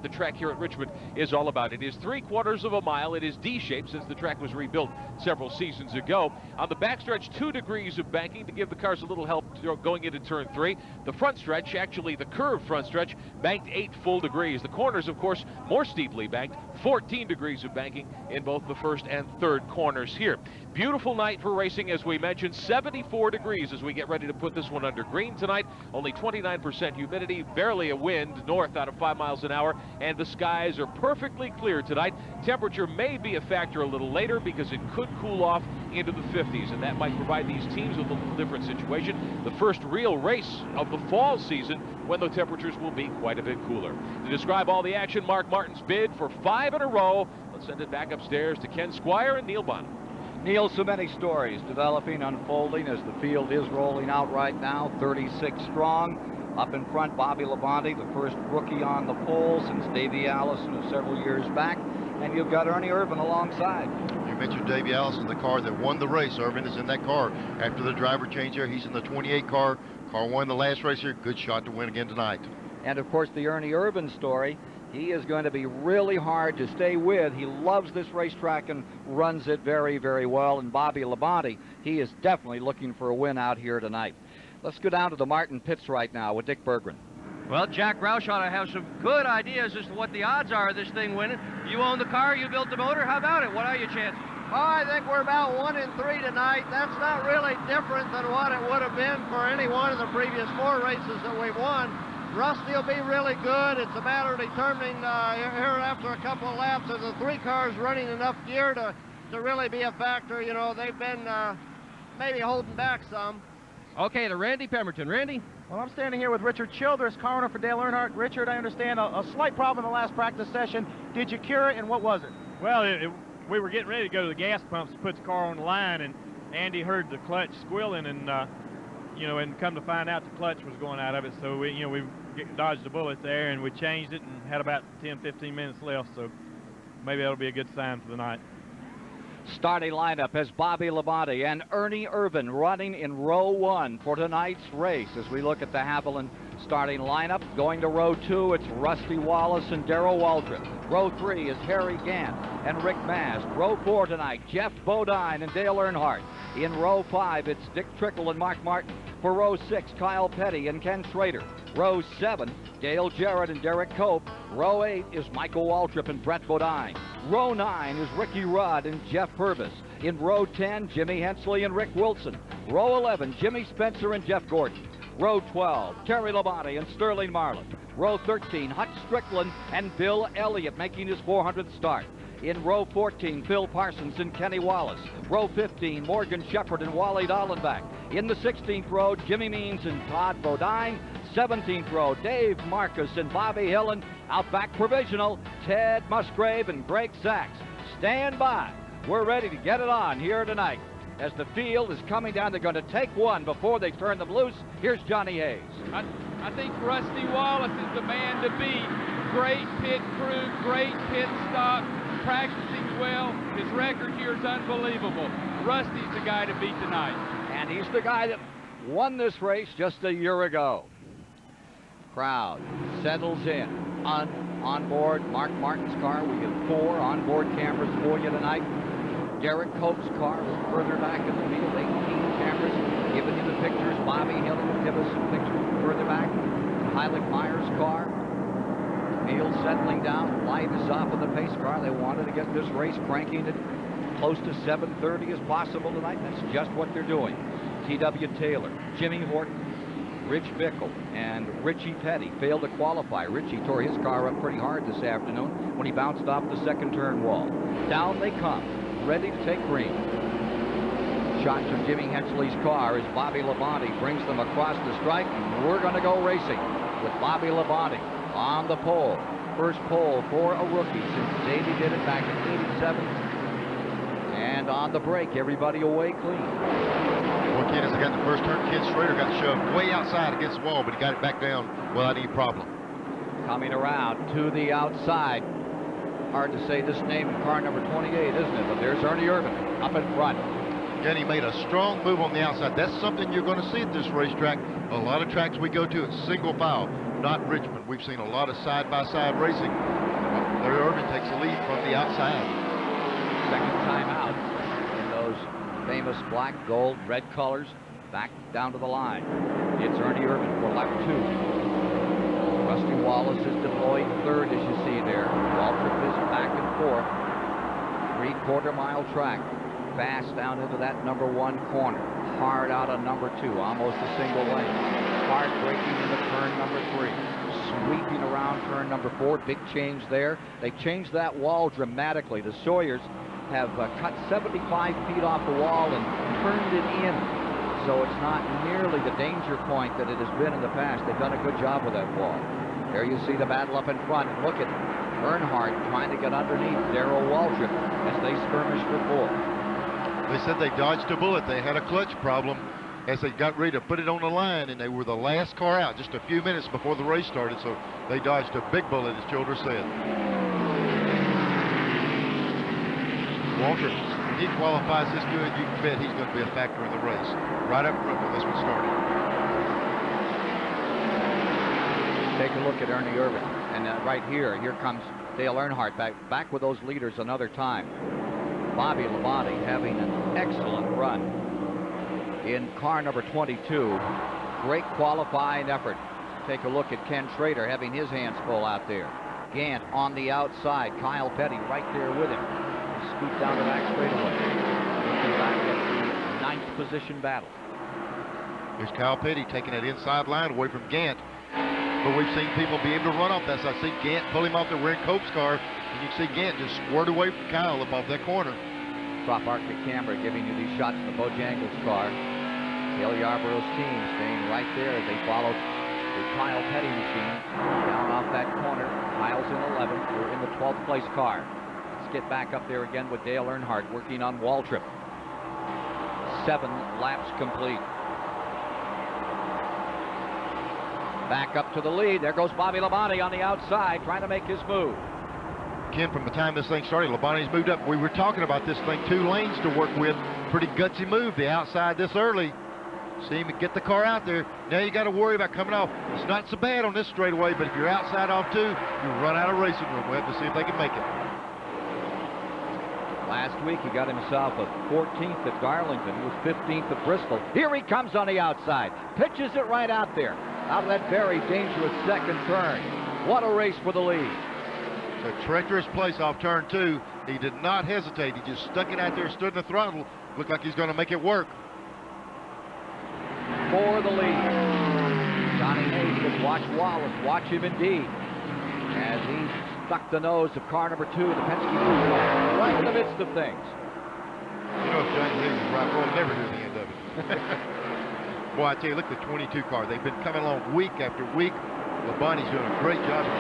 The track here at Richmond is all about. It is 3/4 of a mile. It is D-shaped since the track was rebuilt several seasons ago. On the backstretch, 2 degrees of banking to give the cars a little help going into turn 3. The front stretch, actually the curved front stretch, banked 8 full degrees. The corners, of course, more steeply banked, 14 degrees of banking in both the first and third corners here. Beautiful night for racing, as we mentioned, 74 degrees as we get ready to put this one under green tonight. Only 29% humidity, barely a wind north out of 5 miles an hour. And the skies are perfectly clear tonight. Temperature may be a factor a little later because it could cool off into the 50s, and that might provide these teams with a little different situation. The first real race of the fall season when the temperatures will be quite a bit cooler. To describe all the action, Mark Martin's bid for 5 in a row. Let's send it back upstairs to Ken Squire and Neil Bonham. Neil, so many stories developing, unfolding as the field is rolling out right now, 36 strong. Up in front, Bobby Labonte, the first rookie on the pole since Davey Allison of several years back. And you've got Ernie Irvin alongside. You mentioned Davey Allison, the car that won the race. Irvin is in that car. After the driver change there, he's in the 28 car. Car won the last race here. Good shot to win again tonight. And, of course, the Ernie Irvin story. He is going to be really hard to stay with. He loves this racetrack and runs it very, very well. And Bobby Labonte, he is definitely looking for a win out here tonight. Let's go down to the Martin pits right now with Dick Berggren. Well, Jack Roush ought to have some good ideas as to what the odds are of this thing winning. You own the car, you built the motor. How about it? What are your chances? Oh, I think we're about 1 in 3 tonight. That's not really different than what it would have been for any one of the previous 4 races that we've won. Rusty will be really good. It's a matter of determining here after a couple of laps of the 3 cars running enough gear to really be a factor. You know, they've been maybe holding back some. Okay, to Randy Pemberton. Randy? Well, I'm standing here with Richard Childress, car owner for Dale Earnhardt. Richard, I understand a slight problem in the last practice session. Did you cure it, and what was it? Well, we were getting ready to go to the gas pumps to put the car on the line, and Andy heard the clutch squealing, and and come to find out the clutch was going out of it. So we dodged a bullet there, and we changed it and had about 10-15 minutes left. So maybe that'll be a good sign for the night. Starting lineup has Bobby Labonte and Ernie Irvin running in row 1 for tonight's race. As we look at the Haviland starting lineup, going to row 2, it's Rusty Wallace and Darrell Waldrop. Row 3 is Harry Gant and Rick Mast. Row 4 tonight, Jeff Bodine and Dale Earnhardt. In row 5, it's Dick Trickle and Mark Martin. For row 6, Kyle Petty and Ken Schrader. Row 7, Dale Jarrett and Derek Cope. Row 8 is Michael Waltrip and Brett Bodine. Row 9 is Ricky Rudd and Jeff Purvis. In row 10, Jimmy Hensley and Rick Wilson. Row 11, Jimmy Spencer and Jeff Gordon. Row 12, Terry Labonte and Sterling Marlin. Row 13, Hutch Strickland and Bill Elliott making his 400th start. In row 14, Phil Parsons and Kenny Wallace. Row 15, Morgan Shepherd and Wally Dallenbach. In the 16th row, Jimmy Means and Todd Bodine. 17th row, Dave Marcus and Bobby Hill, and out back provisional, Ted Musgrave and Greg Sachs. Stand by. We're ready to get it on here tonight. As the field is coming down, they're going to take one before they turn them loose. Here's Johnny Hayes. I think Rusty Wallace is the man to beat. Great pit crew, great pit stop, practicing well. His record here is unbelievable. Rusty's the guy to beat tonight. And he's the guy that won this race just a year ago. Crowd settles in. On board Mark Martin's car, we have 4 onboard cameras for you tonight. Derek Cope's car is further back in the field, 18 cameras giving you the pictures. Bobby Hill will give us some pictures further back. Heilig Meyer's car. Field settling down. Light is off of the pace car. They wanted to get this race cranking it close to 7:30 as possible tonight. That's just what they're doing. T.W. Taylor, Jimmy Horton, Rich Bickle, and Richie Petty failed to qualify. Richie tore his car up pretty hard this afternoon when he bounced off the second turn wall. Down they come, ready to take green. Shots from Jimmy Hensley's car as Bobby Labonte brings them across the strike, and we're going to go racing with Bobby Labonte on the pole. First pole for a rookie since Davey did it back in '87. And on the break, everybody away clean. Well, Ken, as I got the first turn, Ken Schrader got shoved way outside against the wall, but he got it back down without any problem. Coming around to the outside. Hard to say this name in car number 28, isn't it? But there's Ernie Irvin up in front. Again, he made a strong move on the outside. That's something you're going to see at this racetrack. A lot of tracks we go to, it's single file. not Richmond. We've seen a lot of side-by-side racing. Larry Irvin takes the lead from the outside. Second time out in those famous black, gold, red colors. Back down to the line. It's Ernie Irvin for lap 2. Rusty Wallace is deployed third, as you see there. Waltrip is back and forth. 3/4 mile track. Fast down into that number 1 corner. Hard out on number 2, almost a single lane. Hard braking into turn number 3. Sweeping around turn number 4. Big change there. They changed that wall dramatically. The Sawyers have cut 75 feet off the wall and turned it in, so it's not nearly the danger point that it has been in the past. They've done a good job with that wall. There you see the battle up in front. And look at Earnhardt trying to get underneath Darrell Waltrip as they skirmish for 4th. They said they dodged a bullet. They had a clutch problem as they got ready to put it on the line, and they were the last car out just a few minutes before the race started, so they dodged a big bullet, as Childress said. Waltrip, when he qualifies this good, you can bet he's going to be a factor in the race. Right up front when this one started. Take a look at Ernie Irvin, and right here comes Dale Earnhardt back with those leaders another time. Bobby Labonte having an excellent run in car number 22. Great qualifying effort. Take a look at Ken Schrader having his hands full out there. Gant on the outside. Kyle Petty right there with him. Scoot down the back straightaway. Looking back at the 9th position battle. Here's Kyle Petty taking that inside line away from Gant. But we've seen people be able to run off that side. See Gant pull him off the rear Cope's car, and you can see Gant just squirt away from Kyle up off that corner. Drop Arctic camera giving you these shots of the Bojangles car. Dale Yarborough's team staying right there as they follow the Kyle Petty machine. Down off that corner. Kyle's in 11th. We're in the 12th place car. Let's get back up there again with Dale Earnhardt working on Waltrip. 7 laps complete. Back up to the lead. There goes Bobby Labonte on the outside trying to make his move. Ken, from the time this thing started, Labonte's moved up. We were talking about this thing, 2 lanes to work with. Pretty gutsy move, the outside this early. See him get the car out there. Now you got to worry about coming off. It's not so bad on this straightaway, but if you're outside off 2, you run out of racing room. We'll have to see if they can make it. Last week he got himself a 14th at Darlington. He was 15th at Bristol. Here he comes on the outside. Pitches it right out there. Out of that very dangerous second turn. What a race for the lead. It's a treacherous place off turn 2. He did not hesitate. He just stuck it out there, stood in the throttle. Looked like he's going to make it work. For the lead. Johnny Hayes says, watch Wallace. Watch him indeed. As he stuck the nose of car number 2, the Penske Buick, right in the midst of things. You know, if Johnny Hayes is right, we'll never do the end of it. Boy, I tell you, look at the 22 car. They've been coming along week after week. Labonte's doing a great job of it.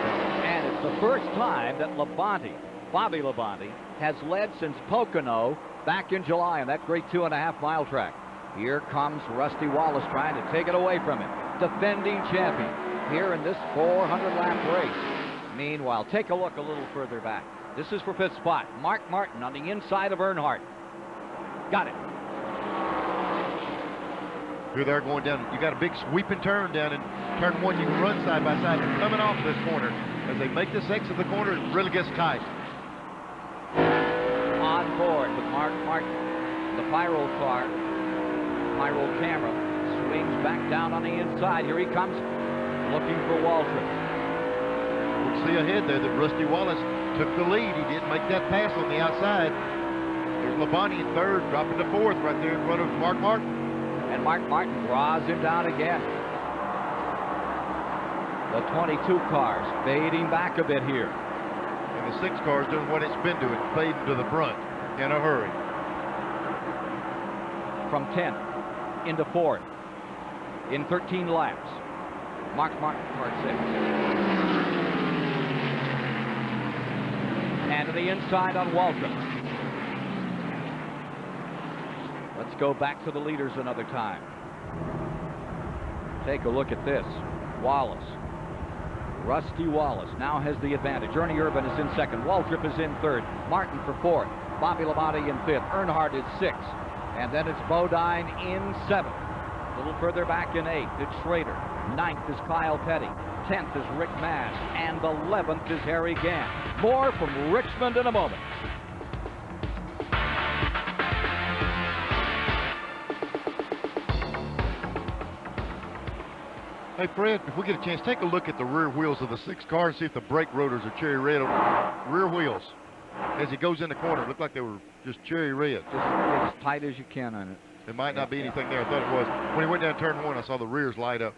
And it's the first time that Bobby Labonte, has led since Pocono back in July on that great 2.5 mile track. Here comes Rusty Wallace trying to take it away from him. Defending champion here in this 400-lap race. Meanwhile, take a look a little further back. This is for 5th spot. Mark Martin on the inside of Earnhardt. Got it. Here they're going down. You got a big sweeping turn down in turn 1. You can run side by side. They're coming off this corner. As they make this exit the corner, it really gets tight. On board with Mark Martin. The Pyro car, Pyro camera, swings back down on the inside. Here he comes, looking for Waltrip. You can see ahead there that Rusty Wallace took the lead. He didn't make that pass on the outside. There's Labonte in 3rd, dropping to 4th right there in front of Mark Martin. And Mark Martin draws him down again. The 22 cars fading back a bit here. And the 6 cars doing what it's been doing, fading to the front in a hurry. From 10th into 4th in 13 laps. Mark Martin, car 6. And to the inside on Waltrip. Let's go back to the leaders another time. Take a look at this. Wallace. Rusty Wallace now has the advantage. Ernie Irvin is in 2nd. Waltrip is in 3rd. Martin for 4th. Bobby Labonte in 5th. Earnhardt is 6th. And then it's Bodine in 7th. A little further back in 8th, it's Schrader. 9th is Kyle Petty. 10th is Rick Mast, and 11th is Harry Gant. More from Richmond in a moment. Hey, Fred, if we get a chance, take a look at the rear wheels of the 6 cars, see if the brake rotors are cherry red. Rear wheels, as he goes in the corner, look like they were just cherry red. Just as tight as you can on it. There might not be anything there. I thought it was. When he went down turn 1, I saw the rears light up.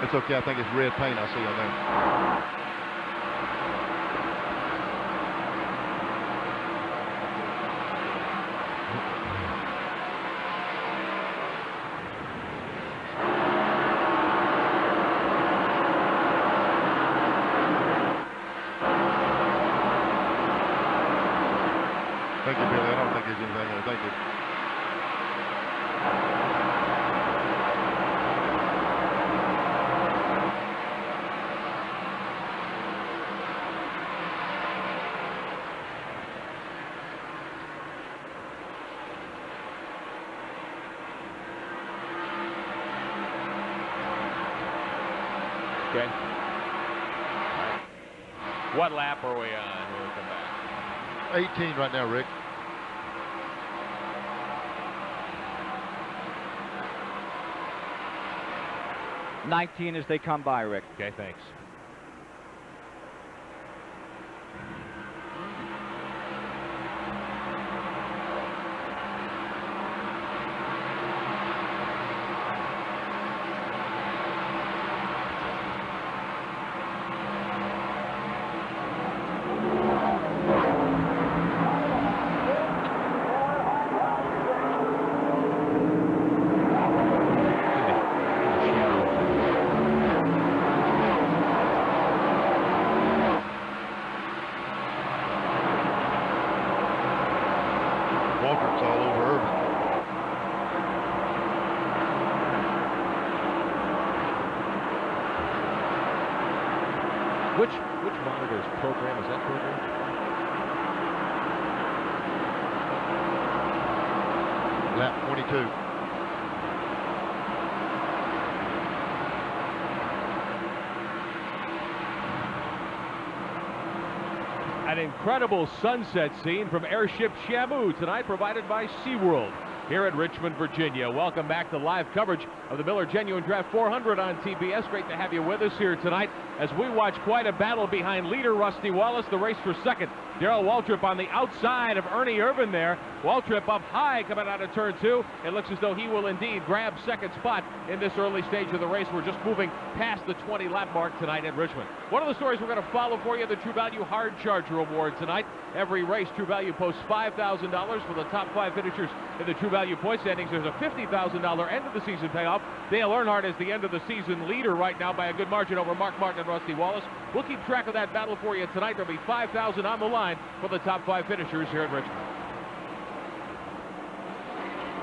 It's okay. I think it's red paint I see on there. Thank you, Billy. I don't think there's anything there. Thank you. Okay. What lap are we on when we come back? 18 right now, Rick. '19 as they come by, Rick. Okay, thanks. Waltrip's all over Irvin. Which monitor's program is that program? Lap 22. An incredible sunset scene from Airship Shamu tonight, provided by SeaWorld here at Richmond, Virginia. Welcome back to live coverage of the Miller Genuine Draft 400 on TBS. Great to have you with us here tonight as we watch quite a battle behind leader Rusty Wallace. The race for second, Darrell Waltrip on the outside of Ernie Irvin there. Waltrip up high coming out of turn 2. It looks as though he will indeed grab second spot in this early stage of the race. We're just moving past the 20 lap mark tonight at Richmond. One of the stories we're going to follow for you, the True Value Hard Charger Award tonight. Every race, True Value posts $5,000 for the top 5 finishers in the True Value point standings. There's a $50,000 end of the season payoff. Dale Earnhardt is the end of the season leader right now by a good margin over Mark Martin and Rusty Wallace. We'll keep track of that battle for you tonight. There'll be $5,000 on the line for the top 5 finishers here at Richmond.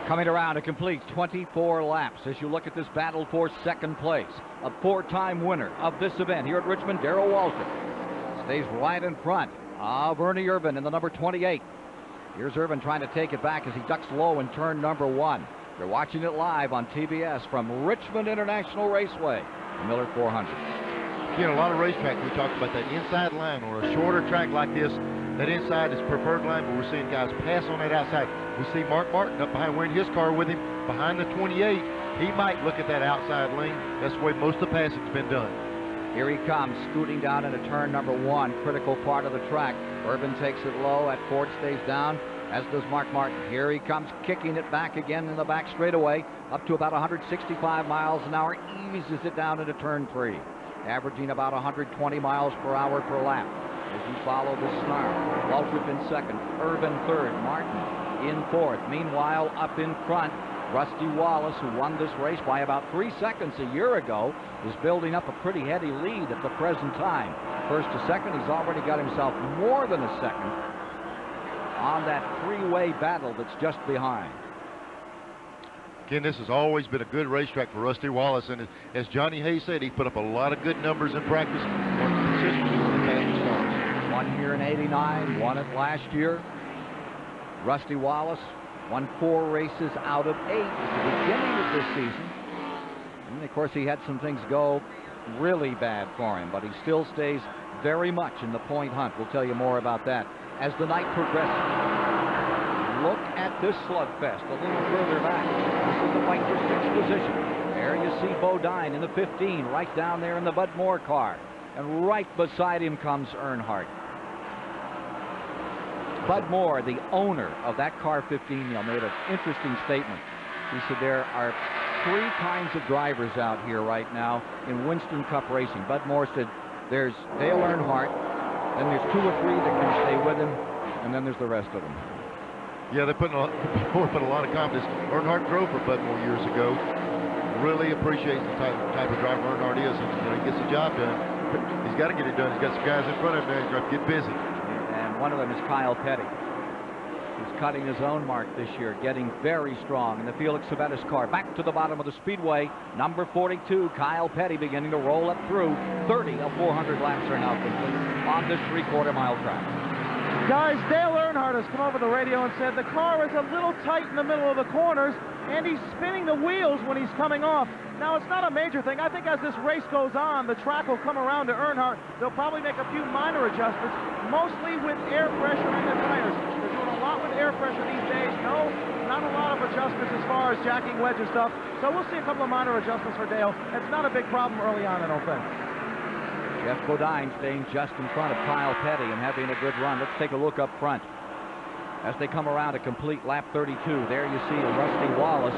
Coming around a complete 24 laps as you look at this battle for second place. A 4-time winner of this event here at Richmond, Darrell Waltrip, stays right in front of Ernie Irvin in the number 28. Here's Irvin trying to take it back as he ducks low in turn number 1. You're watching it live on TBS from Richmond International Raceway, the Miller 400. Again, a lot of racetracks, we talked about that inside line on a shorter track like this. That inside is preferred line, but we're seeing guys pass on that outside. We see Mark Martin up behind, wearing his car with him behind the 28. He might look at that outside lane. That's the way most of the passing's been done. Here he comes, scooting down into turn number 1, critical part of the track. Irvin takes it low, at Ford stays down, as does Mark Martin. Here he comes, kicking it back again in the back straightaway, up to about 165 miles an hour, eases it down into turn 3, averaging about 120 miles per hour per lap. As you follow the snarl, Waltrip in second, Irvin third, Martin in fourth. Meanwhile, up in front, Rusty Wallace, who won this race by about 3 seconds a year ago, is building up a pretty heady lead at the present time. First to second, he's already got himself more than a second on that 3-way battle that's just behind. Again, this has always been a good racetrack for Rusty Wallace, and as Johnny Hayes said, he put up a lot of good numbers in practice, worked consistently with the fastest cars. Won here in '89, won it last year. Rusty Wallace won 4 races out of 8 at the beginning of this season. And of course, he had some things go really bad for him, but he still stays very much in the point hunt. We'll tell you more about that as the night progresses. Look at this slugfest a little further back. This is the fight for 6th position. There you see Bodine in the 15, right down there in the Bud Moore car. And right beside him comes Earnhardt. Bud Moore, the owner of that car 15, made an interesting statement. He said there are 3 kinds of drivers out here right now in Winston Cup racing. Bud Moore said there's Dale Earnhardt, then there's 2 or 3 that can stay with him, and then there's the rest of them. Yeah, put a lot of confidence. Earnhardt drove for Bud Moore years ago. Really appreciates the type of driver Earnhardt is, and he gets the job done. He's got to get it done. He's got some guys in front of him there. He's got to get busy. And one of them is Kyle Petty. He's cutting his own mark this year, getting very strong in the Felix Savetis car. Back to the bottom of the speedway, number 42, Kyle Petty, beginning to roll up through. 30 of 400 laps are now complete on this 3/4-mile track. Guys, Dale Earnhardt has come over the radio and said the car is a little tight in the middle of the corners, and he's spinning the wheels when he's coming off. Now, it's not a major thing. I think as this race goes on, the track will come around to Earnhardt. They'll probably make a few minor adjustments, mostly with air pressure in the tires. They're doing a lot with air pressure these days. No, not a lot of adjustments as far as jacking wedge and stuff. So we'll see a couple of minor adjustments for Dale. It's not a big problem early on, I don't think. Jeff Bodine staying just in front of Kyle Petty and having a good run. Let's take a look up front. As they come around to complete lap 32, there you see Rusty Wallace.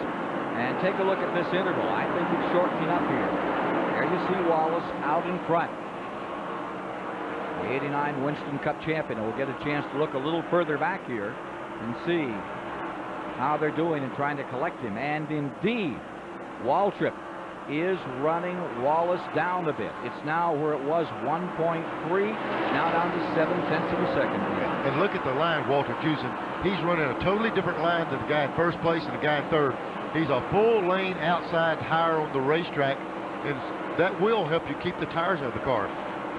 And take a look at this interval. I think it's shortening up here. There you see Wallace out in front. The '89 Winston Cup champion. And we'll get a chance to look a little further back here and see how they're doing in trying to collect him. And indeed, Waltrip is running Wallace down a bit. It's now where it was 1.3, now down to 0.7 of a second. And look at the line Waltrip's using. He's running a totally different line than the guy in first place and the guy in third. He's a full lane outside tire on the racetrack, and that will help you keep the tires out of the car.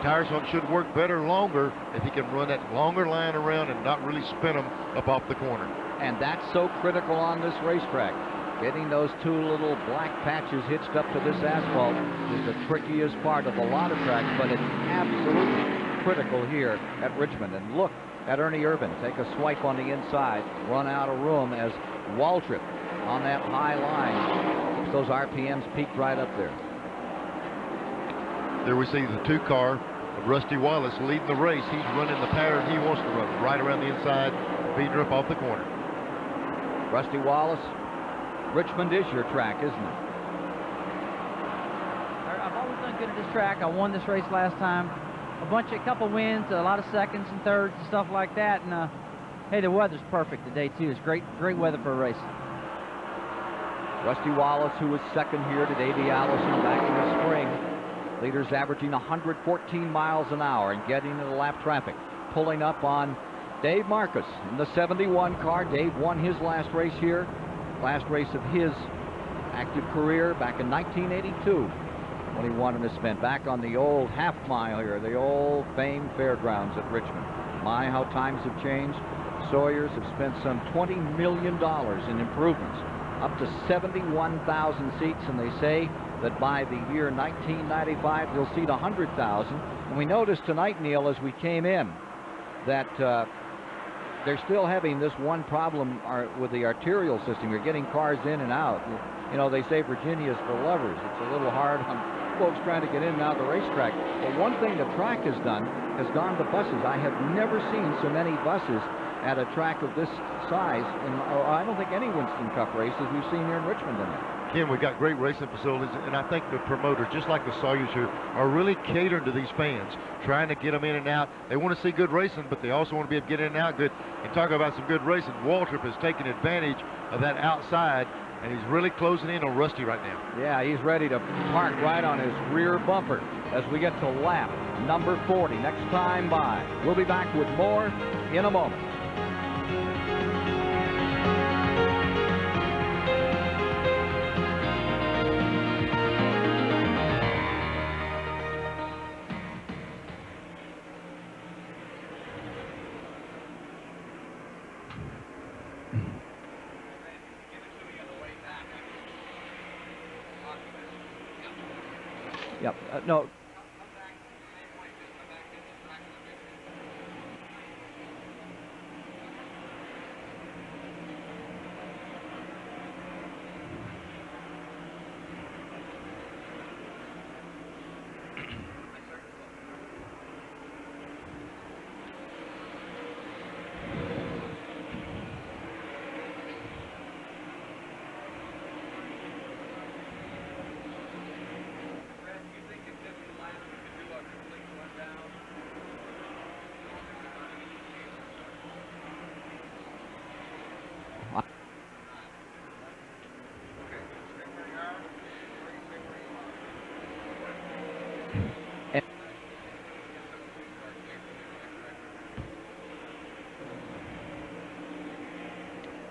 Tires should work better longer if he can run that longer line around and not really spin them up off the corner. And that's so critical on this racetrack. Getting those 2 little black patches hitched up to this asphalt is the trickiest part of a lot of tracks, but it's absolutely critical here at Richmond. And look at Ernie Irvan take a swipe on the inside, run out of room as Waltrip on that high line. Keeps those RPMs peaked right up there. There we see the 2 car of Rusty Wallace leading the race. He's running the pattern he wants to run, right around the inside, feeding her up off the corner. Rusty Wallace, Richmond is your track, isn't it? I've always done good at this track. I won this race last time. A couple wins, a lot of seconds and thirds and stuff like that. And hey, the weather's perfect today too. It's great weather for a race. Rusty Wallace, who was second here to Davey Allison back in the spring. Leaders averaging 114 miles an hour and getting into the lap traffic. Pulling up on Dave Marcus in the 71 car. Dave won his last race here. Last race of his active career back in 1982 when he won in a spin. Back on the old half mile here, the old famed fairgrounds at Richmond. My, how times have changed. Sawyers have spent some $20 million in improvements. Up to 71,000 seats, and they say that by the year 1995 they'll seat 100,000. And we noticed tonight, Neil, as we came in, that they're still having this one problem with the arterial system. You're getting cars in and out. You know, they say Virginia's for lovers. It's a little hard on folks trying to get in and out of the racetrack. But one thing the track has done has gone to buses. I have never seen so many buses at a track of this size, and I don't think any Winston Cup races we've seen here in Richmond tonight. Ken, we've got great racing facilities, and I think the promoters, just like the Sawyers here, are really catering to these fans, trying to get them in and out. They want to see good racing, but they also want to be able to get in and out good. And talk about some good racing, Waltrip has taken advantage of that outside, and he's really closing in on Rusty right now. Yeah, he's ready to park right on his rear bumper as we get to lap number 40. Next time by. We'll be back with more in a moment. Yep. No.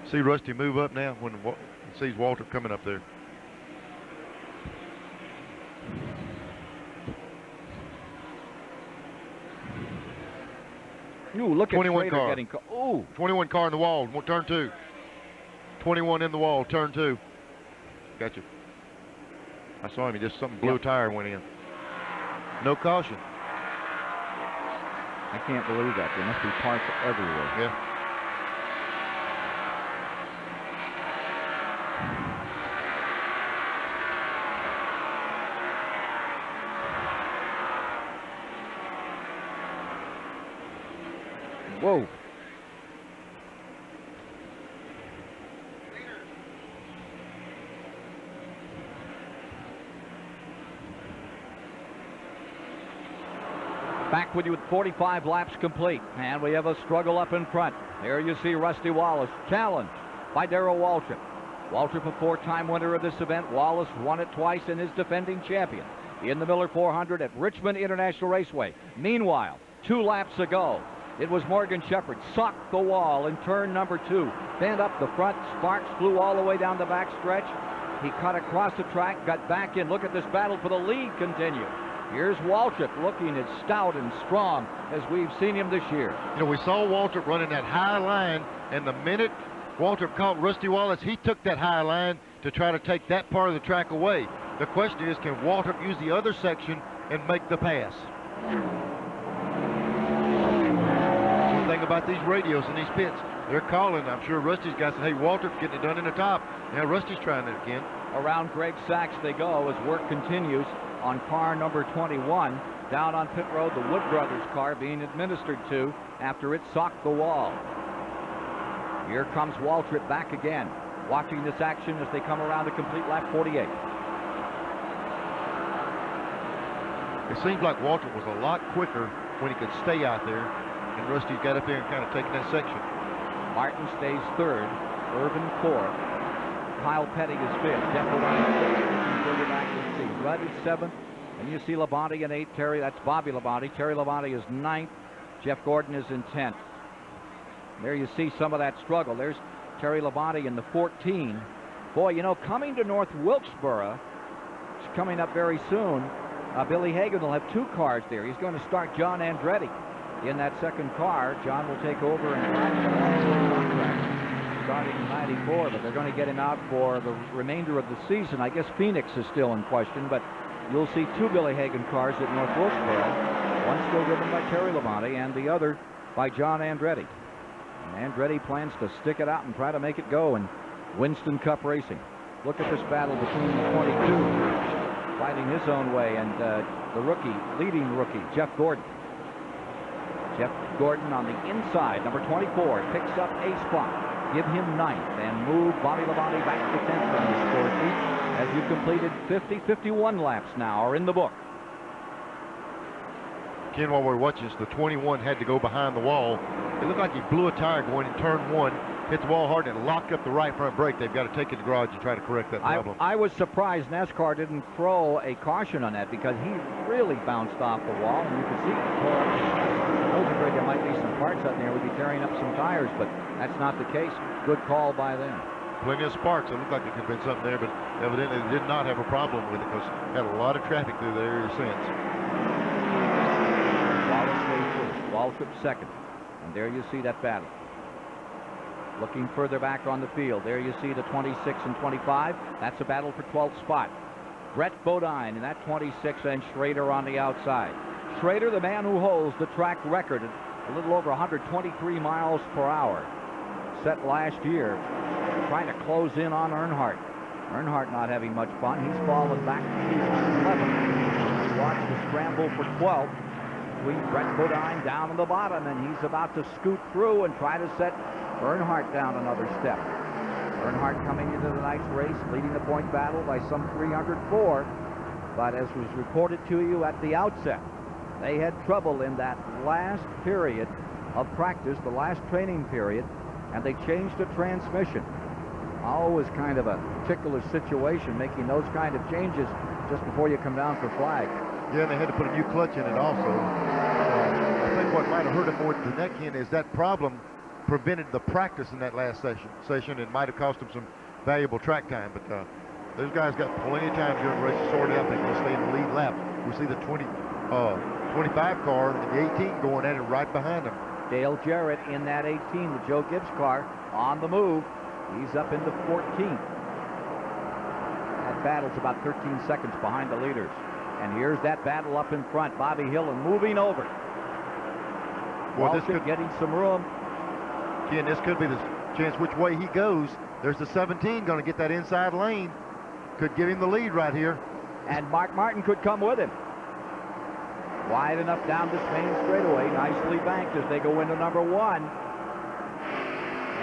See Rusty move up now when he sees Walter coming up there. Ooh, look at 21 Schrader car. getting. Ooh. 21 car in the wall, turn 2. 21 in the wall, turn 2. Gotcha. I saw him. He just something blew a tire and went in. No caution. I can't believe that. There must be parts everywhere. Yeah. Whoa. Back with you with 45 laps complete, and we have a struggle up in front. There you see Rusty Wallace challenged by Darrell Waltrip. Waltrip, a 4-time winner of this event. Wallace won it twice and is defending champion in the Miller 400 at Richmond International Raceway. Meanwhile, 2 laps ago, it was Morgan Shepherd socked the wall in turn number 2. Bent up the front, sparks flew all the way down the back stretch. He cut across the track, got back in. Look at this battle for the lead continue. Here's Waltrip looking as stout and strong as we've seen him this year. You know, we saw Waltrip running that high line, and the minute Waltrip caught Rusty Wallace, he took that high line to try to take that part of the track away. The question is, can Waltrip use the other section and make the pass? One thing about these radios in these pits, they're calling. I'm sure Rusty's got said, hey, Waltrip's getting it done in the top. Now Rusty's trying it again. Around Greg Sachs they go as work continues on car number 21. Down on pit road, the Wood Brothers car being administered to after it socked the wall. Here comes Waltrip back again, watching this action as they come around to complete lap 48. It seems like Waltrip was a lot quicker when he could stay out there, and Rusty's got up there and kind of taken that section. Martin stays 3rd, Irvin 4th, Kyle Petty is 5th, Jeff further back, let's see, Rudd is 7th, and you see Labonte in 8th, Terry, that's Bobby Labonte. Terry Labonte is 9th, Jeff Gordon is in 10th. There you see some of that struggle. There's Terry Labonte in the 14. Boy, you know, coming to North Wilkesboro, it's coming up very soon. Billy Hagan will have 2 cars there. He's going to start John Andretti in that second car. John will take over and starting in 94, but they're going to get him out for the remainder of the season. I guess Phoenix is still in question, but you'll see 2 Billy Hagan cars at North Wilkesboro. One still driven by Terry Labonte and the other by John Andretti. And Andretti plans to stick it out and try to make it go in Winston Cup racing. Look at this battle between the 22 fighting his own way and the rookie, leading rookie, Jeff Gordon. Jeff Gordon on the inside, number 24, picks up a spot. Give him 9th and move Bobby Labonte back to 10th on the score sheet as you've completed 51 laps now are in the book. Ken, while we're watching this, the 21 had to go behind the wall. It looked like he blew a tire going in turn 1, hit the wall hard and locked up the right front brake. They've got to take it to the garage and try to correct that problem. I was surprised NASCAR didn't throw a caution on that because he really bounced off the wall, and you could see it tore up. I was afraid there might be some parts out there would be tearing up some tires, but that's not the case. Good call by them. Plenty of sparks. It looked like it could have been something there, but evidently they did not have a problem with it because had a lot of traffic through the area since. Wallace stays first, Waltrip second, and there you see that battle. Looking further back on the field, there you see the 26 and 25. That's a battle for 12th spot. Brett Bodine in that 26, and Schrader on the outside. Schrader, the man who holds the track record at a little over 123 miles per hour, set last year, trying to close in on Earnhardt. Earnhardt not having much fun. He's fallen back to 11th. Watch the scramble for 12th between Brett Bodine down in the bottom, and he's about to scoot through and try to set Earnhardt down another step. Earnhardt coming into the night's race, leading the point battle by some 304. But as was reported to you at the outset, they had trouble in that last period of practice, the last training period, and they changed the transmission. Always kind of a ticklish situation, making those kind of changes just before you come down for flag. Yeah, and they had to put a new clutch in it also. I think what might have hurt him more than the neck end is that problem prevented the practice in that last session and might have cost them some valuable track time. But those guys got plenty of time during the race to sort it out. They're going to stay in the lead lap. We see the 25 car and the 18 going at it right behind them. Dale Jarrett in that 18, the Joe Gibbs car, on the move. He's up into 14th. That battle's about 13 seconds behind the leaders. And here's that battle up in front. Bobby Hillin moving over. Well, Walsh getting some room. Again, this could be the chance which way he goes. There's the 17 going to get that inside lane. Could give him the lead right here. And Mark Martin could come with him. Wide enough down this main straightaway. Nicely banked as they go into number 1.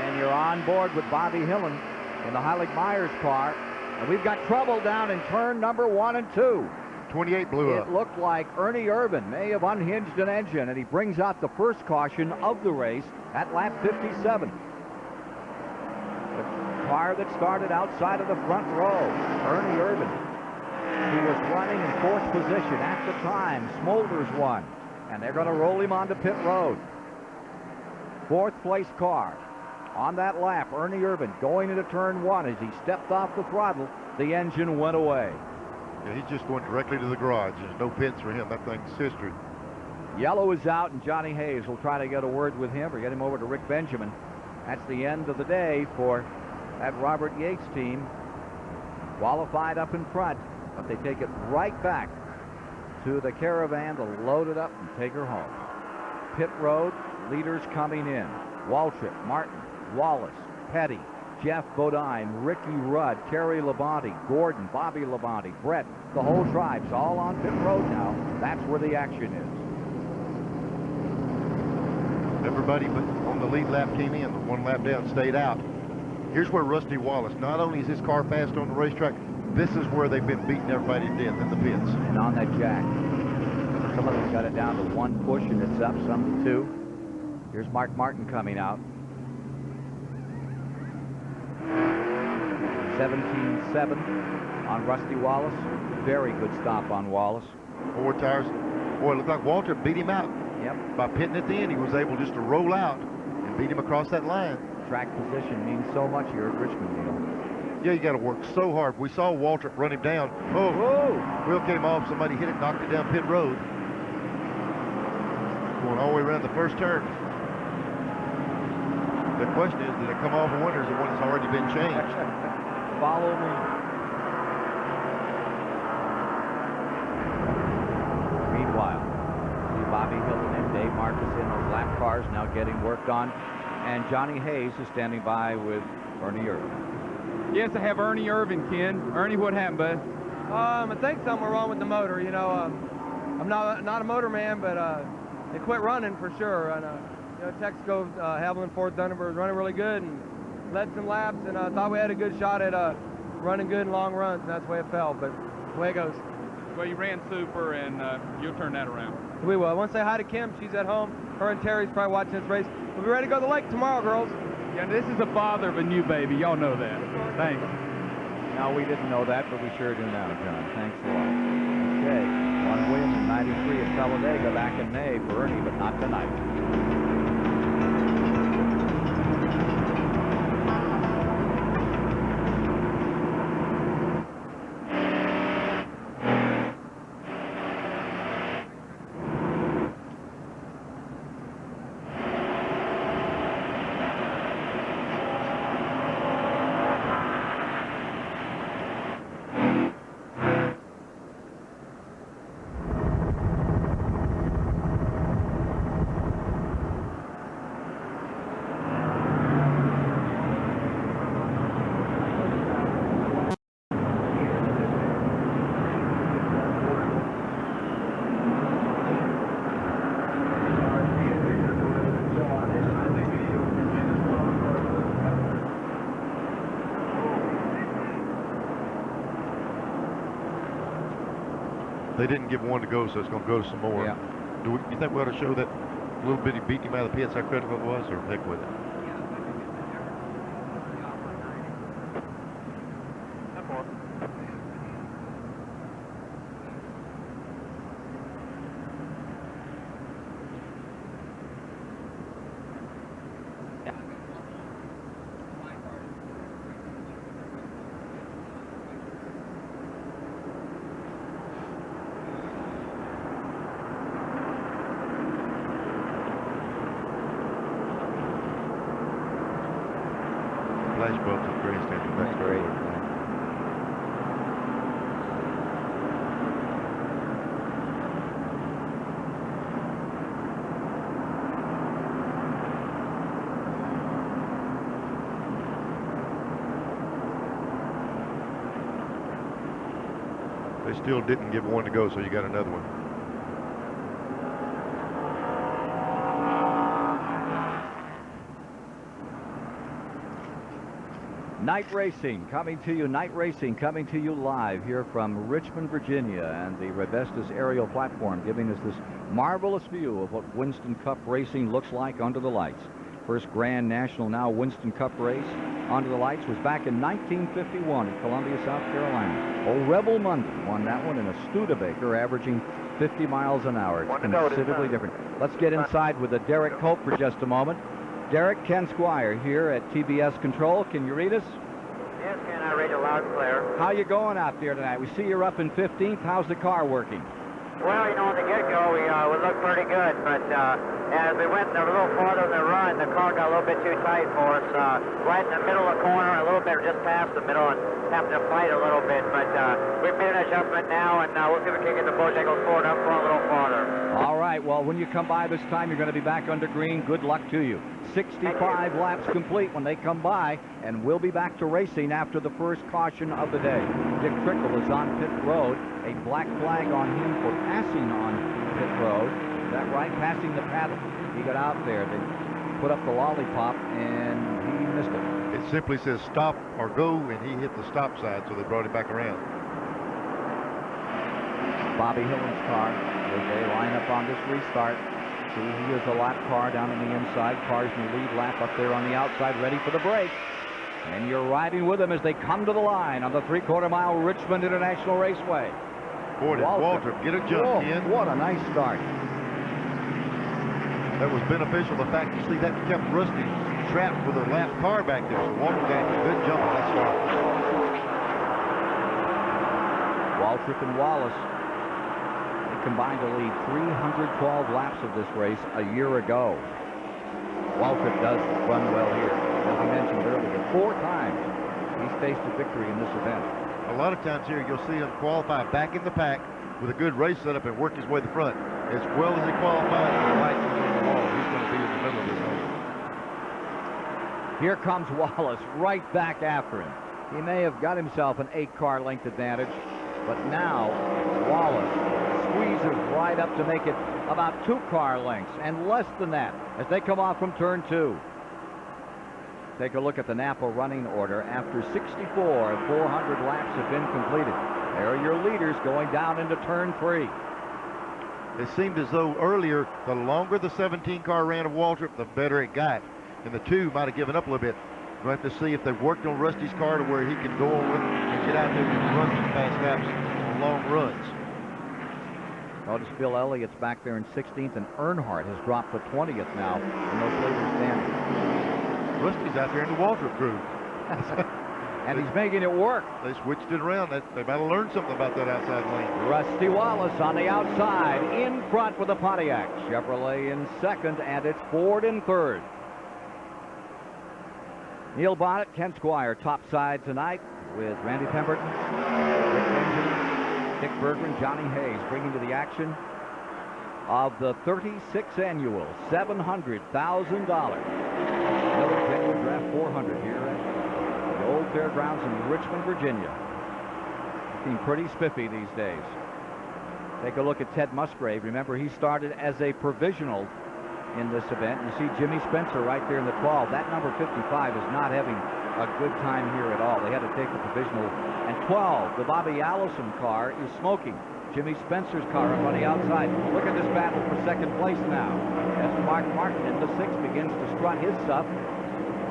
And you're on board with Bobby Hillin in the Heilig-Myers car. And we've got trouble down in turn number 1 and 2. 28 blew up. It looked like Ernie Irvin may have unhinged an engine, and he brings out the first caution of the race at lap 57. The car that started outside of the front row, Ernie Irvin, who was running in 4th position at the time, Smolders won, and they're going to roll him onto pit road. 4th place car on that lap, Ernie Irvin going into turn 1. As he stepped off the throttle, the engine went away. Yeah, he's just going directly to the garage. There's no pits for him. That thing's history. Yellow is out, and Johnny Hayes will try to get a word with him or get him over to Rick Benjamin. That's the end of the day for that Robert Yates team. Qualified up in front, but they take it right back to the caravan to load it up and take her home. Pit road, leaders coming in. Waltrip, Martin, Wallace, Petty, Jeff Bodine, Ricky Rudd, Terry Labonte, Gordon, Bobby Labonte, Brett, the whole tribe's all on pit road now. That's where the action is. Everybody but on the lead lap came in. The 1 lap down stayed out. Here's where Rusty Wallace, not only is his car fast on the racetrack, this is where they've been beating everybody to death in the pits. And on that jack, some of them got it down to 1 push, and it's up, some to 2. Here's Mark Martin coming out. 17.7 on Rusty Wallace. Very good stop on Wallace. 4 tires. Boy, it looked like Walter beat him out. Yep. By pitting at the end, he was able just to roll out and beat him across that line. Track position means so much here at Richmond, Neil. Yeah, you got to work so hard. We saw Walter run him down. Oh, whoa. Wheel came off. Somebody hit it, knocked it down pit road. Going all the way around the first turn. The question is, did it come off a winner, or is it one that's already been changed? Follow me. Meanwhile, see Bobby Hillin and Dave Marcus in those lap cars now getting worked on. And Johnny Hayes is standing by with Ernie Irvin. Yes, I have Ernie Irvin, Ken. Ernie, what happened, bud? I think something wrong with the motor. You know, I'm not a motor man, but it quit running for sure. And you know, Texaco, Haviland, Ford Thunderbird was running really good and led some laps, and I thought we had a good shot at running good in long runs, and that's the way it fell. But the way it goes. Well, you ran super, and you'll turn that around. We will. I want to say hi to Kim. She's at home. Her and Terry's probably watching this race. We'll be ready to go to the lake tomorrow, girls. Yeah, this is the father of a new baby. Y'all know that. Thanks. No, we didn't know that, but we sure do now, John. Thanks a lot. Okay, 1 win in '93 at Talladega back in May for Ernie, but not tonight. They didn't give one to go, so it's going to go to some more. Yeah. You think we ought to show that little bitty beat him out of the pits, how critical it was, or heck with it? Flash bulbs at grandstand. That's great. They still didn't give one to go, so you got another one. Night Racing coming to you live here from Richmond, Virginia, and the Rebestas aerial platform giving us this marvelous view of what Winston Cup racing looks like under the lights. First Grand National, now Winston Cup race under the lights was back in 1951 in Columbia, South Carolina. Old Rebel Monday won that one in a Studebaker averaging 50 miles an hour. It's considerably different. Let's get inside with the Derek Cope for just a moment. Derek, Ken Squire here at TBS Control. Can you read us? Yes, Ken, I read you loud and clear. How you going out there tonight? We see you're up in 15th. How's the car working? Well, you know, on the get-go, we looked pretty good, but as we went a little farther in the run, the car got a little bit too tight for us. Right in the middle of the corner, a little bit just past the middle, and having to fight a little bit. But we've made an adjustment now, and we'll see if we can get the Bojangles forward up front a little farther. All right, well, when you come by this time, you're going to be back under green. Good luck to you. 65 laps complete when they come by, and we'll be back to racing after the first caution of the day. Dick Trickle is on pit road. A black flag on him for passing on pit road. Is that right? Passing the paddle. He got out there. They put up the lollipop, and he missed it. It simply says stop or go, and he hit the stop side, so they brought it back around. Bobby Hillen's car as they line up on this restart. See, he is a lap car down on the inside. Car's in the lead lap up there on the outside, ready for the break. And you're riding with them as they come to the line on the 3/4 mile Richmond International Raceway. Boy, did Waltrip get a jump in. What a nice start. That was beneficial. The fact you see that kept Rusty trapped with a lap car back there. So Waltrip got a good jump on that start. Waltrip and Wallace, they combined to lead 312 laps of this race a year ago. Waltrip does run well here. As we mentioned earlier, 4 times he's faced a victory in this event. A lot of times here you'll see him qualify back in the pack with a good race setup and work his way to the front. As well as he qualifies for the lights on the wall, he's going to be in the middle of this race. Here comes Wallace right back after him. He may have got himself an 8-car length advantage, but now Wallace squeezes right up to make it about 2-car lengths and less than that as they come off from turn 2. Take a look at the Napa running order. After 64 of 400 laps have been completed, there are your leaders going down into turn 3. It seemed as though earlier, the longer the 17-car ran of Waltrip, the better it got. And the 2 might have given up a little bit. We'll have to see if they've worked on Rusty's car to where he can go on with it and get out there and run some fast laps on long runs. Notice Bill Elliott's back there in 16th, and Earnhardt has dropped to 20th now in those later standings. Rusty's out there in the Waltrip crew. And he's making it work. They switched it around. They might have learned something about that outside lane. Rusty Wallace on the outside, in front with the Pontiac. Chevrolet in second, and it's Ford in third. Neil Bonnet, Ken Squire, topside tonight with Randy Pemberton, Rick Benjamin, Dick Bergman, Johnny Hayes, bringing to the action of the 36th annual $700,000 Miller Genuine Draft 400 here at the old fairgrounds in Richmond, Virginia. Looking pretty spiffy these days. Take a look at Ted Musgrave. Remember, he started as a provisional in this event. You see Jimmy Spencer right there in the 12. That number 55 is not having a good time here at all. They had to take the provisional. And 12, the Bobby Allison car, is smoking. Jimmy Spencer's car up on the outside. Look at this battle for second place now. As Mark Martin in the 6th begins to strut his stuff.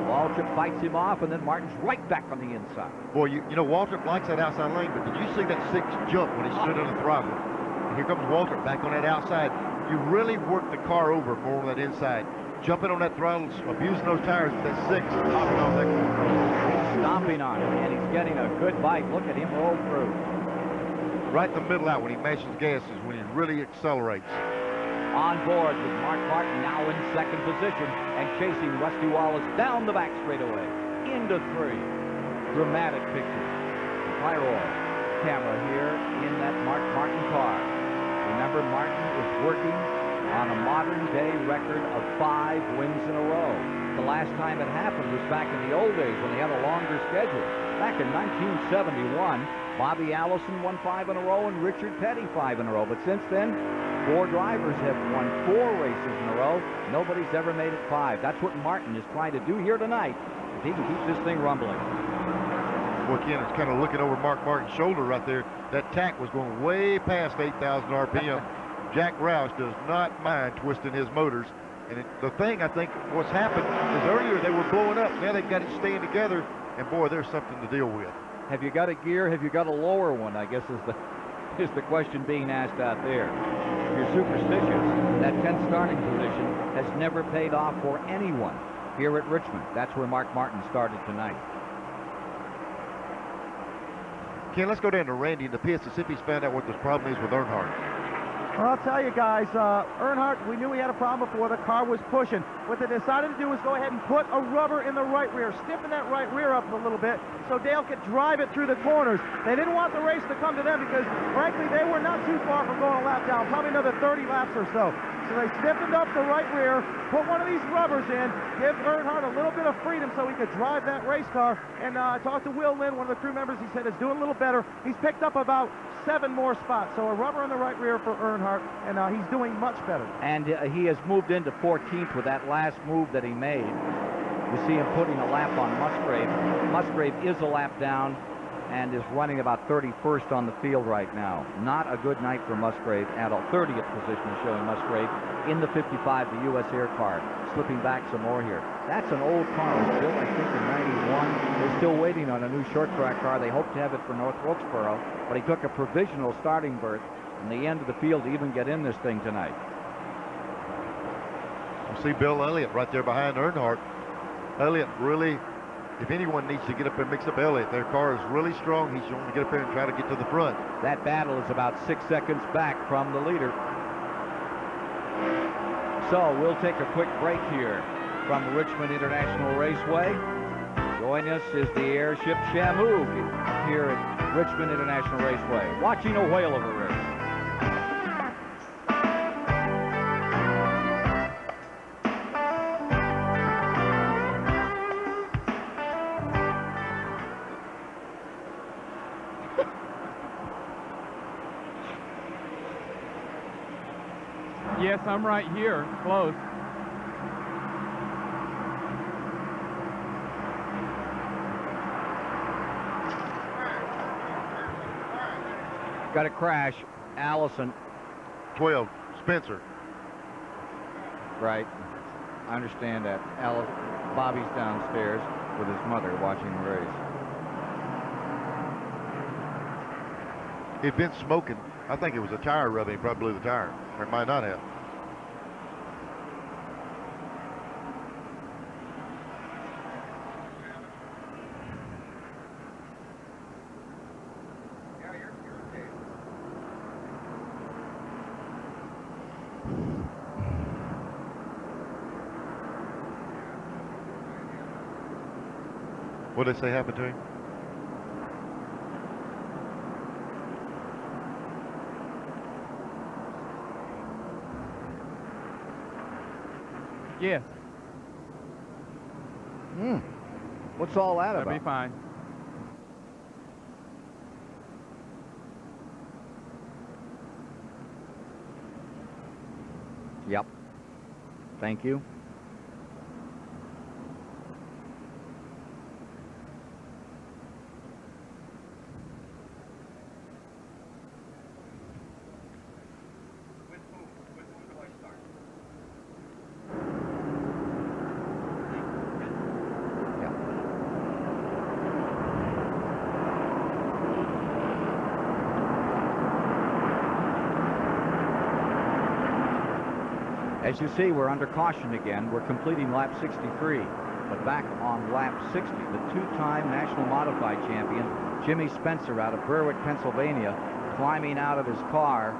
Waltrip fights him off, and then Martin's right back on the inside. Boy, you know, Waltrip likes that outside lane, but did you see that 6th jump when he stood on the throttle? And here comes Waltrip back on that outside. You really work the car over more on that inside. Jumping on that throttle, abusing those tires with that 6, popping off that corner. Stomping on it, and he's getting a good bite. Look at him roll through. Right in the middle out when he mashes gas is when he really accelerates. On board with Mark Martin now in 2nd position and chasing Rusty Wallace down the back straightaway into 3. Dramatic pictures. Fire oil camera here in that Mark Martin car. Remember, Martin is working on a modern-day record of 5 wins in a row. The last time it happened was back in the old days when they had a longer schedule. Back in 1971, Bobby Allison won 5 in a row and Richard Petty 5 in a row. But since then, 4 drivers have won 4 races in a row. Nobody's ever made it 5. That's what Martin is trying to do here tonight, if he can keep this thing rumbling. Well, again, it's kind of looking over Mark Martin's shoulder right there. That tack was going way past 8,000 RPM. Jack Roush does not mind twisting his motors. And the thing, I think, what's happened is earlier they were blowing up. Now they've got it staying together. And, boy, there's something to deal with. Have you got a gear? Have you got a lower one, I guess is the question being asked out there. If you're superstitious, that 10th starting position has never paid off for anyone here at Richmond. That's where Mark Martin started tonight. Ken, let's go down to Randy in the pits to see if he's found out what the problem is with Earnhardt. Well, I'll tell you guys, Earnhardt, we knew we had a problem before. The car was pushing. What they decided to do was go ahead and put a rubber in the right rear, stiffen that right rear up a little bit so Dale could drive it through the corners. They didn't want the race to come to them because, frankly, they were not too far from going a lap down, probably another 30 laps or so. So they stiffened up the right rear, put one of these rubbers in, give Earnhardt a little bit of freedom so he could drive that race car. And I talked to Will Lynn, one of the crew members. He said it's doing a little better. He's picked up about 7 more spots. So a rubber on the right rear for Earnhardt, and he's doing much better. And he has moved into 14th with that last move that he made. You see him putting a lap on Musgrave. Musgrave is a lap down and is running about 31st on the field right now. Not a good night for Musgrave at all. 30th position is showing Musgrave in the 55, the U.S. Air car. Slipping back some more here. That's an old car. It's built, I think, in 91. They're still waiting on a new short track car. They hope to have it for North Wilkesboro, but he took a provisional starting berth in the end of the field to even get in this thing tonight. You see Bill Elliott right there behind Earnhardt. Elliott really, if anyone needs to get up and mix up Elliott, their car is really strong. He's going to get up there and try to get to the front. That battle is about 6 seconds back from the leader. So we'll take a quick break here from Richmond International Raceway. Join us is the airship Shamoog here at Richmond International Raceway, watching a whale of a race. Yes, I'm right here, close. Got a crash. Allison. 12, Spencer. Right. I understand that. Bobby's downstairs with his mother watching the race. He'd been smoking. I think it was a tire rubbing. He probably blew the tire. Or it might not have. What did they say happened to him? Yes. What's all that about? That'll be fine. Yep. Thank you. As you see, we're under caution again. We're completing lap 63. But back on lap 60, the two-time National Modified champion, Jimmy Spencer out of Berwick, Pennsylvania, climbing out of his car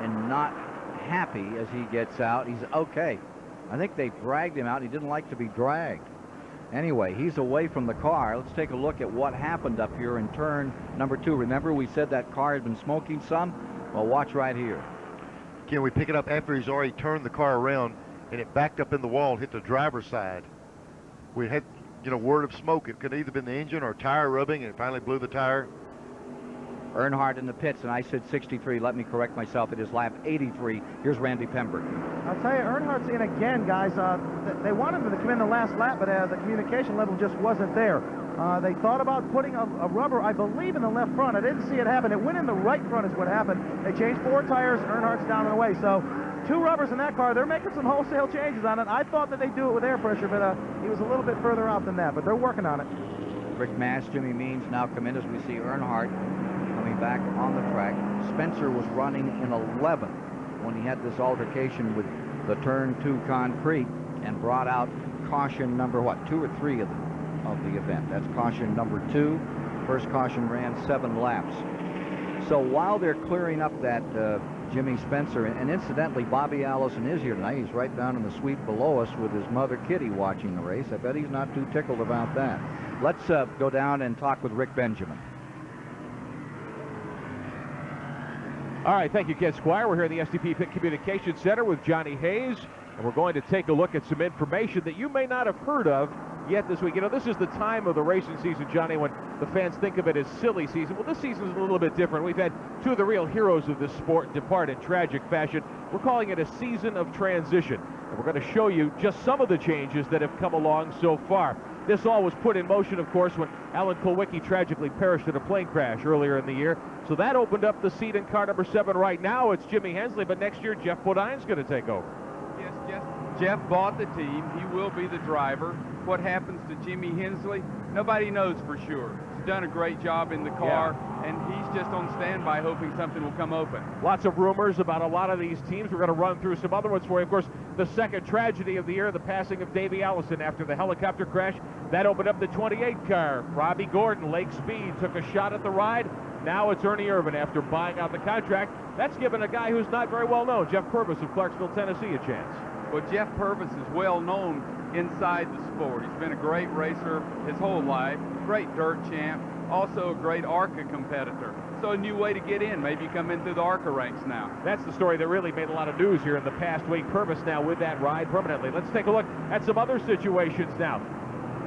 and not happy as he gets out. He's okay. I think they dragged him out. He didn't like to be dragged. Anyway, he's away from the car. Let's take a look at what happened up here in turn number 2. Remember, we said that car had been smoking some? Well, watch right here. Can we pick it up after he's already turned the car around and it backed up in the wall, hit the driver's side? We had, word of smoke. It could have either been the engine or tire rubbing, and it finally blew the tire. Earnhardt in the pits, and I said 63. Let me correct myself. It is lap 83. Here's Randy Pember. I'll tell you, Earnhardt's in again, guys. They wanted him to come in the last lap, but the communication level just wasn't there. They thought about putting a rubber, I believe, in the left front. I didn't see it happen. It went in the right front is what happened. They changed 4 tires. Earnhardt's down and away. So 2 rubbers in that car. They're making some wholesale changes on it. I thought that they'd do it with air pressure, but he was a little bit further out than that. But they're working on it. Rick Mass, Jimmy Means now come in as we see Earnhardt coming back on the track. Spencer was running in 11 when he had this altercation with the turn 2 concrete and brought out caution number 2 or 3 of the event. That's caution number 2. First caution ran 7 laps. So while they're clearing up that Jimmy Spencer, and incidentally, Bobby Allison is here tonight. He's right down in the suite below us with his mother Kitty watching the race. I bet he's not too tickled about that. Let's go down and talk with Rick Benjamin. All right, thank you, Ken Squire. We're here in the STP Pit Communications Center with Johnny Hayes, and we're going to take a look at some information that you may not have heard of yet this week. This is the time of the racing season, Johnny, when the fans think of it as silly season. Well, this season is a little bit different. We've had 2 of the real heroes of this sport depart in tragic fashion. We're calling it a season of transition, and we're going to show you just some of the changes that have come along so far. This all was put in motion, of course, when Alan Kulwicki tragically perished in a plane crash earlier in the year. So that opened up the seat in car number 7. Right now, it's Jimmy Hensley, but next year, Jeff Bodine's going to take over. Yes, Jeff bought the team. He will be the driver. What happens to Jimmy Hensley, nobody knows for sure. He's done a great job in the car, and he's just on standby hoping something will come open. Lots of rumors about a lot of these teams. We're going to run through some other ones for you. Of course, the second tragedy of the year, the passing of Davey Allison after the helicopter crash. That opened up the 28 car. Robbie Gordon, Lake Speed, took a shot at the ride. Now it's Ernie Irvin after buying out the contract. That's given a guy who's not very well known, Jeff Purvis of Clarksville, Tennessee, a chance. Well, Jeff Purvis is well known inside the sport. He's been a great racer his whole life, great dirt champ, also a great ARCA competitor. So a new way to get in. Maybe you come in through the ARCA ranks now. That's the story that really made a lot of news here in the past week. Purvis now with that ride permanently. Let's take a look at some other situations now.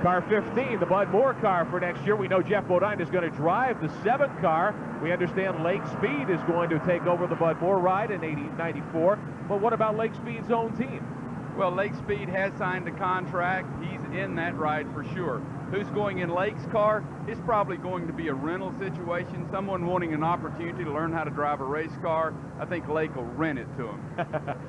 Car 15, the Bud Moore car for next year. We know Jeff Bodine is going to drive the 7 car. We understand Lake Speed is going to take over the Bud Moore ride in 94. But what about Lake Speed's own team? Well, Lake Speed has signed a contract. He's in that ride for sure. Who's going in Lake's car? It's probably going to be a rental situation. Someone wanting an opportunity to learn how to drive a race car. I think Lake will rent it to him.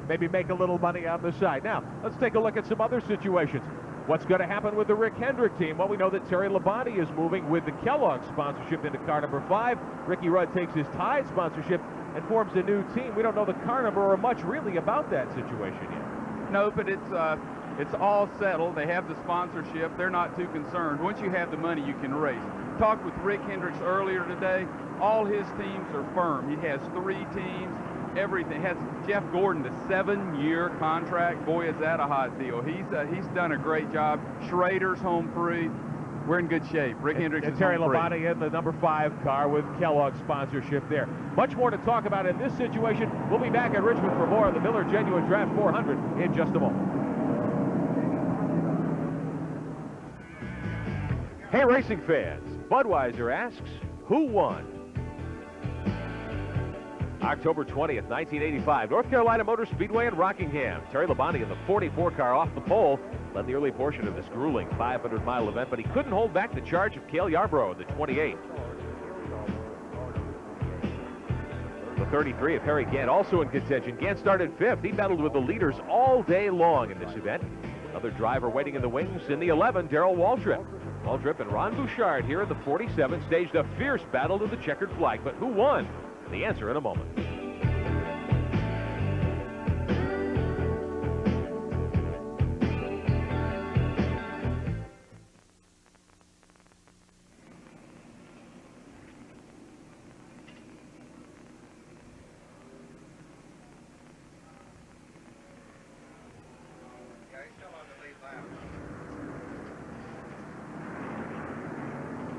Maybe make a little money on the side. Now, let's take a look at some other situations. What's going to happen with the Rick Hendrick team? Well, we know that Terry Labonte is moving with the Kellogg sponsorship into car number 5. Ricky Rudd takes his Tide sponsorship and forms a new team. We don't know the car number or much really about that situation yet. No, but it's all settled. They have the sponsorship. They're not too concerned. Once you have the money, you can race. Talked with Rick Hendricks earlier today. All his teams are firm. He has 3 teams. Everything. Has Jeff Gordon, the 7-year contract. Boy, is that a hot deal. He's done a great job. Schrader's home free. We're in good shape. Rick Hendricks is Terry home free. Labonte in the number 5 car with Kellogg sponsorship there. Much more to talk about in this situation. We'll be back at Richmond for more of the Miller Genuine Draft 400 in just a moment. Hey, racing fans. Budweiser asks, who won? October 20th, 1985, North Carolina Motor Speedway in Rockingham. Terry Labonte in the 44 car off the pole led the early portion of this grueling 500-mile event, but he couldn't hold back the charge of Cale Yarborough in the 28. The 33 of Harry Gant also in contention. Gant started 5th. He battled with the leaders all day long in this event. Another driver waiting in the wings in the 11, Darrell Waltrip. Waltrip and Ron Bouchard here in the 47 staged a fierce battle to the checkered flag, but who won? The answer in a moment.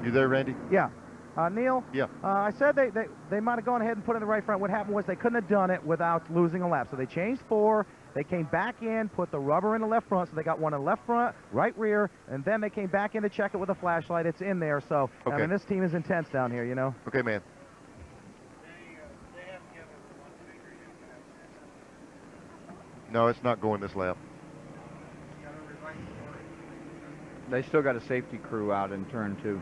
You there, Randy? Yeah. Neil? Yeah. I said they might have gone ahead and put in the right front. What happened was they couldn't have done it without losing a lap. So they changed 4. They came back in, put the rubber in the left front, so they got one in the left front, right rear, and then they came back in to check it with a flashlight. It's in there. So, okay. I mean, this team is intense down here, you know? Okay, man. No, it's not going this lap. They still got a safety crew out in turn 2.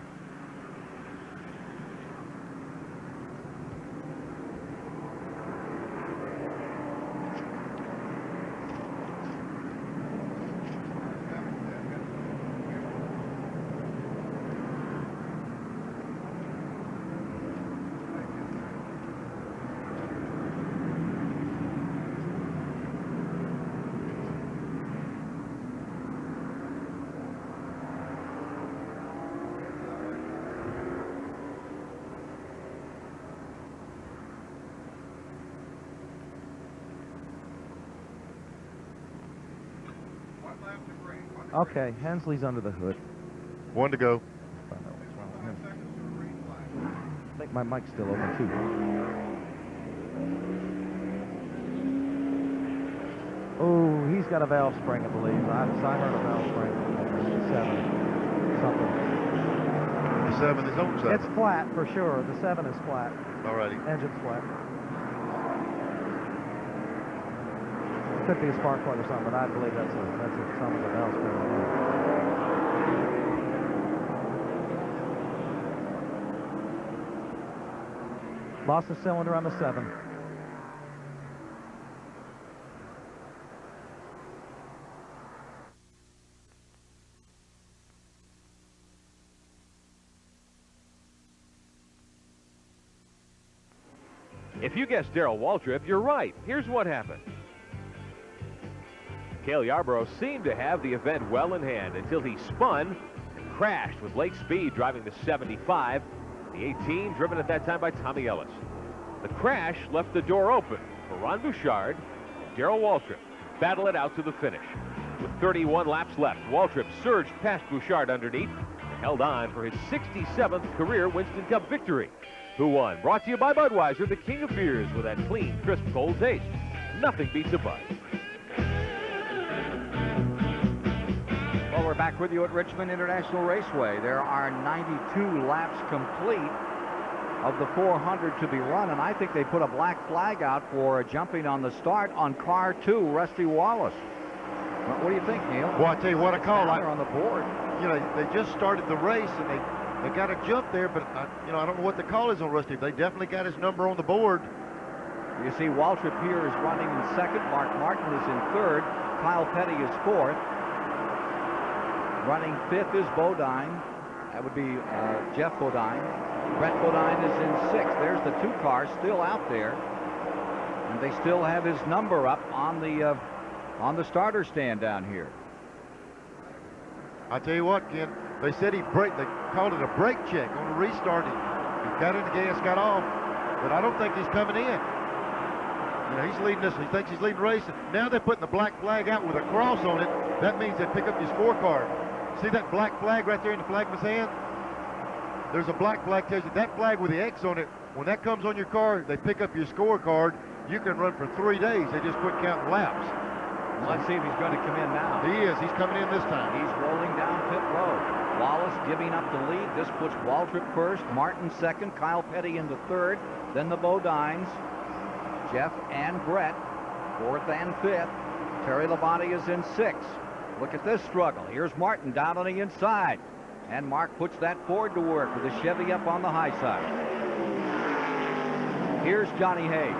Okay, Hensley's under the hood. 1 to go. I think my mic's still open, too. Oh, he's got a valve spring, I believe. I heard a valve spring. 7. Something. The 7 is on 7. It's flat, for sure. The 7 is flat. Alrighty. Engine's flat. Could be a spark plug or something, but I believe that's some of the valve spring. Lost a cylinder on the 7. If you guessed Darrell Waltrip, you're right. Here's what happened. Cale Yarborough seemed to have the event well in hand until he spun and crashed with lake speed, driving the 75. The 18, driven at that time by Tommy Ellis. The crash left the door open for Ron Bouchard and Darrell Waltrip to battle it out to the finish. With 31 laps left, Waltrip surged past Bouchard underneath and held on for his 67th career Winston Cup victory. Who won? Brought to you by Budweiser, the king of beers with that clean, crisp, cold taste. Nothing beats a Bud. Well, we're back with you at Richmond International Raceway. There are 92 laps complete of the 400 to be run, and I think they put a black flag out for jumping on the start on car 2, Rusty Wallace. What do you think, Neil? Well, I tell you what, a call. On the board. You know, they just started the race, and they got a jump there, but you know, I don't know what the call is on Rusty. They definitely got his number on the board. You see, Waltrip here is running in 2nd. Mark Martin is in 3rd. Kyle Petty is 4th. Running 5th is Bodine. That would be Jeff Bodine. Brett Bodine is in 6th. There's the 2 cars still out there, and they still have his number up on the starter stand down here. I tell you what, Ken, they said they called it a brake check on the restart. He got in the gas, got off, but I don't think he's coming in. You know, he's leading this. He thinks he's leading the race. Now they're putting the black flag out with a cross on it. That means they pick up your scorecard. See that black flag right there in the flagman's hand? There's a black flag tells you that flag with the X on it. When that comes on your car, they pick up your scorecard. You can run for 3 days. They just quit counting laps. Let's see if he's going to come in now. He is. He's coming in this time. He's rolling down pit road. Wallace giving up the lead. This puts Waltrip 1st, Martin 2nd, Kyle Petty into 3rd. Then the Bodines, Jeff and Brett, 4th and 5th. Terry Labonte is in 6th. Look at this struggle. Here's Martin down on the inside. And Mark puts that Ford to work with the Chevy up on the high side. Here's Johnny Hayes.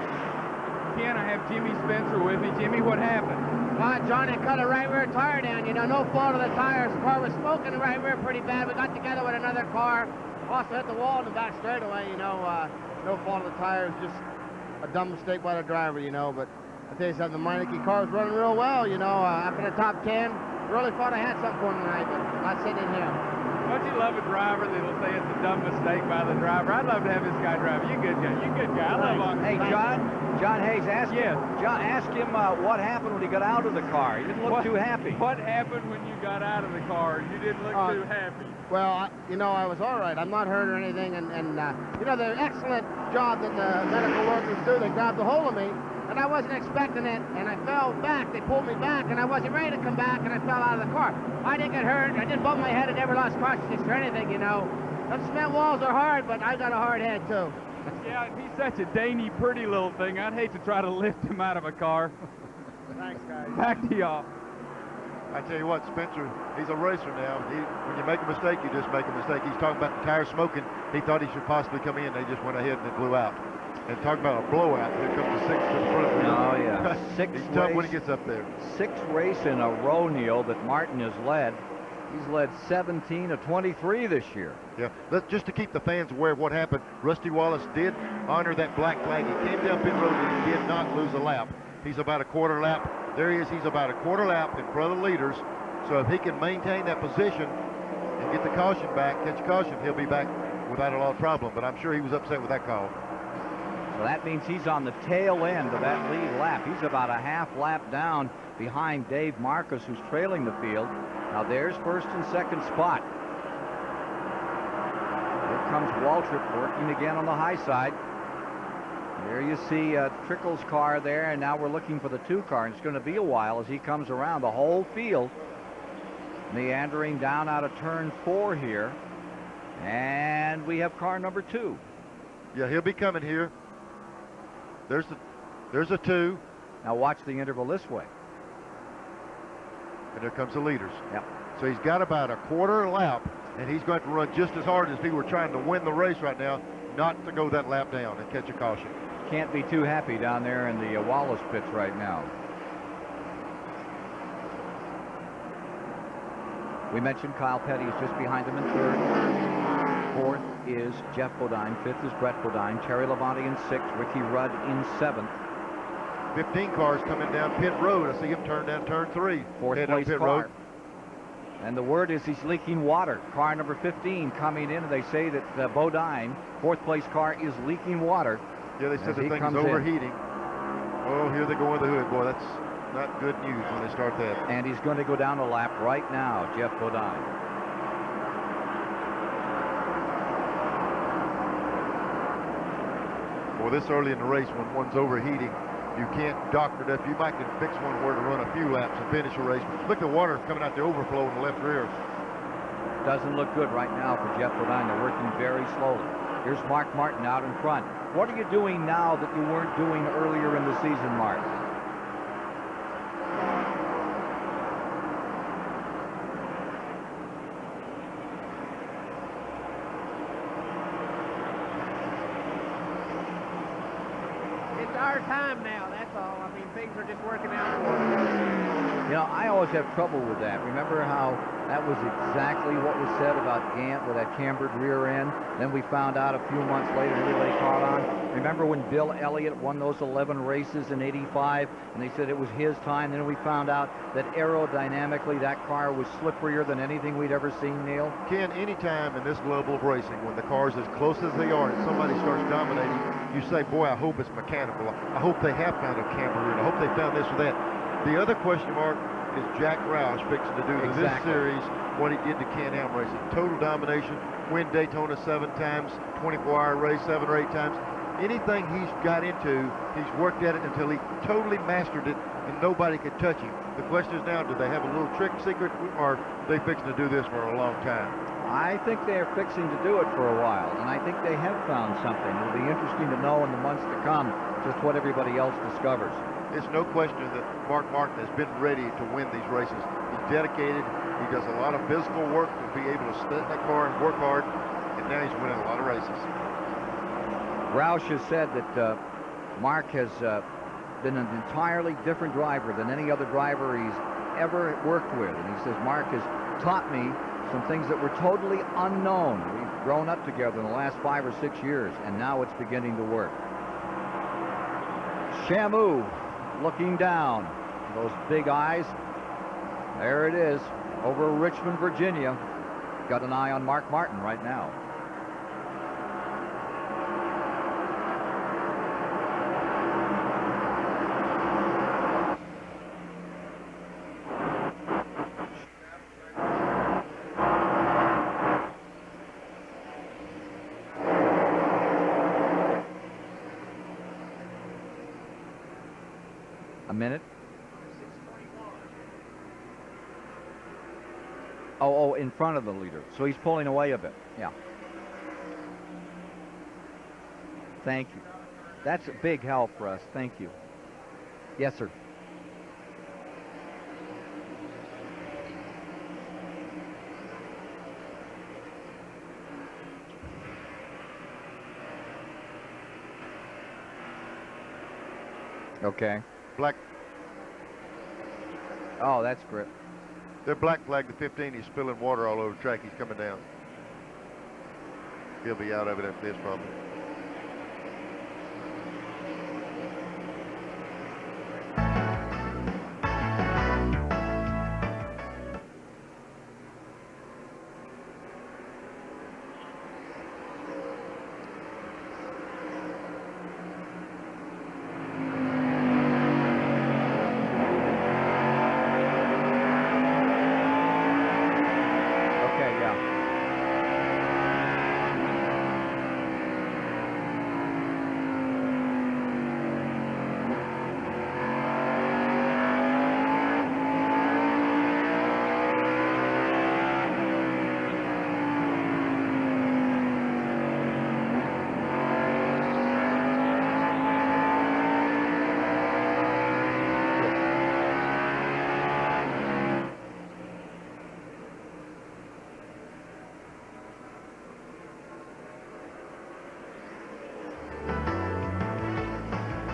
Ken, I have Jimmy Spencer with me. Jimmy, what happened? Well, Johnny cut a right rear tire down. You know, no fault of the tires. The car was smoking the right rear pretty bad. We got together with another car. Also hit the wall in the back straightaway, you know. No fault of the tires. Just a dumb mistake by the driver, you know. But I tell you something, the Meineke car was running real well, you know. Up in the top 10. Really thought I had something for him tonight, but not sitting in here. Don't you love a driver that'll say it's a dumb mistake by the driver? I'd love to have this guy drive. You good guy. You good guy. I love Hey, John Hayes, ask Yes. him what happened when he got out of the car. He didn't look too happy. What happened when you got out of the car? You didn't look too happy. Well, I was all right. I'm not hurt or anything. And the excellent job that the medical workers do, they grabbed a hold of me, and I wasn't expecting it, and I fell back. They pulled me back, and I wasn't ready to come back, and I fell out of the car. I didn't get hurt. I didn't bump my head. I never lost consciousness or anything, Those cement walls are hard, but I got a hard head, too. Yeah, he's such a dainty, pretty little thing. I'd hate to try to lift him out of a car. Thanks, guys. Back to y'all. I tell you what, Spencer, he's a racer now. When you make a mistake, you just make a mistake. He's talking about the tire smoking. He thought he should possibly come in. They just went ahead and it blew out. And talking about a blowout, here comes the 6 to the front. Oh, yeah. He's tough when he gets up there. 6th race in a row, Neil, that Martin has led. He's led 17 of 23 this year. Yeah, just to keep the fans aware of what happened, Rusty Wallace did honor that black flag. He came down pit road and he did not lose a lap. He's about a quarter lap. There he is. He's about a quarter lap in front of the leaders. So if he can maintain that position and get the caution back, catch caution, he'll be back without a lot of problem. But I'm sure he was upset with that call. So that means he's on the tail end of that lead lap. He's about a half lap down behind Dave Marcus, who's trailing the field. Now there's first and second spot. Here comes Waltrip working again on the high side. There you see Trickle's car there, and now we're looking for the 2 car, and it's going to be a while as he comes around. The whole field meandering down out of turn 4 here, and we have car number 2. Yeah, he'll be coming here. There's a 2. Now watch the interval this way. And there comes the leaders. Yep. So he's got about a quarter lap, and he's going to run just as hard as if he were trying to win the race right now, not to go that lap down and catch a caution. Can't be too happy down there in the Wallace pits right now. We mentioned Kyle Petty is just behind him in 3rd. 4th is Jeff Bodine. 5th is Brett Bodine. Terry Labonte in 6th. Ricky Rudd in 7th. 15 cars coming down pit road. I see him turn down turn 3. 4th place pit car. road. And the word is he's leaking water. Car number 15 coming in, and they say that Bodine, 4th place car, is leaking water. Yeah, they said the thing is overheating. Oh, here they go with the hood. Boy, that's not good news when they start that. And he's going to go down a lap right now, Jeff Bodine. Well, this early in the race, when one's overheating, you can't doctor it up. You might can fix one where to run a few laps and finish a race. Look at the water coming out the overflow in the left rear. Doesn't look good right now for Jeff Bodine. They're working very slowly. Here's Mark Martin out in front. What are you doing now that you weren't doing earlier in the season, Mark? It's our time now, that's all. I mean, things are just working out for us. You know, I always have trouble with that. Remember how that was exactly what was said about Gant with that cambered rear end? Then we found out a few months later, everybody caught on. Remember when Bill Elliott won those 11 races in '85, and they said it was his time? Then we found out that aerodynamically that car was slipperier than anything we'd ever seen, Neil. Ken, anytime in this level of racing, when the car's as close as they are and somebody starts dominating, you say, boy, I hope it's mechanical. I hope they have found a camber rear. I hope they found this or that. The other question mark is Jack Roush fixing to do to this series what he did to Can-Am racing. Total domination, win Daytona 7 times, 24-hour race 7 or 8 times. Anything he's got into, he's worked at it until he totally mastered it and nobody could touch him. The question is now, do they have a little trick secret, or are they fixing to do this for a long time? I think they're fixing to do it for a while, and I think they have found something. It'll be interesting to know in the months to come just what everybody else discovers. It's no question that Mark Martin has been ready to win these races. He's dedicated. He does a lot of physical work to be able to sit in that car and work hard, and now he's winning a lot of races. Roush has said that Mark has been an entirely different driver than any other driver he's ever worked with. And he says, Mark has taught me some things that were totally unknown. We've grown up together in the last 5 or 6 years, and now it's beginning to work. Shamu looking down. Those big eyes. There it is, over Richmond, Virginia. got an eye on Mark Martin right now. A minute. Oh, in front of the leader. So he's pulling away a bit. Yeah. Thank you. That's a big help for us. Thank you. Yes, sir. Okay. Black. Oh, that's great. They're black flag the 15. He's spilling water all over the track. He's coming down. He'll be out of it after this probably.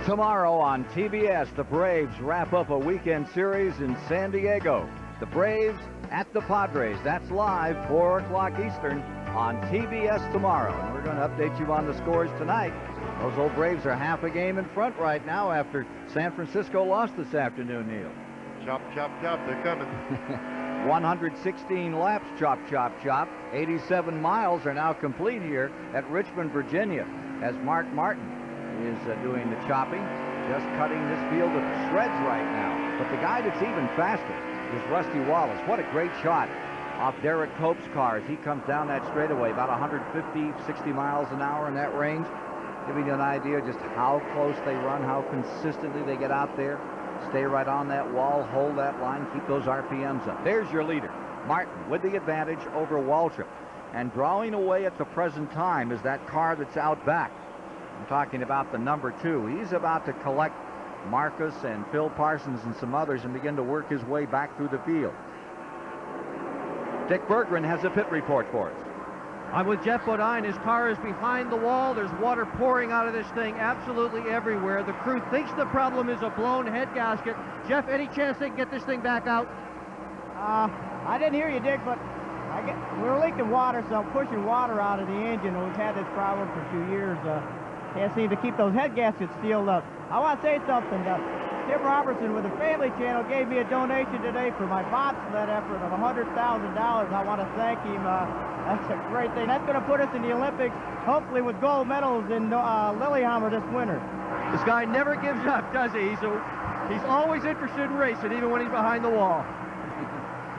Tomorrow on TBS, the Braves wrap up a weekend series in San Diego. The Braves at the Padres. That's live, 4 o'clock Eastern on TBS tomorrow. And we're going to update you on the scores tonight. Those old Braves are half a game in front right now after San Francisco lost this afternoon, Neil. Chop, chop, chop. They're coming. 116 laps, chop, chop, chop. 87 miles are now complete here at Richmond, Virginia, as Mark Martin is doing the chopping, just cutting this field to shreds right now. But the guy that's even faster is Rusty Wallace. What a great shot off Derek Cope's car as he comes down that straightaway, about 150, 60 miles an hour in that range. Giving you an idea just how close they run, how consistently they get out there. Stay right on that wall, hold that line, keep those RPMs up. There's your leader, Martin, with the advantage over Waltrip. And drawing away at the present time is that car that's out back. I'm talking about the number 2. He's about to collect Marcus and Phil Parsons and some others and begin to work his way back through the field. Dick Berggren has a pit report for us. I'm with Jeff Bodine. His car is behind the wall. There's water pouring out of this thing absolutely everywhere. The crew thinks the problem is a blown head gasket. Jeff, any chance they can get this thing back out? I didn't hear you, Dick, but we're leaking water, so I'm pushing water out of the engine. We've had this problem for 2 years. Can't seem to keep those head gaskets sealed up. I want to say something. Tim Robertson with the Family Channel gave me a donation today for my bobsled effort of $100,000. I want to thank him. That's a great thing. That's going to put us in the Olympics, hopefully with gold medals in Lillehammer this winter. This guy never gives up, does he? He's always interested in racing, even when he's behind the wall.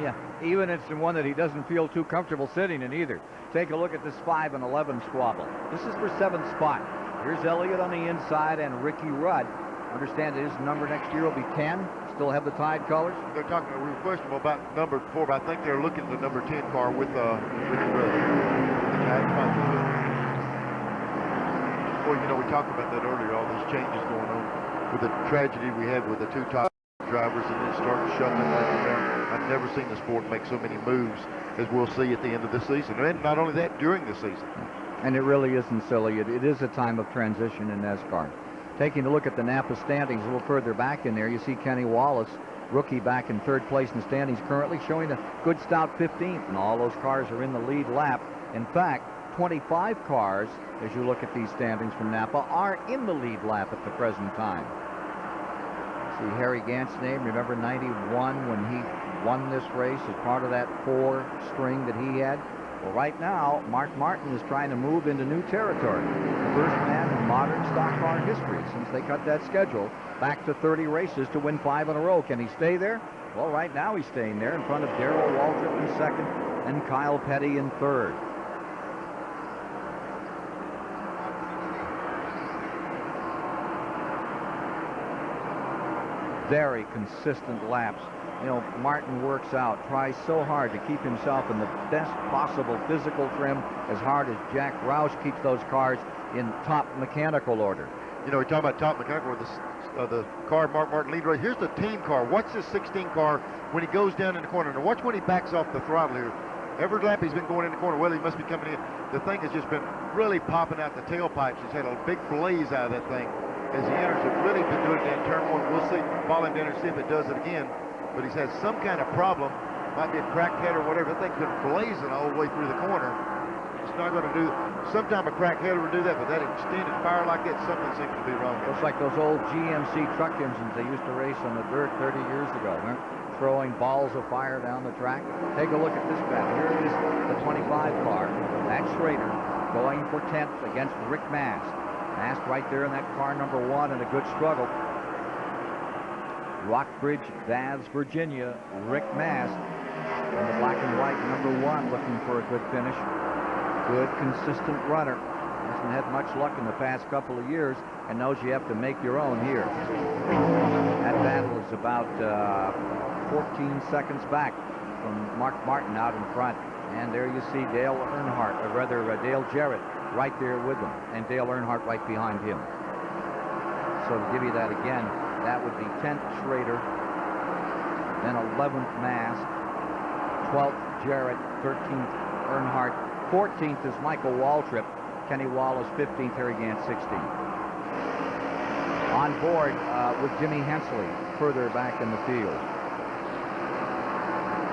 Yeah, even it's the one that he doesn't feel too comfortable sitting in either. Take a look at this 5 and 11 squabble. This is for 7th spot. Here's Elliott on the inside and Ricky Rudd. Understand his number next year will be 10. Still have the Tide colors. They're talking. We were questionable about number 4, but I think they're looking at the number 10 car with Ricky Rudd. Well, you know, we talked about that earlier. All these changes going on with the tragedy we had with the 2 top drivers and then start shuffling back around. I've never seen the sport make so many moves as we'll see at the end of the season, and not only that, during the season. And it really isn't silly. It is a time of transition in NASCAR. Taking a look at the Napa standings a little further back in there, you see Kenny Wallace, rookie, back in 3rd place in the standings, currently showing a good stout 15th, and all those cars are in the lead lap. In fact, 25 cars, as you look at these standings from Napa, are in the lead lap at the present time. See Harry Gant's name, remember 91 when he won this race as part of that 4 string that he had. Well, right now, Mark Martin is trying to move into new territory. The first man in modern stock car history since they cut that schedule back to 30 races to win 5 in a row. Can he stay there? Well, right now he's staying there in front of Darrell Waltrip in second and Kyle Petty in third. Very consistent laps. You know, Martin works out, tries so hard to keep himself in the best possible physical trim, as hard as Jack Roush keeps those cars in top mechanical order. You know, we talk about top mechanical order, the car Mark Martin lead race. Here's the team car. Watch this 16 car when he goes down in the corner. Now watch when he backs off the throttle here. Every lap he's been going in the corner, well, he must be coming in. The thing has just been really popping out the tailpipes. He's had a big blaze out of that thing as he enters it. Really been doing it in turn 1. We'll see, follow him down and see if it does it again. But he's had some kind of problem. Might be a cracked header or whatever. That thing's been blazing all the way through the corner. It's not going to do, sometime a cracked header would do that, but that extended fire like that, something seems to be wrong. Looks like those old GMC truck engines they used to race on the dirt 30 years ago, huh? Throwing balls of fire down the track. Take a look at this battle. Here is the 25 car. That's Schrader going for 10th against Rick Mast. Mast right there in that car number 1 in a good struggle. Rockbridge, Baths, Virginia, Rick Mast in the black and white number 1 looking for a good finish. Good, consistent runner. Hasn't had much luck in the past couple of years and knows you have to make your own here. That battle is about 14 seconds back from Mark Martin out in front. And there you see Dale Earnhardt, or rather Dale Jarrett right there with them, and Dale Earnhardt right behind him. So to give you that again, that would be 10th Schrader, then 11th Mast, 12th Jarrett, 13th Earnhardt, 14th is Michael Waltrip, Kenny Wallace 15th, Harry Gant 16th. On board with Jimmy Hensley further back in the field.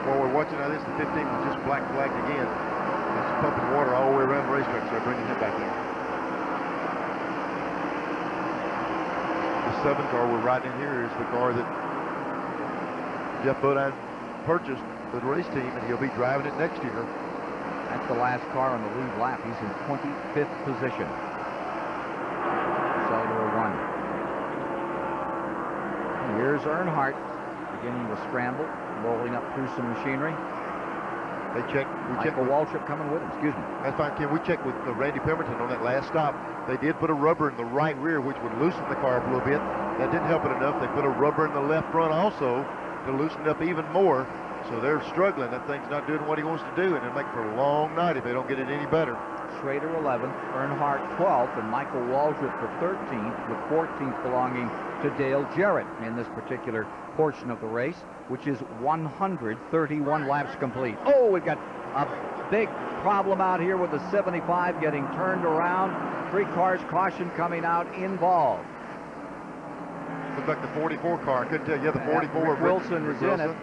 While we're watching now, this is the 15th was just black flagged again. It's pumping water all the way around the racetrack, so they're bringing him back in. The 7th car we're riding in here is the car that Jeff Bodine purchased for the race team, and he'll be driving it next year. That's the last car on the lead lap. He's in 25th position. Cellular 1. Here's Earnhardt beginning to scramble, rolling up through some machinery. They check. Michael Waltrip coming with him. Excuse me. That's fine, Ken. We checked with Randy Pemberton on that last stop. They did put a rubber in the right rear, which would loosen the car up a little bit. That didn't help it enough. They put a rubber in the left front also to loosen it up even more. So they're struggling. That thing's not doing what he wants to do, and it'll make for a long night if they don't get it any better. Schrader 11th, Earnhardt 12th, and Michael Waltrip for 13th, with 14th belonging to Dale Jarrett in this particular portion of the race, which is 131 laps complete. Oh, we've got a big problem out here with the 75 getting turned around. 3 cars, caution coming out involved. Looks like the 44 car. I couldn't tell you. Yeah, the 44. Rick Wilson is in it.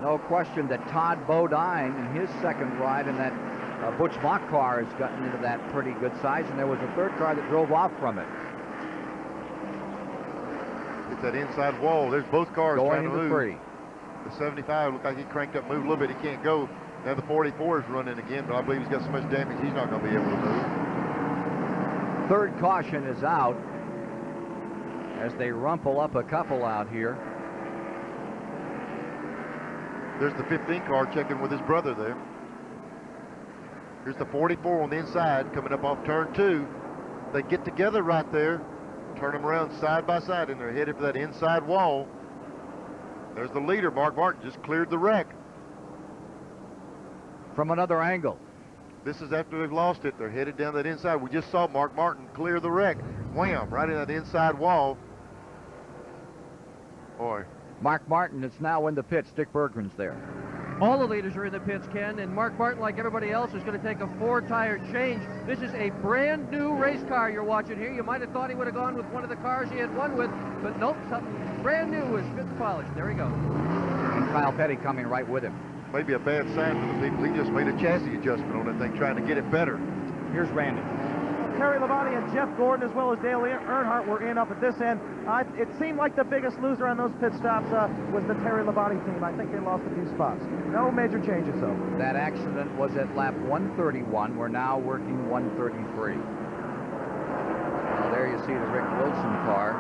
No question that Todd Bodine in his second ride in that Butch Mock car has gotten into that pretty good size, and there was a 3rd car that drove off from it. It's that inside wall. There's both cars going trying to move. Free. The 75 looked like he cranked up, moved a little bit. He can't go. Now the 44 is running again, but I believe he's got so much damage he's not going to be able to move. 3rd caution is out as they rumple up a couple out here. There's the 15 car checking with his brother there. Here's the 44 on the inside coming up off turn 2. They get together right there, turn them around side by side, and they're headed for that inside wall. There's the leader, Mark Martin, just cleared the wreck. From another angle. This is after they've lost it. They're headed down that inside. We just saw Mark Martin clear the wreck. Wham, right in that inside wall. Boy. Mark Martin is now in the pits. Dick Berggren's there. All the leaders are in the pits, Ken, and Mark Martin, like everybody else, is going to take a 4-tire change. This is a brand new race car you're watching here. You might have thought he would have gone with one of the cars he had won with, but nope, something brand new is fit and polished. There he goes. And Kyle Petty coming right with him. Maybe a bad sign for the people. He just made a chassis adjustment on that thing, trying to get it better. Here's Randy. Terry Labonte and Jeff Gordon, as well as Dale Earnhardt, were in up at this end. It seemed like the biggest loser on those pit stops was the Terry Labonte team. I think they lost a few spots. No major changes, though. That accident was at lap 131. We're now working 133. Well, there you see the Rick Wilson car,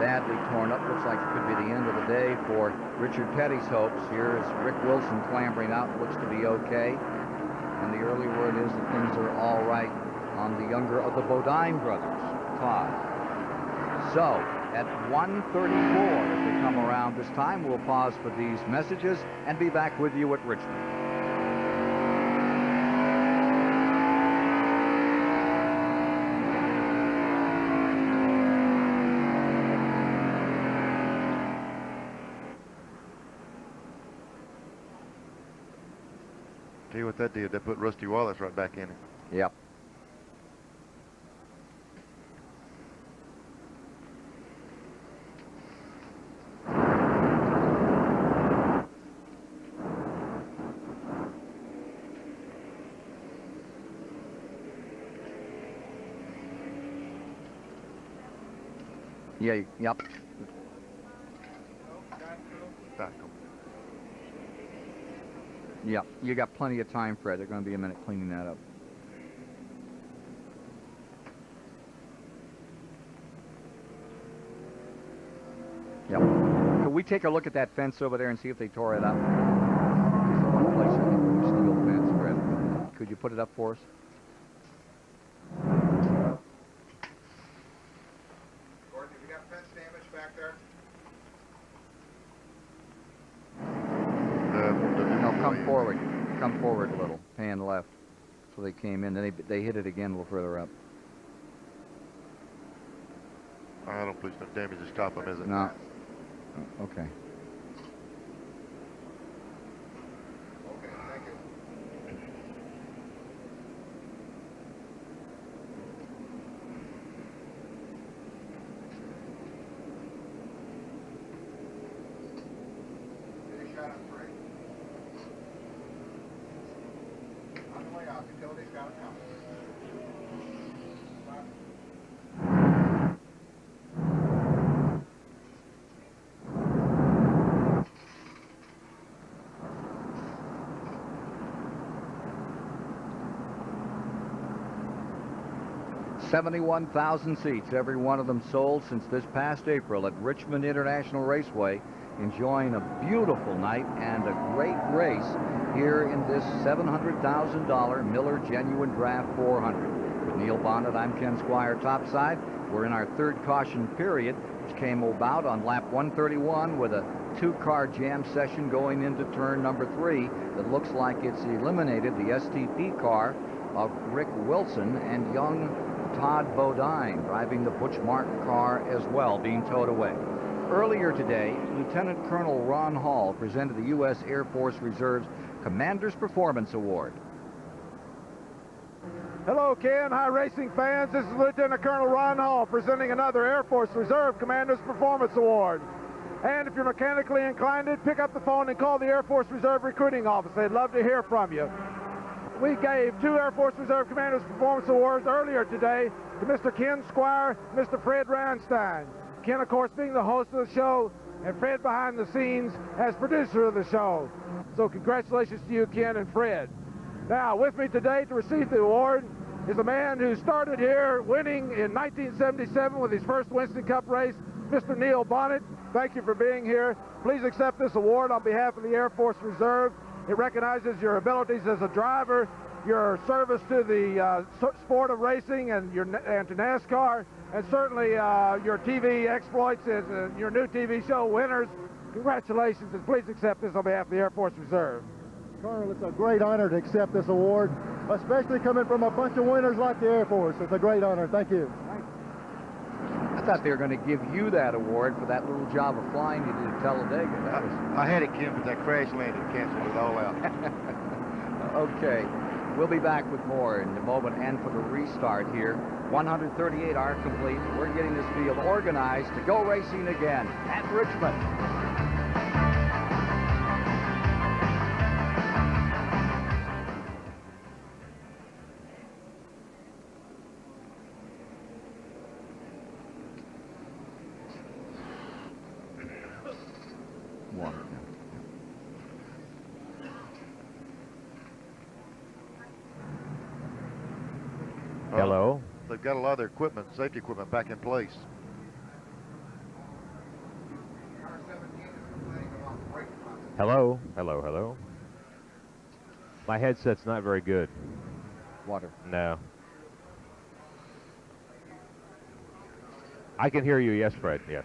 badly torn up. Looks like it could be the end of the day for Richard Petty's hopes. Here is Rick Wilson clambering out. Looks to be okay. And the early word is that things are all right on the younger of the Bodine brothers, Todd. So, at 1:34, as we come around this time, we'll pause for these messages and be back with you at Richmond. Tell you what that did, that put Rusty Wallace right back in it. Yep. Yeah, yep. Yep, you got plenty of time, Fred. They're going to be a minute cleaning that up. Yep. Could we take a look at that fence over there and see if they tore it up? There's a one place in the steel fence, Fred. Could you put it up for us? Gordon, have you got fence damage back there? No, come forward. Come forward a little. Pan left. So they came in. Then they hit it again a little further up. I don't believe no damage to stop them, is it? No. Okay. Okay, thank you. Get a shot on 3. On the way out, utility's got to come. 71,000 seats, every one of them sold since this past April at Richmond International Raceway, enjoying a beautiful night and a great race here in this $700,000 Miller Genuine Draft 400. With Neil Bonnet, I'm Ken Squire topside. We're in our third caution period, which came about on lap 131 with a 2-car jam session going into turn number 3 that looks like it's eliminated the STP car of Rick Wilson and young Todd Bodine driving the Butch Martin car as well, being towed away. Earlier today, Lieutenant Colonel Ron Hall presented the U.S. Air Force Reserve's Commander's Performance Award. Hello, Ken. Hi, racing fans. This is Lieutenant Colonel Ron Hall presenting another Air Force Reserve Commander's Performance Award. And if you're mechanically inclined, pick up the phone and call the Air Force Reserve Recruiting Office. They'd love to hear from you. We gave 2 Air Force Reserve Commanders Performance Awards earlier today to Mr. Ken Squire, Mr. Fred Reinstein. Ken, of course, being the host of the show, and Fred behind the scenes as producer of the show. So congratulations to you, Ken and Fred. Now, with me today to receive the award is a man who started here winning in 1977 with his first Winston Cup race, Mr. Neil Bonnet. Thank you for being here. Please accept this award on behalf of the Air Force Reserve. It recognizes your abilities as a driver, your service to the sport of racing and to NASCAR, and certainly your TV exploits as your new TV show winners. Congratulations, and please accept this on behalf of the Air Force Reserve. Colonel, it's a great honor to accept this award, especially coming from a bunch of winners like the Air Force. It's a great honor. Thank you. I thought they were going to give you that award for that little job of flying you did at Talladega. I had it, Kim, but that crash landing canceled it all out. Okay. We'll be back with more in a moment, and for the restart here. 138 are complete. We're getting this field organized to go racing again at Richmond. Hello. They've got a lot of their equipment, safety equipment, back in place. Hello. Hello. Hello. My headset's not very good. Water. No. I can hear you. Yes, Fred. Yes.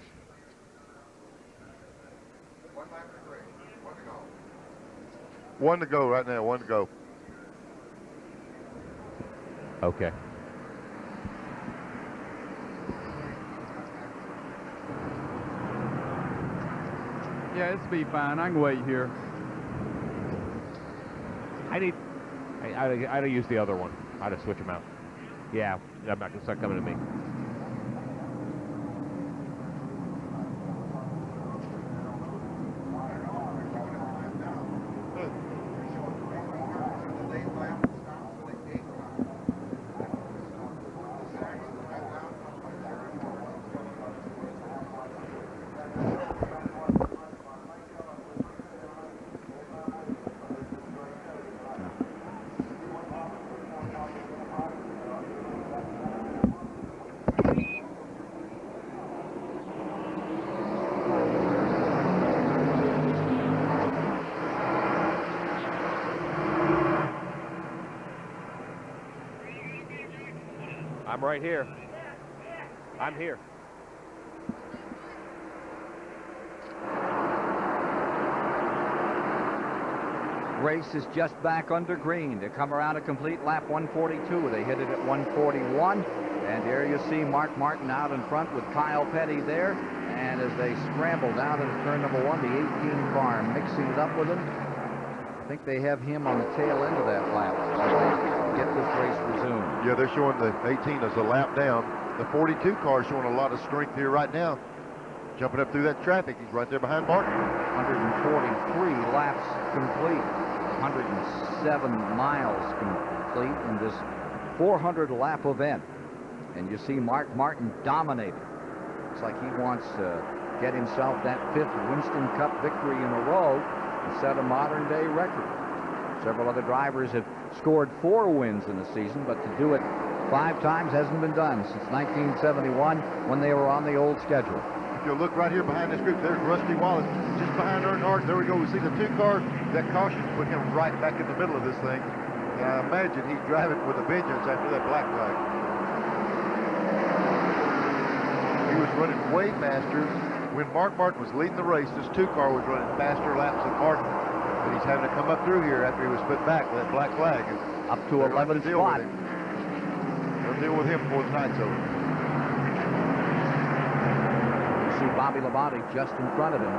One to go right now. One to go. Okay. Yeah, it's be fine. I can wait here. I'd use the other one. I'd have switched them out. Yeah, I'm not gonna start coming to me. I'm right here. I'm here. Race is just back under green to come around a complete lap 142. They hit it at 141. And there you see Mark Martin out in front with Kyle Petty there. And as they scramble down into turn number 1, the 18 car mixing it up with them. I think they have him on the tail end of that lap as they get this race resumed. Yeah, they're showing the 18 as a lap down. The 42 car is showing a lot of strength here right now. Jumping up through that traffic. He's right there behind Martin. 143 laps complete. 107 miles complete in this 400 lap event. And you see Mark Martin dominating. It's like he wants to get himself that 5th Winston Cup victory in a row and set a modern day record. Several other drivers have scored 4 wins in a season, but to do it 5 times hasn't been done since 1971 when they were on the old schedule. If you look right here behind this group, there's Rusty Wallace just behind Earnhardt. There we go. We see the 2 car. That caution put him right back in the middle of this thing. And I imagine he's driving with a vengeance after that black flag. He was running way faster. When Mark Martin was leading the race, this 2 car was running faster laps than Martin. But he's having to come up through here after he was put back with that black flag. And up to 11th spot. They'll deal with him before the night's over. You see Bobby Labonte just in front of him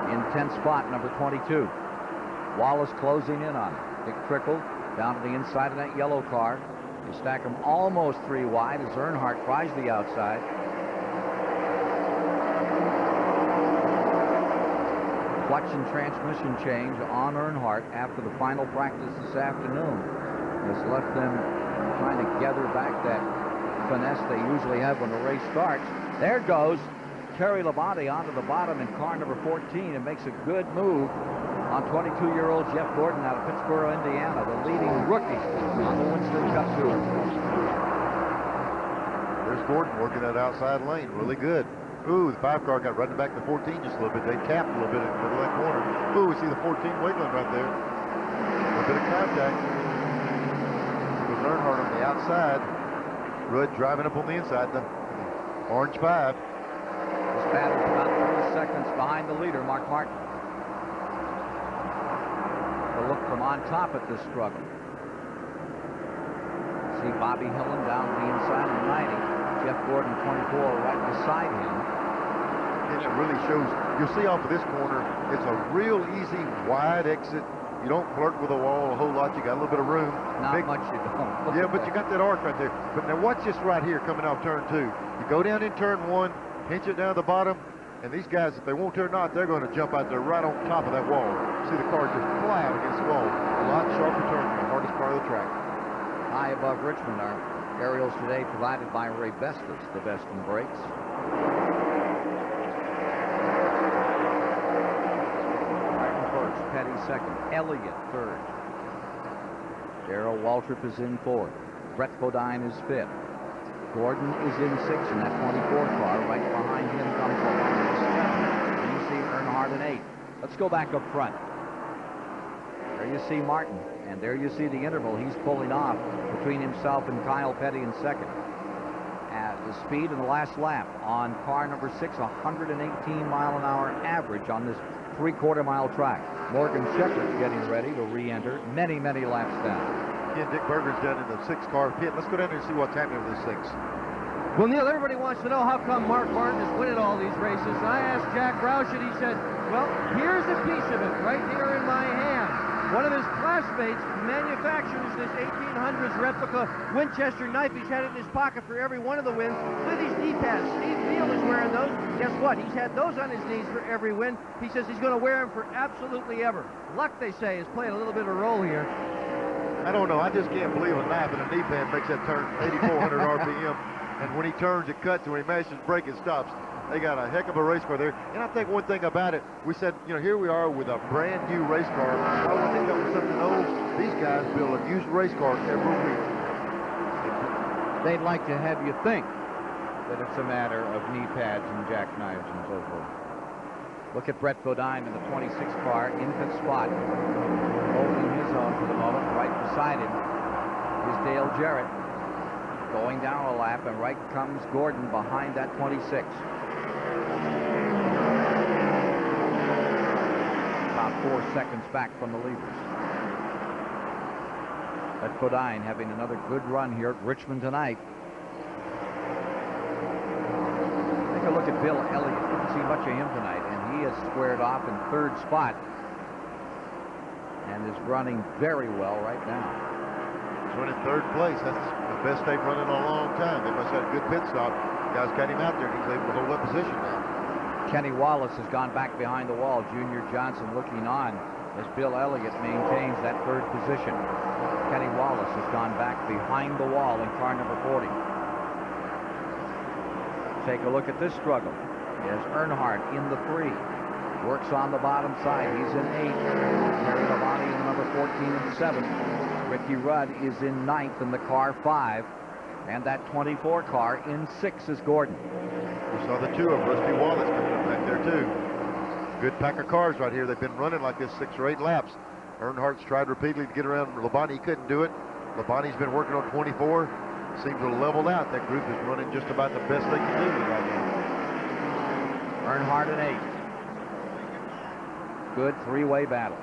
in 10th spot, number 22. Wallace closing in on him. Dick Trickle down to the inside of that yellow car. They stack him almost 3 wide as Earnhardt tries the outside. Clutch and transmission change on Earnhardt after the final practice this afternoon has left them trying to gather back that finesse they usually have when the race starts. There goes Terry Labonte onto the bottom in car number 14 and makes a good move on 22-year-old Jeff Gordon out of Pittsburgh, Indiana, the leading rookie on the Winston Cup Tour. There's Gordon working that outside lane really good. Ooh, the 5 car got running back to 14 just a little bit. They capped a little bit in the middle of that corner. Ooh, we see the 14 wiggling right there. A little bit of contact. With Earnhardt on the outside. Rudd driving up on the inside. The orange 5. This battle's about 3 seconds behind the leader, Mark Martin. The look from on top at this struggle. See Bobby Hillin down to the inside of 90. Jeff Gordon, 24, right beside him. And it really shows, you'll see off of this corner, it's a real easy, wide exit. You don't flirt with the wall a whole lot. You got a little bit of room. Not much you don't. Yeah, but you got that arc right there. But now watch this right here coming off turn 2. You go down in turn 1, pinch it down the bottom, and these guys, if they won't turn out, they're going to jump out there right on top of that wall. See the car just fly out against the wall. A lot sharper turn, the hardest part of the track. High above Richmond, our aerials today provided by Ray Bestis, the best in brakes. Martin first, Petty second, Elliott third. Darrell Waltrip is in fourth. Brett Bodine is 5th. Gordon is in 6th in that 24 car. Right behind him comes Lamar in 7th. And you see Earnhardt in 8th. Let's go back up front. There you see Martin, and there you see the interval he's pulling off between himself and Kyle Petty in 2nd. At the speed in the last lap on car number 6, 118-mile-an-hour average on this 3/4 mile track. Morgan Shepherd's getting ready to re-enter many, many laps down. Again, Dick Berger's down in the 6-car pit. Let's go down there and see what's happening with the 6. Well, Neil, everybody wants to know how come Mark Martin is winning all these races. I asked Jack Roush, and he said, well, here's a piece of it right here in my hand. One of his classmates manufactures this 1800s replica Winchester knife. He's had it in his pocket for every one of the wins with these knee pads. Steve Neal is wearing those. Guess what? He's had those on his knees for every win. He says he's going to wear them for absolutely ever. Luck, they say, is playing a little bit of a role here. I don't know. I just can't believe a knife and a knee pad makes that turn 8,400 RPM. And when he turns, it cuts, and when he mashes brake, it stops. They got a heck of a race car there. And I think one thing about it, we said, you know, here we are with a brand new race car. I would think that was something old. These guys build a used race car every week. They'd like to have you think that it's a matter of knee pads and jackknives and so forth. Look at Brett Bodine in the 26 car in fifth spot, holding his own for the moment. Right beside him is Dale Jarrett, going down a lap, and right comes Gordon behind that 26. About 4 seconds back from the leaders. Brett Bodine having another good run here at Richmond tonight. Take a look at Bill Elliott. Didn't see much of him tonight, and he is squared off in 3rd spot and is running very well right now. He's running 3rd place. That's the best they've run in a long time. They must have had a good pit stop. Guys got him out there, and he's able to hold up position now. Kenny Wallace has gone back behind the wall. Junior Johnson looking on as Bill Elliott maintains that 3rd position. Kenny Wallace has gone back behind the wall in car number 40. Take a look at this struggle. There's Earnhardt in the 3. Works on the bottom side. He's in 8. Terry Labonte in number 14 and 7. Ricky Rudd is in 9th in the car 5. And that 24 car in 6 is Gordon. We saw the 2 of Rusty Wallace coming up back there too. Good pack of cars right here. They've been running like this 6 or 8 laps. Earnhardt's tried repeatedly to get around Labonte. He couldn't do it. Labonte's been working on 24. Seems to have leveled out. That group is running just about the best they can do right now. Earnhardt in 8th. Good 3-way battle.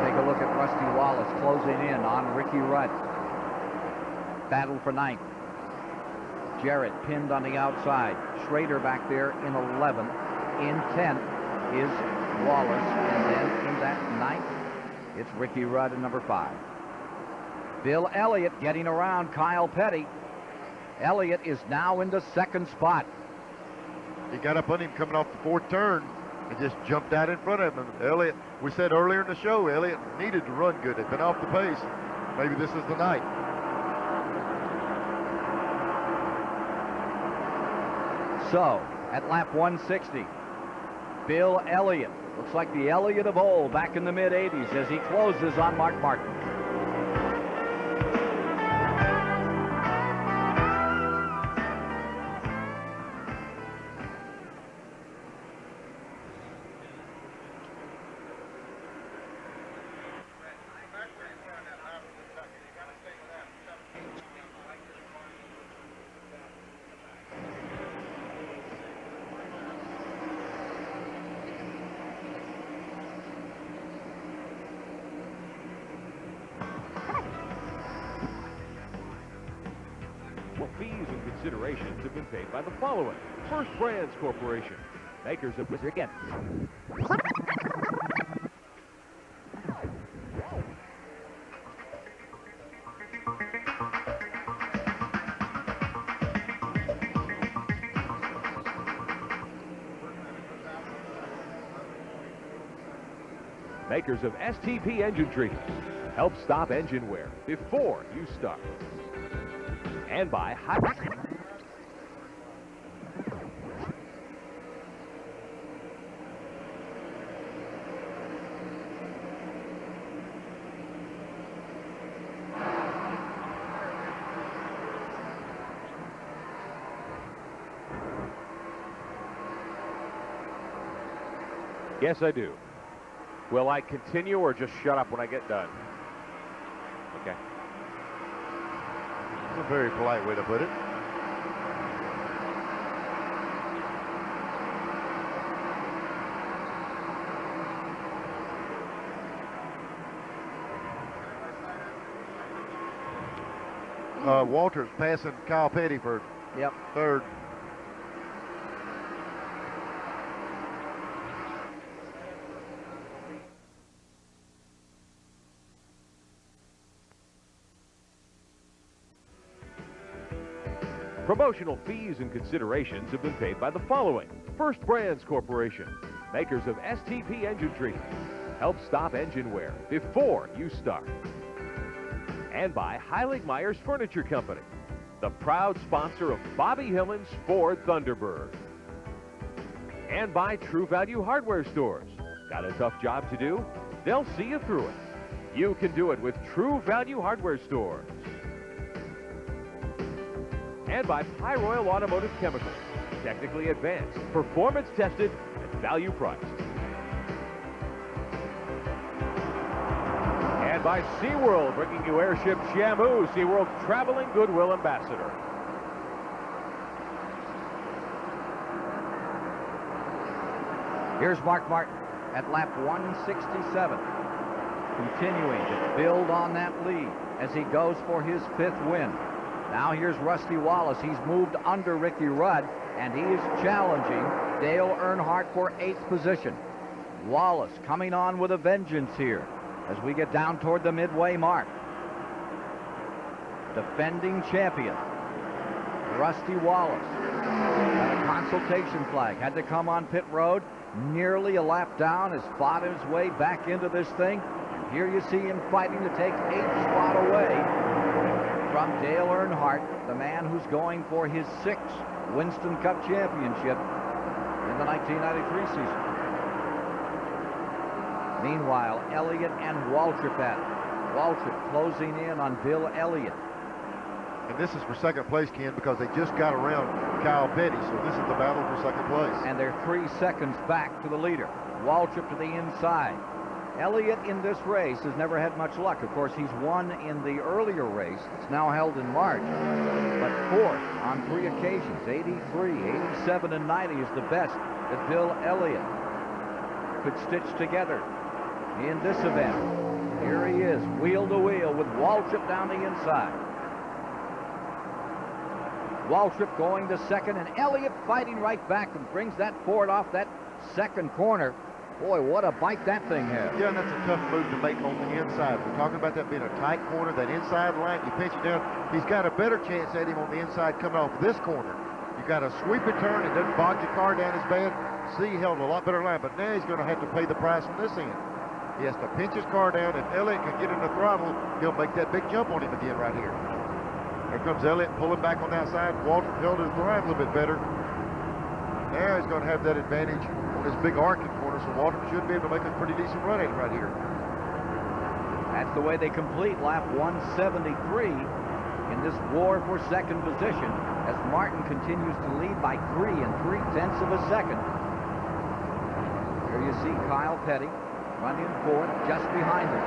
Take a look at Rusty Wallace closing in on Ricky Rudd. Battle for 9th. Jarrett pinned on the outside. Schrader back there in 11th. In 10th is Wallace. And then in that 9th, it's Ricky Rudd in number 5. Bill Elliott getting around Kyle Petty. Elliott is now into 2nd spot. He got up on him coming off the 4th turn and just jumped out in front of him. Elliott, we said earlier in the show, Elliott needed to run good. They've been off the pace. Maybe this is the night. So, at lap 160, Bill Elliott. Looks like the Elliott of old back in the mid-80s as he closes on Mark Martin. Fees and considerations have been paid by the following: First Brands Corporation, makers of again. Makers of STP engine treatment. Help stop engine wear before you start. And by Yes, I do. Will I continue or just shut up when I get done? Okay. That's a very polite way to put it. Walter's passing Kyle Petty for third. Promotional fees and considerations have been paid by the following. First Brands Corporation, makers of STP engine treatment. Help stop engine wear before you start. And by Heilig Myers Furniture Company, the proud sponsor of Bobby Hillen's Ford Thunderbird. And by True Value Hardware Stores. Got a tough job to do? They'll see you through it. You can do it with True Value Hardware Stores. And by Pyroil Automotive Chemicals, technically advanced, performance tested, and value priced. And by SeaWorld, bringing you airship Shamu, SeaWorld's traveling goodwill ambassador. Here's Mark Martin at lap 167, continuing to build on that lead as he goes for his 5th win. Now here's Rusty Wallace. He's moved under Ricky Rudd, and he is challenging Dale Earnhardt for 8th position. Wallace coming on with a vengeance here as we get down toward the midway mark. Defending champion, Rusty Wallace. Got a consultation flag. Had to come on pit road. Nearly a lap down. Has fought his way back into this thing. And here you see him fighting to take 8th spot away from Dale Earnhardt, the man who's going for his 6th Winston Cup championship in the 1993 season. Meanwhile, Elliott and Waltrip at it. Waltrip closing in on Bill Elliott. And this is for second place, Ken, because they just got around Kyle Petty, so this is the battle for second place. And they're 3 seconds back to the leader. Waltrip to the inside. Elliott in this race has never had much luck. Of course, he's won in the earlier race. It's now held in March. But 4th on 3 occasions. 83, 87, and 90 is the best that Bill Elliott could stitch together in this event. Here he is, wheel to wheel with Waltrip down the inside. Waltrip going to 2nd, and Elliott fighting right back and brings that Ford off that 2nd corner. Boy, what a bite that thing has. Yeah, and that's a tough move to make on the inside. We're talking about that being a tight corner, that inside line, you pinch it down. He's got a better chance at him on the inside coming off this corner. You got a sweep and turn, it doesn't bog your car down as bad. See, he held a lot better line, but now he's going to have to pay the price on this end. He has to pinch his car down. If Elliott can get in the throttle, he'll make that big jump on him again right here. Here comes Elliott pulling back on the outside. Walter held his line a little bit better. Now he's going to have that advantage on this big arcing corner, so Walter should be able to make a pretty decent run at him right here. That's the way they complete lap 173 in this war for 2nd position as Martin continues to lead by 3 3/10 of a second. Here you see Kyle Petty running 4th just behind him.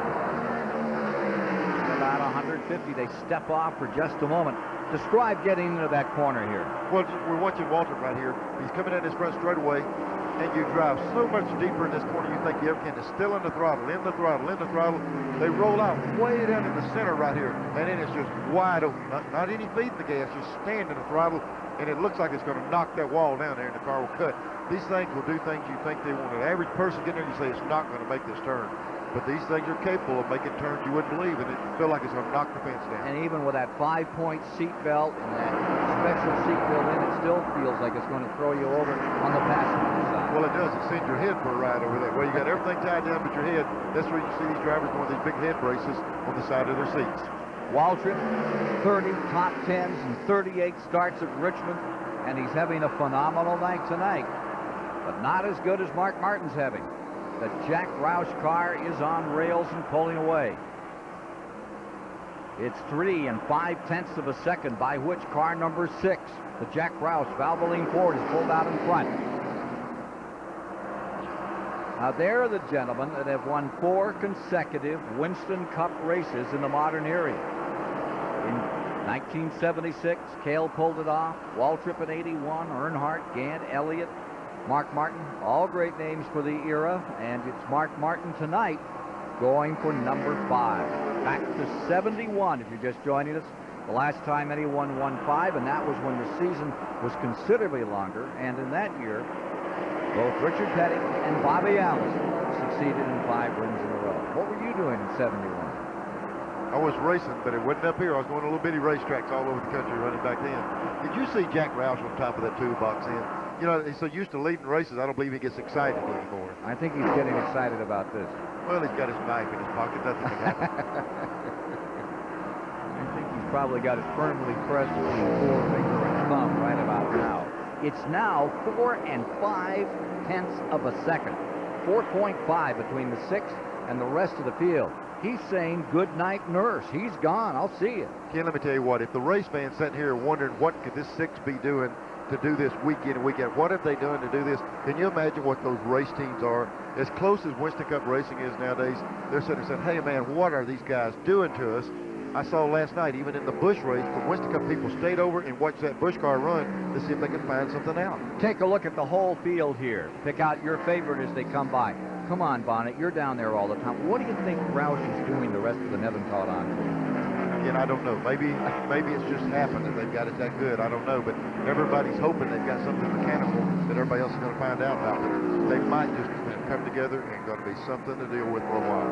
About 150, they step off for just a moment. Describe getting into that corner here. Well, we're watching Walter right here. He's coming in his front straightaway, and you drive so much deeper in this corner you think you ever can. It's still in the throttle, in the throttle, in the throttle. They roll out way down in the center right here, and then it's just wide open. Not any feed in the gas, just stand in the throttle, and it looks like it's going to knock that wall down there, and the car will cut. These things will do things you think they want. An average person getting there, you say it's not going to make this turn. But these things are capable of making turns you wouldn't believe, and it feel like it's going to knock the fence down. And even with that 5-point seat belt and that special seat built in, it still feels like it's going to throw you over on the passenger side. Well, it does. It sends your head for a ride over there. Well, you got everything tied down but your head. That's where you see these drivers doing these big head braces on the side of their seats. Waltrip, 30 top 10s and 38 starts at Richmond, and he's having a phenomenal night tonight, but not as good as Mark Martin's having. The Jack Roush car is on rails and pulling away. It's 3 5/10 of a second by which car number 6, the Jack Roush Valvoline Ford, is pulled out in front. Now, there are the gentlemen that have won 4 consecutive Winston Cup races in the modern era. In 1976, Cale pulled it off. Waltrip in 81, Earnhardt, Gant, Elliott, Mark Martin, all great names for the era. And it's Mark Martin tonight going for number 5. Back to 71, if you're just joining us. The last time anyone won 5, and that was when the season was considerably longer. And in that year, both Richard Petty and Bobby Allison succeeded in 5 wins in a row. What were you doing in 71? I was racing, but it wasn't up here. I was going to little bitty racetracks all over the country running back then. Did you see Jack Roush on top of that toolbox then? You know, he's so used to leading races, I don't believe he gets excited anymore. I think he's getting excited about this. Well, he's got his knife in his pocket. Nothing can happen. I think he's probably got it firmly pressed between forefinger and thumb right about now. It's now 4 5/10 of a second. 4.5 between the 6th and the rest of the field. He's saying, good night, nurse. He's gone. I'll see you. Ken, let me tell you what. If the race fans sitting here wondering what could this 6 be doing to do this week in and week out, what are they doing to do this? Can you imagine what those race teams are? As close as Winston Cup racing is nowadays, they're sitting there saying, hey, man, what are these guys doing to us? I saw last night, even in the Busch race, the Winston Cup people stayed over and watched that Busch car run to see if they could find something out. Take a look at the whole field here. Pick out your favorite as they come by. Come on, Bonnet, you're down there all the time. What do you think Roush is doing the rest of them haven't caught on to? Again, I don't know. Maybe it's just happened and they've got it that good. I don't know. But everybody's hoping they've got something mechanical that everybody else is going to find out about. But they might just come together and going to be something to deal with for a while.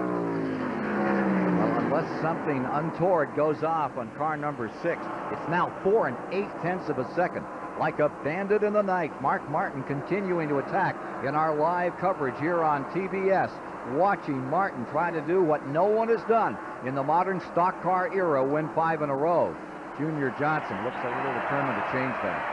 Well, unless something untoward goes off on car number 6, it's now 4 8/10 of a second. Like a bandit in the night, Mark Martin continuing to attack in our live coverage here on TBS. Watching Martin try to do what no one has done in the modern stock car era, win 5 in a row. Junior Johnson looks a little determined to change that.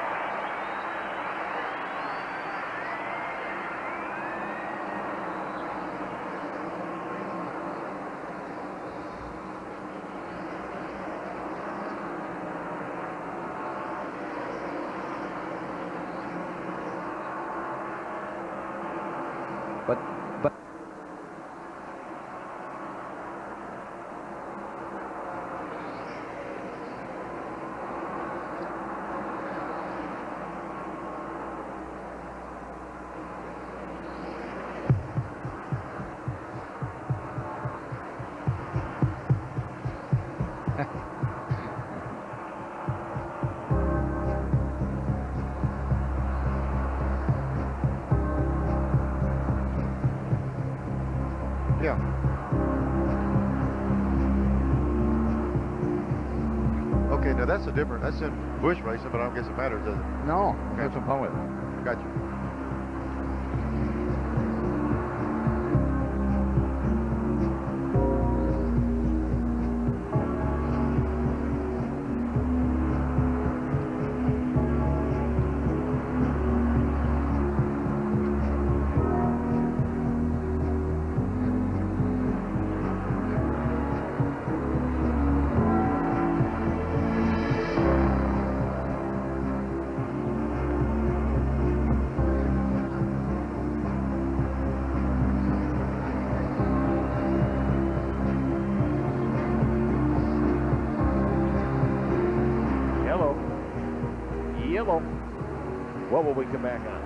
But yeah. Okay, now that's in Busch racing, but I don't guess it matters, does it? No, okay. That's some fun with it. Got you. What will we come back on?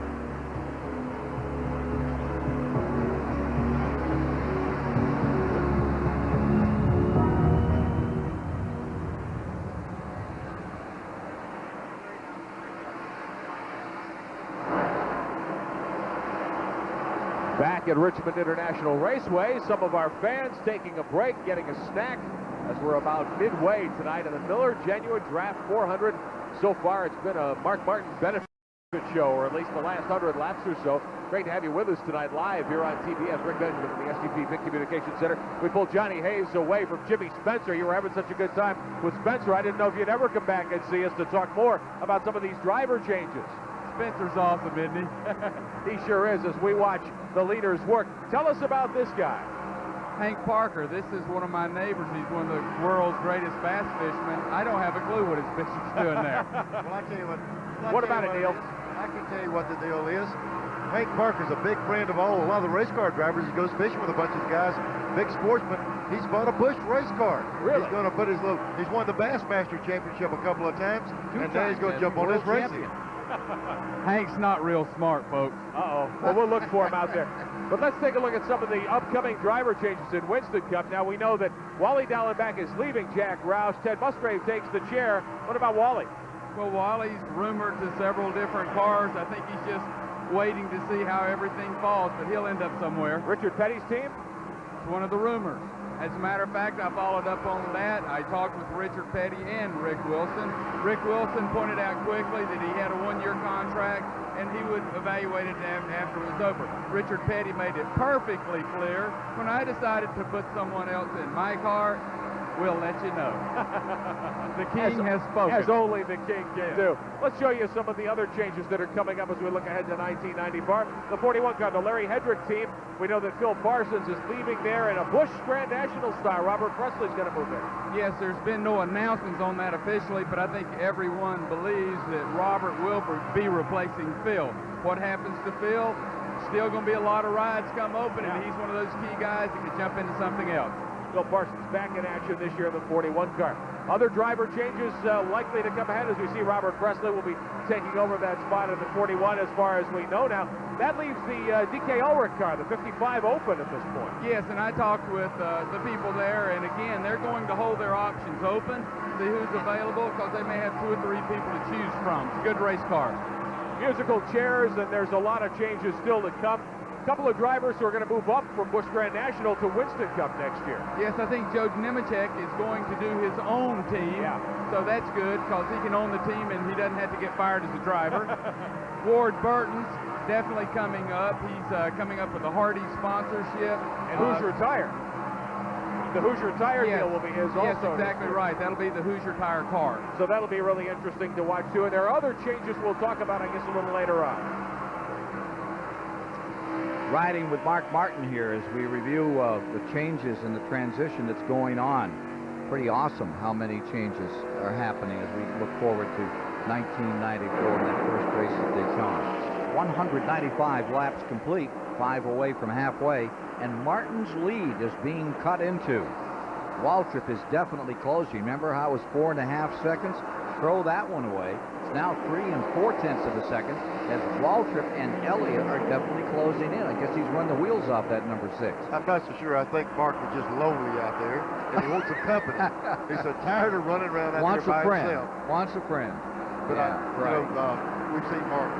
Back at Richmond International Raceway, some of our fans taking a break, getting a snack, as we're about midway tonight in the Miller Genuine Draft 400. So far, it's been a Mark Martin benefit show, or at least the last 100 laps or so. Great to have you with us tonight live here on TBS. Rick Benjamin in the STP Big Communications Center. We pulled Johnny Hayes away from Jimmy Spencer. You were having such a good time with Spencer. I didn't know if you'd ever come back and see us to talk more about some of these driver changes. Spencer's awesome, isn't he? He sure is, as we watch the leaders work. Tell us about this guy. Hank Parker. This is one of my neighbors. He's one of the world's greatest bass fishermen. I don't have a clue what his fishing's doing there. Well, I tell you what. What about it, Neil? I can tell you what the deal is. Hank Parker's a big friend of a lot of the race car drivers. He goes fishing with a bunch of guys, big sportsman. He's bought a Busch race car. Really? He's going to put he's won the Bassmaster Championship a couple of times, and now he's going to jump on his racing. Hank's not real smart, folks. Uh-oh. Well, we'll look for him out there. But let's take a look at some of the upcoming driver changes in Winston Cup. Now, we know that Wally Dallenbach is leaving Jack Roush. Ted Musgrave takes the chair. What about Wally? Well, Wally's rumored to several different cars. I think he's just waiting to see how everything falls, but he'll end up somewhere. Richard Petty's team? It's one of the rumors. As a matter of fact, I followed up on that. I talked with Richard Petty and Rick Wilson. Rick Wilson pointed out quickly that he had a one-year contract and he would evaluate it after it was over. Richard Petty made it perfectly clear. When I decided to put someone else in my car, we'll let you know. The king has spoken. As only the king can do. Let's show you some of the other changes that are coming up as we look ahead to 1994. The 41 car, the Larry Hedrick team. We know that Phil Parsons is leaving there in a Busch Grand National style. Robert Presley's going to move in. Yes, there's been no announcements on that officially, but I think everyone believes that Robert will be replacing Phil. What happens to Phil? Still going to be a lot of rides come open, and he's one of those key guys that can jump into something else. Phil Parsons back in action this year in the 41 car. Other driver changes likely to come ahead as we see Robert Presley will be taking over that spot in the 41 as far as we know now. That leaves the DK Ulrich car, the 55 open at this point. Yes, and I talked with the people there, and again, they're going to hold their options open, see who's available, because they may have 2 or 3 people to choose from. It's a good race car. Musical chairs, and there's a lot of changes still to come. A couple of drivers who are going to move up from Busch Grand National to Winston Cup next year. Yes, I think Joe Nemechek is going to do his own team, so that's good because he can own the team and he doesn't have to get fired as a driver. Ward Burton's definitely coming up. He's coming up with a Hardy sponsorship. And Hoosier Tire. The Hoosier Tire deal will be his also. Yes, exactly right. That'll be the Hoosier Tire car. So that'll be really interesting to watch too. And there are other changes we'll talk about, I guess, a little later on. Riding with Mark Martin here as we review the changes and the transition that's going on. Pretty awesome how many changes are happening as we look forward to 1994 and that first race at Daytona. 195 laps complete, 5 away from halfway, and Martin's lead is being cut into. Waltrip is definitely closing. Remember how it was 4.5 seconds? Throw that one away. It's now 3 4/10 of a second as Waltrip and Elliott are definitely closing in. I guess he's run the wheels off that number 6. I'm not so sure. I think Mark was just lonely out there, and he wants some company. He's so tired of running around out there by himself. Wants a friend. But we've seen Mark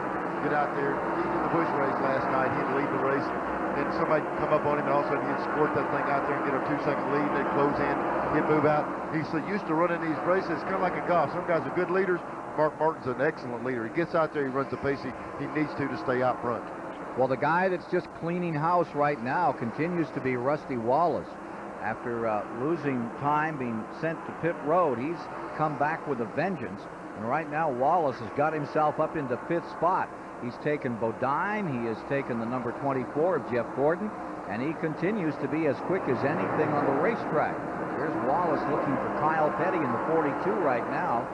get out there. He did the Busch race last night. He'd lead the race, and somebody come up on him, and all of a sudden he'd squirt that thing out there and get a 2-second lead. They'd close in. He'd move out. He's so used to running these races, kind of like a golf. Some guys are good leaders. Mark Martin's an excellent leader. He gets out there, he runs the pace he needs to stay out front. Well, the guy that's just cleaning house right now continues to be Rusty Wallace. After losing time, being sent to pit road, he's come back with a vengeance. And right now, Wallace has got himself up into 5th spot. He's taken Bodine, he has taken the number 24 of Jeff Gordon, and he continues to be as quick as anything on the racetrack. Here's Wallace looking for Kyle Petty in the 42 right now.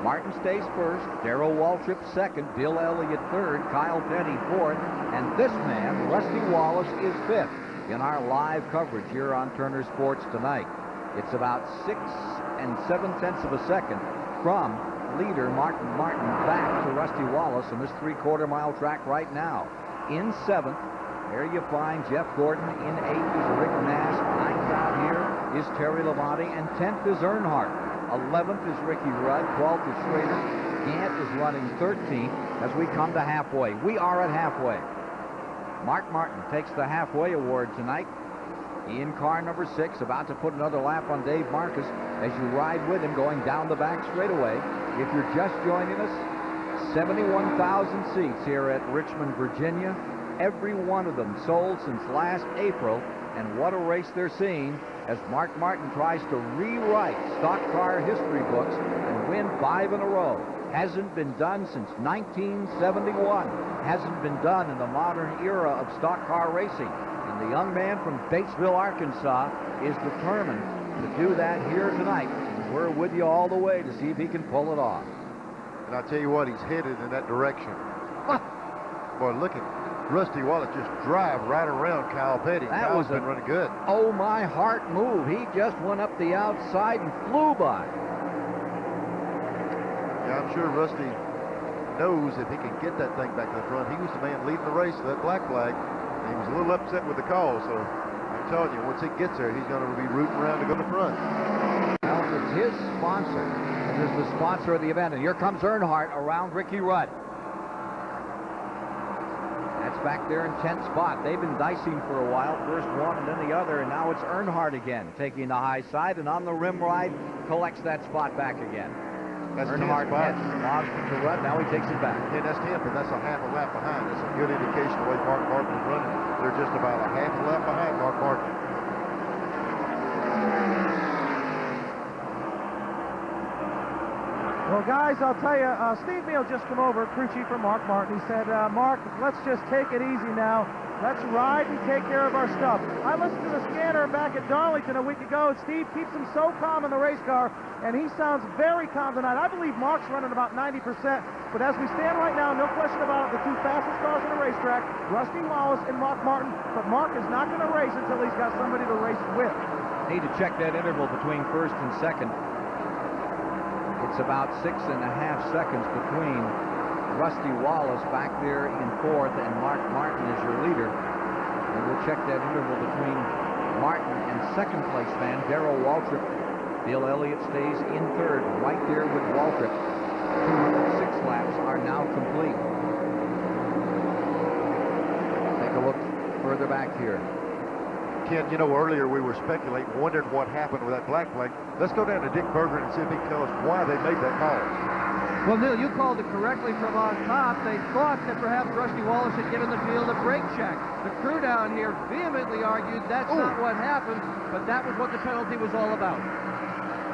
Martin stays first, Darrell Waltrip second, Bill Elliott third, Kyle Petty fourth, and this man, Rusty Wallace, is 5th in our live coverage here on Turner Sports tonight. It's about 6 7/10 of a second from leader Martin back to Rusty Wallace on this 3/4 mile track right now. In 7th, there you find Jeff Gordon. In 8th is Rick Nash. 9th out here is Terry Labonte, and 10th is Earnhardt. 11th is Ricky Rudd. 12th is Schrader. Gant is running 13th as we come to halfway. We are at halfway. Mark Martin takes the halfway award tonight. In car number 6, about to put another lap on Dave Marcus as you ride with him going down the back straightaway. If you're just joining us, 71,000 seats here at Richmond, Virginia. Every one of them sold since last April, and what a race they're seeing as Mark Martin tries to rewrite stock car history books and win 5 in a row. Hasn't been done since 1971. Hasn't been done in the modern era of stock car racing. And the young man from Batesville, Arkansas is determined to do that here tonight. We're with you all the way to see if he can pull it off. And I tell you what, he's headed in that direction. Boy, look at Rusty Wallace just drive right around Kyle Petty. Kyle's been running good. Oh, my heart move. He just went up the outside and flew by. Yeah, I'm sure Rusty knows if he can get that thing back to the front. He was the man leading the race to that black flag. And he was a little upset with the call, so I'm telling you, once he gets there, he's going to be rooting around to go to the front. Well, it's his sponsor. It is the sponsor of the event. And here comes Earnhardt around Ricky Rudd. That's back there in 10th spot. They've been dicing for a while, first one and then the other, and now it's Earnhardt again, taking the high side, and on the rim ride, collects that spot back again. That's Earnhardt 10th spot. Osborne to Rudd, now he takes it back. Yeah, that's 10th, and that's a half a lap behind. That's a good indication of the way Mark Martin is running. They're just about a half a lap behind Mark Martin. Well, guys, I'll tell you, Steve Neal just come over, crew chief for Mark Martin. He said, Mark, let's just take it easy now. Let's ride and take care of our stuff. I listened to the scanner back at Darlington a week ago, and Steve keeps him so calm in the race car, and he sounds very calm tonight. I believe Mark's running about 90%, but as we stand right now, no question about it, the two fastest cars on the racetrack, Rusty Wallace and Mark Martin, but Mark is not going to race until he's got somebody to race with. Need to check that interval between first and second. It's about 6.5 seconds between Rusty Wallace back there in fourth and Mark Martin is your leader. And we'll check that interval between Martin and second place man Darrell Waltrip. Bill Elliott stays in third, right there with Waltrip. 206 laps are now complete. Take a look further back here. Ken, you know, earlier we were speculating, wondering what happened with that black flag. Let's go down to Dick Bergeron and see if he can tell us why they made that call. Well, Neil, you called it correctly from on top. They thought that perhaps Rusty Wallace had given the field a brake check. The crew down here vehemently argued that's not what happened, but that was what the penalty was all about.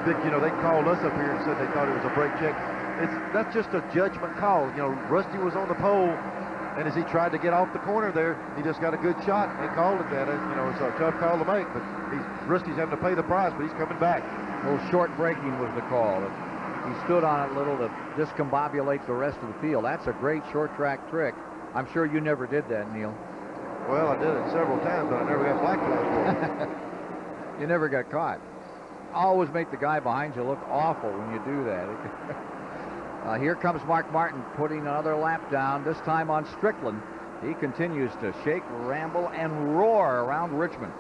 Dick, you know, they called us up here and said they thought it was a brake check. That's just a judgment call. You know, Rusty was on the pole, and as he tried to get off the corner there, he just got a good shot. They called it that. You know, it's a tough call to make, but Rusty's having to pay the price, but he's coming back. A little short braking was the call. He stood on it a little to discombobulate the rest of the field. That's a great short track trick. I'm sure you never did that, Neil. Well, I did it several times, but I never got black flag for it. You never got caught. Always make the guy behind you look awful when you do that. Here comes Mark Martin putting another lap down, this time on Strickland. He continues to shake, ramble, and roar around Richmond.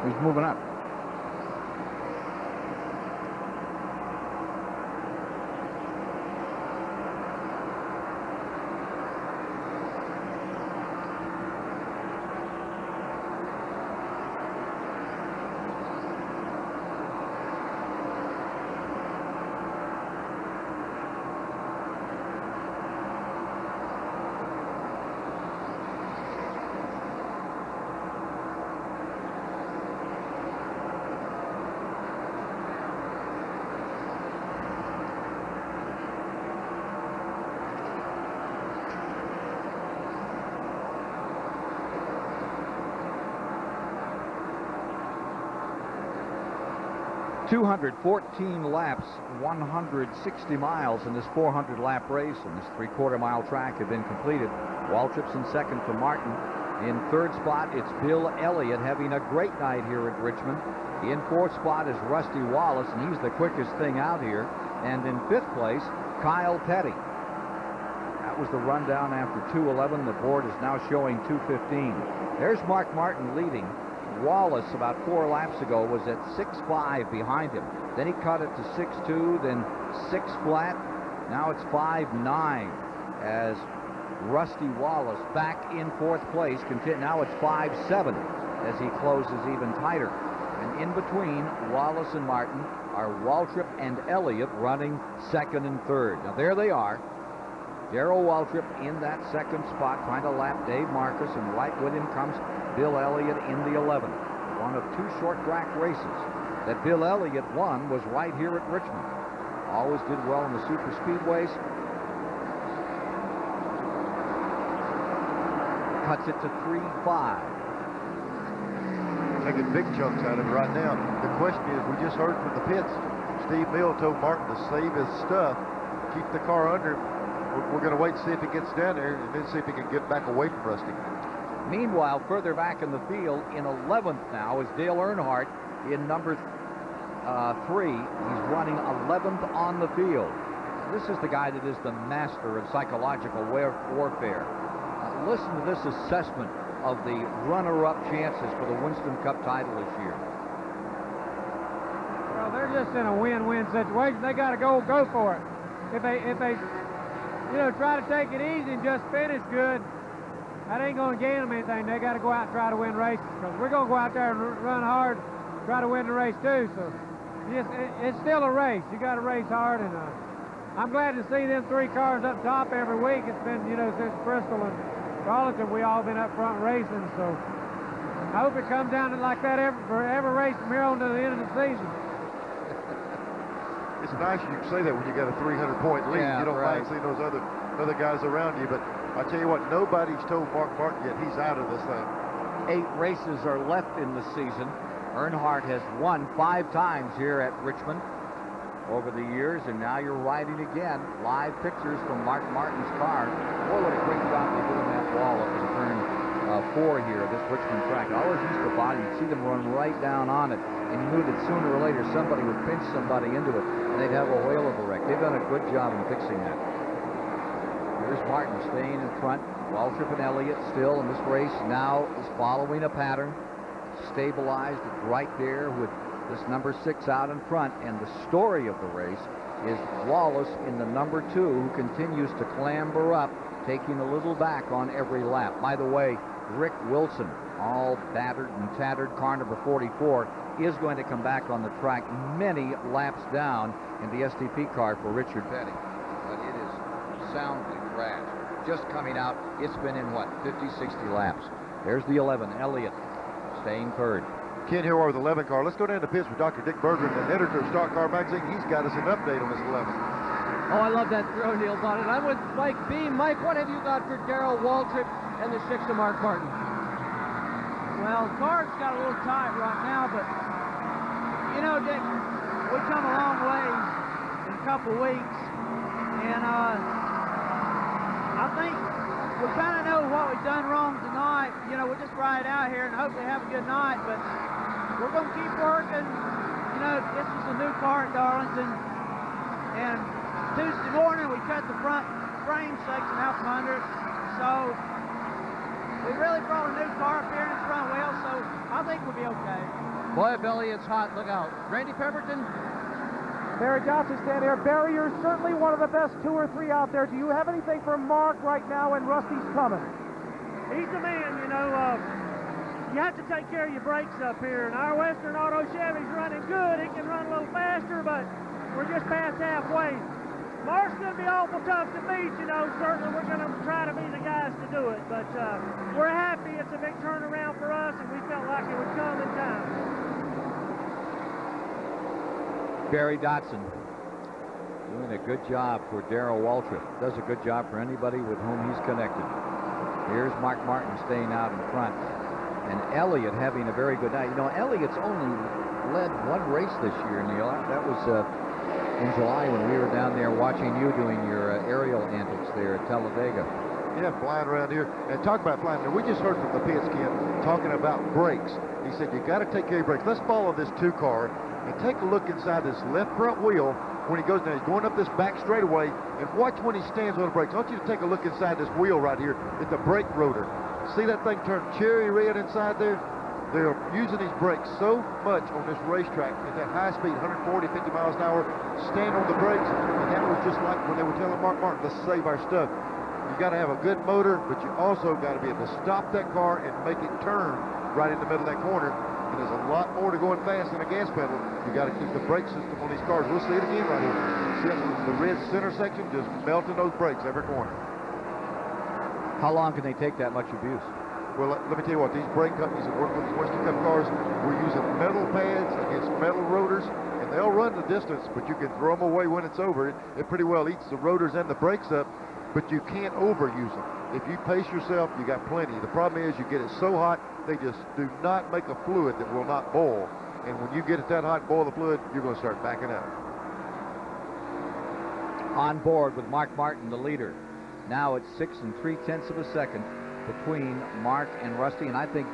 He's moving up. 214 laps, 160 miles in this 400-lap race, and this 3/4-mile track have been completed. Waltrip's in second for Martin. In third spot, it's Bill Elliott having a great night here at Richmond. In fourth spot is Rusty Wallace, and he's the quickest thing out here. And in fifth place, Kyle Petty. That was the rundown after 2:11. The board is now showing 2:15. There's Mark Martin leading. Wallace, about 4 laps ago, was at 6.5 behind him. Then he cut it to 6.2, then 6 flat. Now it's 5.9 as Rusty Wallace back in fourth place. Now it's 5.7 as he closes even tighter. And in between Wallace and Martin are Waltrip and Elliott running second and third. Now there they are. Darrell Waltrip in that second spot trying to lap Dave Marcus, and right with him comes Bill Elliott in the 11. One of 2 short track races that Bill Elliott won was right here at Richmond. Always did well in the super speedways. Cuts it to 3.5. Taking big chunks out of it right now. The question is, we just heard from the pits, Steve Mill told Martin to save his stuff, keep the car under him. We're going to wait and see if he gets down there, and then see if he can get back away from Rusty. Meanwhile, further back in the field, in 11th now, is Dale Earnhardt in number 3. He's running 11th on the field. This is the guy that is the master of psychological warfare. Listen to this assessment of the runner-up chances for the Winston Cup title this year. Well, they're just in a win-win situation. They got to go for it. If they try to take it easy and just finish good, that ain't going to gain them anything. They got to go out and try to win races, because we're going to go out there and run hard, try to win the race too. So it's still a race. You got to race hard, and I'm glad to see them 3 cars up top every week. It's been, since Bristol and Darlington, we all been up front racing. So I hope it comes down to like that for every race from here on to the end of the season. It's nice you can say that when you got a 300-point lead. Yeah, you don't right. mind seeing those other guys around you. But I tell you what, nobody's told Mark Martin yet he's out of this thing. 8 races are left in the season. Earnhardt has won 5 times here at Richmond over the years, and now you're riding again. Live pictures from Mark Martin's car. Boy, what a great job they do in that wall up in turn 4 here, this Richmond track. I always used to body, you'd see them run right down on it, and you knew that sooner or later somebody would pinch somebody into it, and they'd have a whale of a wreck. They've done a good job in fixing that. Here's Martin staying in front. Waltrip and Elliott still in this race now is following a pattern. Stabilized right there with this number 6 out in front, and the story of the race is Wallace in the number 2, who continues to clamber up, taking a little back on every lap. By the way, Rick Wilson, all battered and tattered, car number 44, is going to come back on the track many laps down in the STP car for Richard Petty. But it is soundly crashed. Just coming out, it's been in what, 50, 60 laps. There's the 11, Elliott, staying third. Ken here with 11 car. Let's go down to pits with Dr. Dick Bergeron, the editor of Stock Car Magazine. He's got us an update on this 11. Oh, I love that throw, Neil Bonnet. I'm with Mike B. Mike, what have you got for Darrell Waltrip and the 6 of Mark Martin? Well, the car's got a little tight right now, but, Dick, we come a long ways in a couple weeks, and I think we kind of know what we've done wrong tonight. We'll just ride out here and hopefully have a good night, but we're going to keep working. This is a new car at Darlington, and Tuesday morning we cut the front frame section out from under it, so we really brought a new car up here in its front wheel, so I think we'll be okay. Boy, Billy, it's hot. Look out. Randy Pemberton? Barry Johnson standing there. Barry, you're certainly one of the best 2 or 3 out there. Do you have anything for Mark right now when Rusty's coming? He's the man, You have to take care of your brakes up here, and our Western Auto Chevy's running good. It can run a little faster, but we're just past halfway. Mark's going to be awful tough to beat, Certainly we're going to try to be the guys to do it, but we're happy. It's a big turnaround for us, and we felt like it would come in time. Barry Dotson doing a good job for Darrell Waltrip. Does a good job for anybody with whom he's connected. Here's Mark Martin staying out in front. and Elliott having a very good night. You know, Elliott's only led one race this year, Neil. That was in July when we were down there watching you doing your aerial antics there at Talladega. Yeah, flying around here. And talk about flying. Now, we just heard from the pits, Ken, talking about brakes. He said, you got to take care of your brakes. Let's follow this 2-car and take a look inside this left front wheel when he goes down. He's going up this back straightaway, and watch when he stands on the brakes. I want you to take a look inside this wheel right here at the brake rotor. See that thing turn cherry red inside there? They're using these brakes so much on this racetrack at that high speed, 140, 50 miles an hour, stand on the brakes, and that was just like when they were telling Mark Martin, let's save our stuff. You got to have a good motor, but you also got to be able to stop that car and make it turn right in the middle of that corner. And there's a lot more to going fast than a gas pedal. You got to keep the brake system on these cars. We'll see it again right here. See the red center section just melting those brakes every corner. How long can they take that much abuse? Well, let me tell you what, these brake companies that work with these Western Cup cars, we're using metal pads against metal rotors, and they'll run the distance, but you can throw them away when it's over. It pretty well eats the rotors and the brakes up, but you can't overuse them. If you pace yourself, you got plenty. The problem is you get it so hot, they just do not make a fluid that will not boil. And when you get it that hot, boil the fluid, you're going to start backing out. On board with Mark Martin, the leader. Now it's 6 3/10 of a second between Mark and Rusty, and I think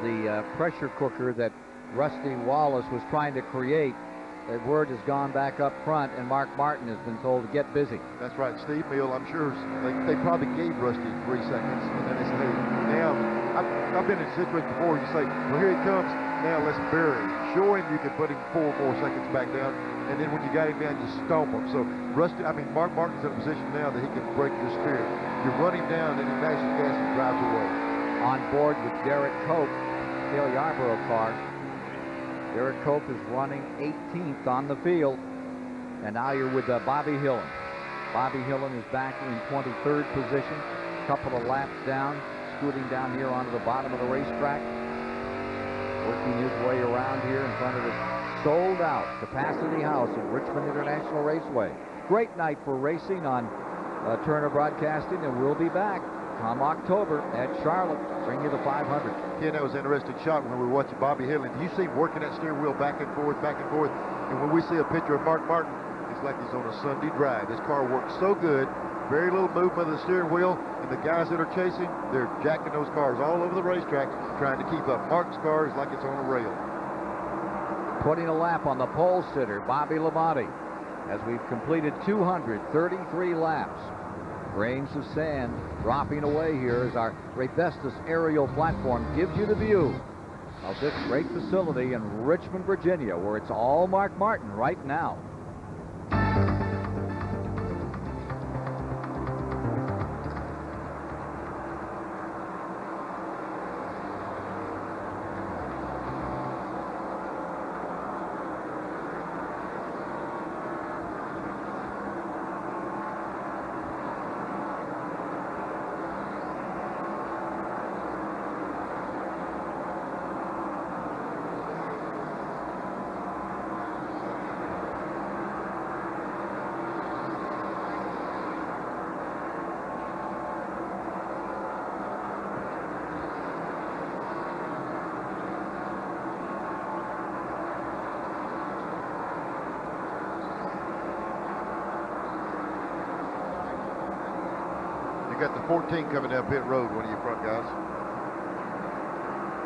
the pressure cooker that Rusty Wallace was trying to create, that word has gone back up front, and Mark Martin has been told to get busy. That's right. Steve Mill, I'm sure they probably gave Rusty 3 seconds, and then they said, hey, now, I've been in a situation before, you say, well, here he comes, now let's bury him. Show him you can put him 4 more seconds back down, and then when you got him down, you stomp him. So Mark Martin's in a position now that he can break your spirit. You run him down, and he mashes gas and drives away. On board with Derek Cope, Dale Yarborough car. Derek Cope is running 18th on the field. And now you're with Bobby Hillen. Bobby Hillen is back in 23rd position. Couple of laps down, scooting down here onto the bottom of the racetrack. Working his way around here in front of this sold-out Capacity House at Richmond International Raceway. Great night for racing on Turner Broadcasting, and we'll be back come October at Charlotte. Bring you the 500. Yeah, that was an interesting shot when we were watching Bobby Hillen. You see him working that steering wheel back and forth, back and forth. And when we see a picture of Mark Martin, it's like he's on a Sunday drive. This car works so good, very little movement of the steering wheel, and the guys that are chasing, they're jacking those cars all over the racetrack, trying to keep up. Mark's car is like it's on a rail. Putting a lap on the pole sitter, Bobby Labonte, as we've completed 233 laps. Grains of sand dropping away here as our Raybestos aerial platform gives you the view of this great facility in Richmond, Virginia, where it's all Mark Martin right now. Got the 14 coming down pit road, one of your front guys.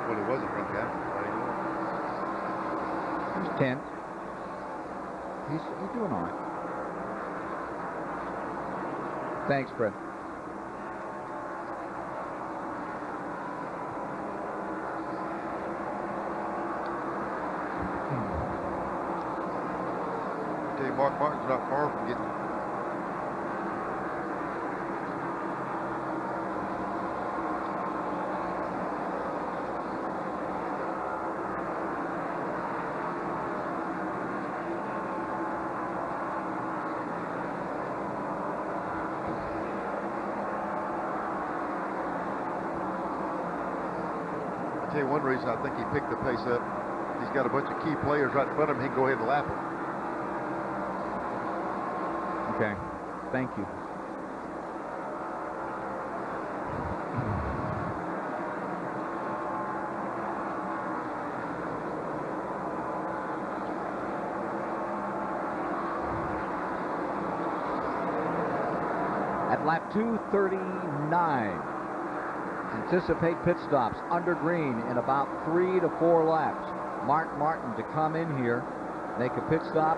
Well, he was a front guy. He's 10. He's doing all right. Thanks, Fred. I tell you, Mark Martin's not far from getting. One reason I think he picked the pace up, he's got a bunch of key players right in front of him. He can go ahead and lap them. Okay, thank you. at lap 239. Anticipate pit stops under green in about 3 to 4 laps. Mark Martin to come in here, make a pit stop,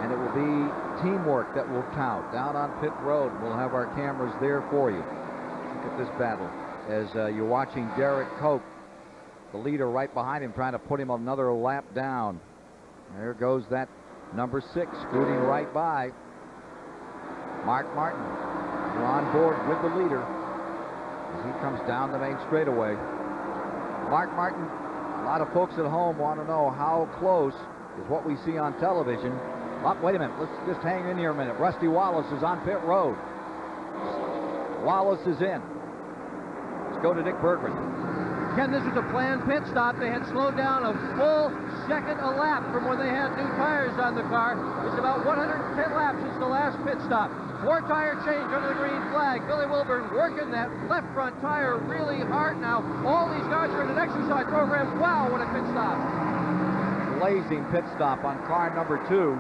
and it will be teamwork that will count. Down on pit road, we'll have our cameras there for you. Look at this battle as you're watching Derek Cope, the leader, right behind him, trying to put him another lap down. There goes that number 6, scooting right by. Mark Martin, you're on board with the leader as he comes down the main straightaway. Mark Martin, a lot of folks at home want to know how close is what we see on television. Oh, wait a minute, let's just hang in here a minute. Rusty Wallace is on pit road. Wallace is in. Let's go to Dick Berggren. Ken, this was a planned pit stop. They had slowed down a full second a lap from when they had new tires on the car. It's about 110 laps since the last pit stop. 4-tire change under the green flag. Billy Wilburn working that left front tire really hard now. All these guys are in an exercise program. Wow, what a pit stop. Blazing pit stop on car number 2.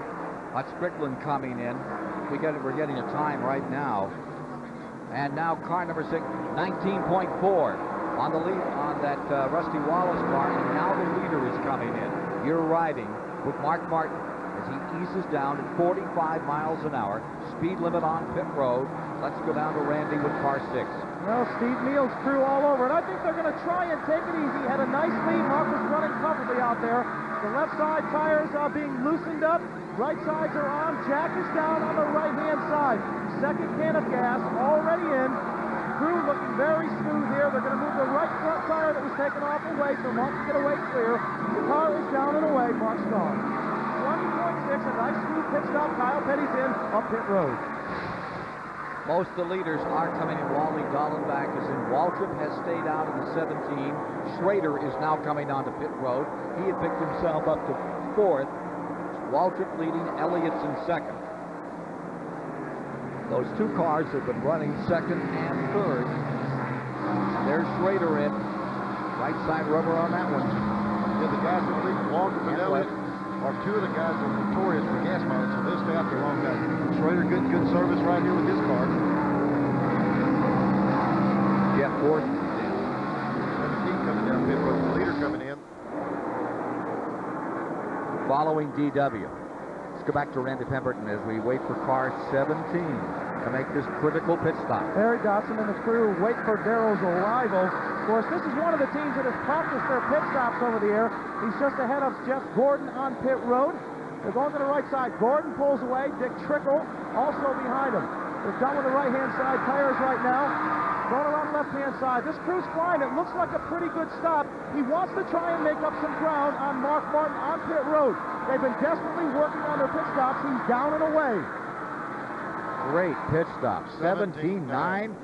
Strickland coming in. We're getting a time right now. And now car number 6, 19.4 on the lead on that Rusty Wallace car. And now the leader is coming in. You're riding with Mark Martin as he eases down at 45 miles an hour. Speed limit on pit road. Let's go down to Randy with car 6. Well, Steve Neal's crew all over, and I think they're going to try and take it easy. Had a nice lead. Mark was running comfortably out there. The left side tires are being loosened up. Right sides are on. Jack is down on the right-hand side. Second can of gas already in. Crew looking very smooth here. They're going to move the right front tire that was taken off away so Mark can get away clear. The car is down and away. Mark's gone. 20.6, a nice smooth pit stop. Kyle Petty's in up pit road. Most of the leaders are coming in. Wally Dallenbach is in. Waltrip has stayed out in the 17. Schrader is now coming onto pit road. He had picked himself up to 4th. Waltrip leading, Elliott's in 2nd. Those 2 cars have been running 2nd and 3rd. There's Schrader in. Right side rubber on that one. Yeah, the guys that lead longer than Elliott are 2 of the guys that are notorious for gas mileage, so they'll stay out there long time. Schrader getting good service right here with his car. Jeff Ford. 17 coming down pit road, the leader coming in. Following DW. Let's go back to Randy Pemberton as we wait for car 17 to make this critical pit stop. Harry Dotson and his crew wait for Darrell's arrival. Of course, this is one of the teams that has practiced their pit stops over the air. He's just ahead of Jeff Gordon on pit road. They're going to the right side. Gordon pulls away. Dick Trickle also behind him. They're done with the right-hand side tires right now. Going around the left-hand side. This crew's flying. It looks like a pretty good stop. He wants to try and make up some ground on Mark Martin on pit road. They've been desperately working on their pit stops. He's down and away. Great pit stop. 17.9.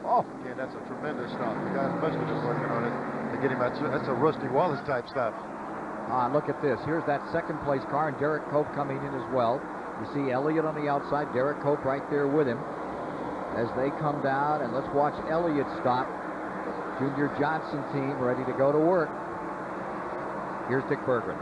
Oh, yeah, that's a tremendous stop. The guys must have been working on it to get him out. That's a Rusty Wallace type stop. Look at this. Here's that second place car, and Derek Cope coming in as well. You see Elliott on the outside, Derek Cope right there with him as they come down, and let's watch Elliott stop. Junior Johnson team ready to go to work. Here's Dick Berggren.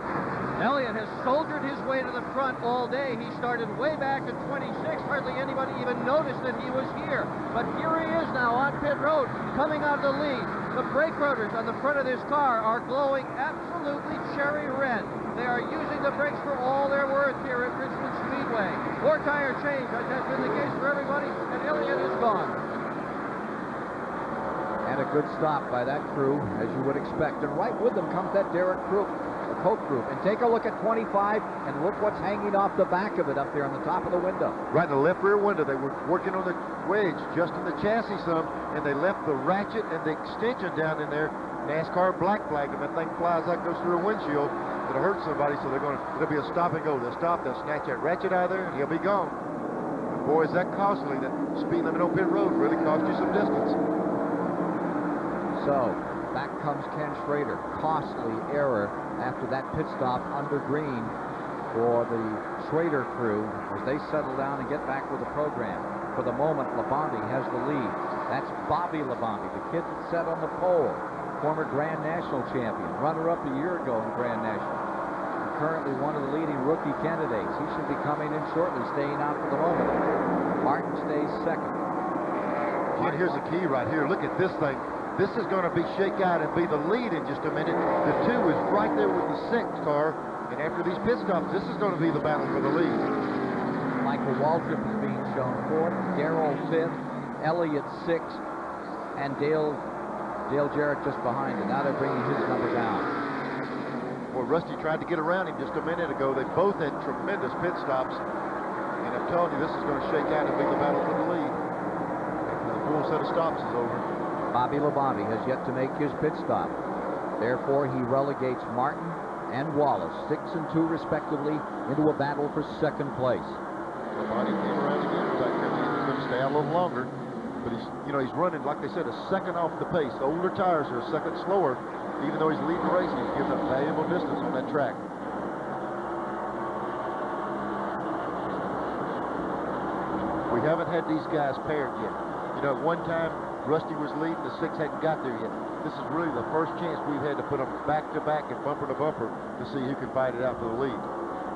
Elliott has soldiered his way to the front all day. He started way back at 26. Hardly anybody even noticed that he was here. But here he is now on pit road, coming out of the lead. The brake rotors on the front of this car are glowing absolutely cherry red. They are using the brakes for all they're worth here at Richmond Speedway. 4-tire change, as has been the case for everybody, and Elliott is gone. And a good stop by that crew, as you would expect. And right with them comes that Derek Cope group. And take a look at 25, and look what's hanging off the back of it up there on the top of the window. Right in the left rear window. They were working on the wedge, just in the chassis some, and they left the ratchet and the extension down in there. NASCAR black flagged them. That thing flies like goes through a windshield. It'll hurt somebody, so it'll be a stop and go. They'll stop, they'll snatch that ratchet out of there, and he'll be gone. Boy, is that costly. That speed limit on pit road really cost you some distance. So, back comes Ken Schrader. Costly error after that pit stop under green for the Schrader crew as they settle down and get back with the program. For the moment, Labonte has the lead. That's Bobby Labonte, the kid that sat on the pole. Former Grand National champion, runner-up a year ago in Grand National. And currently one of the leading rookie candidates. He should be coming in shortly, staying out for the moment. Martin stays second. And here's the key right here. Look at this thing. This is going to be shakeout and be the lead in just a minute. The 2 is right there with the 6 car. And after these pit stops, this is going to be the battle for the lead. Michael Waltrip is being shown 4th, Darrell 5th, Elliott 6th, and Dale Jarrett just behind it. Now they're bringing his number down. Well, Rusty tried to get around him just a minute ago. They both had tremendous pit stops. And I'm telling you, this is going to shake out and be the battle for the lead after the full set of stops is over. Bobby Labonte has yet to make his pit stop. Therefore, he relegates Martin and Wallace, 6 and 2 respectively, into a battle for 2nd place. Labonte came around again. He's going to stay out a little longer. But he's running, like they said, a 2nd off the pace. The older tires are a 2nd slower. Even though he's leading the race, he's giving up valuable distance on that track. We haven't had these guys paired yet. At one time, Rusty was leading, the 6 hadn't got there yet. This is really the first chance we've had to put them back-to-back and bumper to bumper to see who can fight it out for the lead.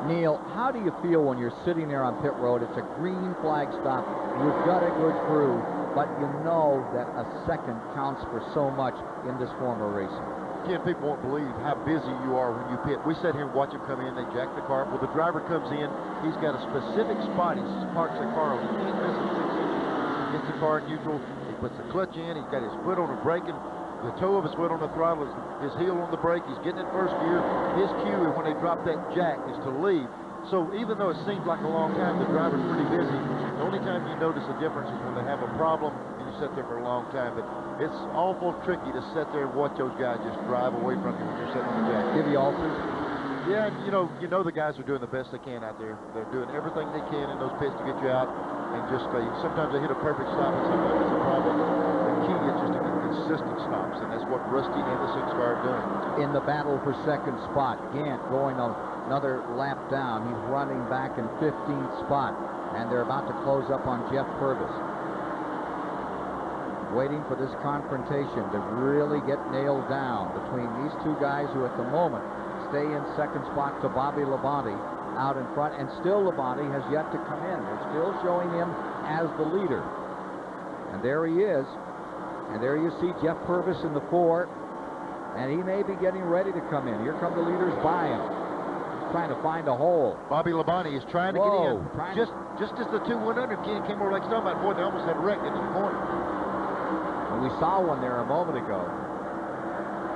Neil, how do you feel when you're sitting there on pit road? It's a green flag stop. You've got a good crew, but you know that a second counts for so much in this form of racing. Ken, people won't believe how busy you are when you pit. We sat here and watch him come in. They jack the car up. Well, the driver comes in. He's got a specific spot. He parks the car on. He can't miss it. 6 inches. He gets the car in neutral. He puts the clutch in. He's got his foot on the brake, and the toe of his foot on the throttle, his heel on the brake. He's getting in first gear. His cue when they drop that jack is to leave. So even though it seems like a long time, the driver's pretty busy. The only time you notice a difference is when they have a problem and you sit there for a long time. But it's awful tricky to sit there and watch those guys just drive away from you when you're sitting on the jack. Give you ulcers? Yeah, you know the guys are doing the best they can out there. They're doing everything they can in those pits to get you out. And just sometimes they hit a perfect stop and sometimes it's a problem. The key is just to get consistent stops, and that's what Rusty and the 6 car are doing. In the battle for 2nd spot, Gant going another lap down. He's running back in 15th spot, and they're about to close up on Jeff Purvis. Waiting for this confrontation to really get nailed down between these 2 guys who at the moment stay in 2nd spot to Bobby Labonte out in front, and still Labonte has yet to come in. They're still showing him as the leader. And there he is. And there you see Jeff Purvis in the 4, and he may be getting ready to come in. Here come the leaders by him. Trying to find a hole. Bobby Labonte is trying to get in. Just as the 2 went under, came over like somebody. Boy, they almost had wrecked in the corner. And we saw one there a moment ago.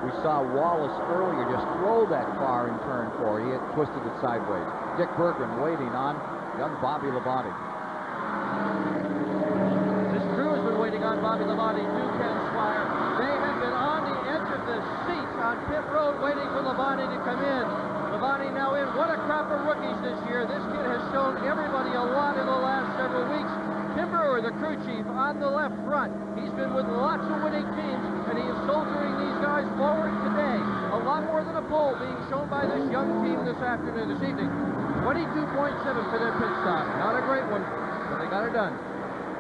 We saw Wallace earlier just throw that car in turn 4. He had twisted it sideways. Dick Berggren waiting on young Bobby Labonte. This crew has been waiting on Bobby Labonte, too, Ken Squire. They have been on the edge of the seats on pit road waiting for Labonte to come in. Labonte now in. What a crop of rookies this year. This kid has shown everybody a lot in the last several weeks. Tim Brewer, the crew chief, on the left front. He's been with lots of winning teams, and he is soldiering these guys forward today. A lot more than a pole being shown by this young team this afternoon, this evening. 22.7 for their pit stop. Not a great one, but they got it done.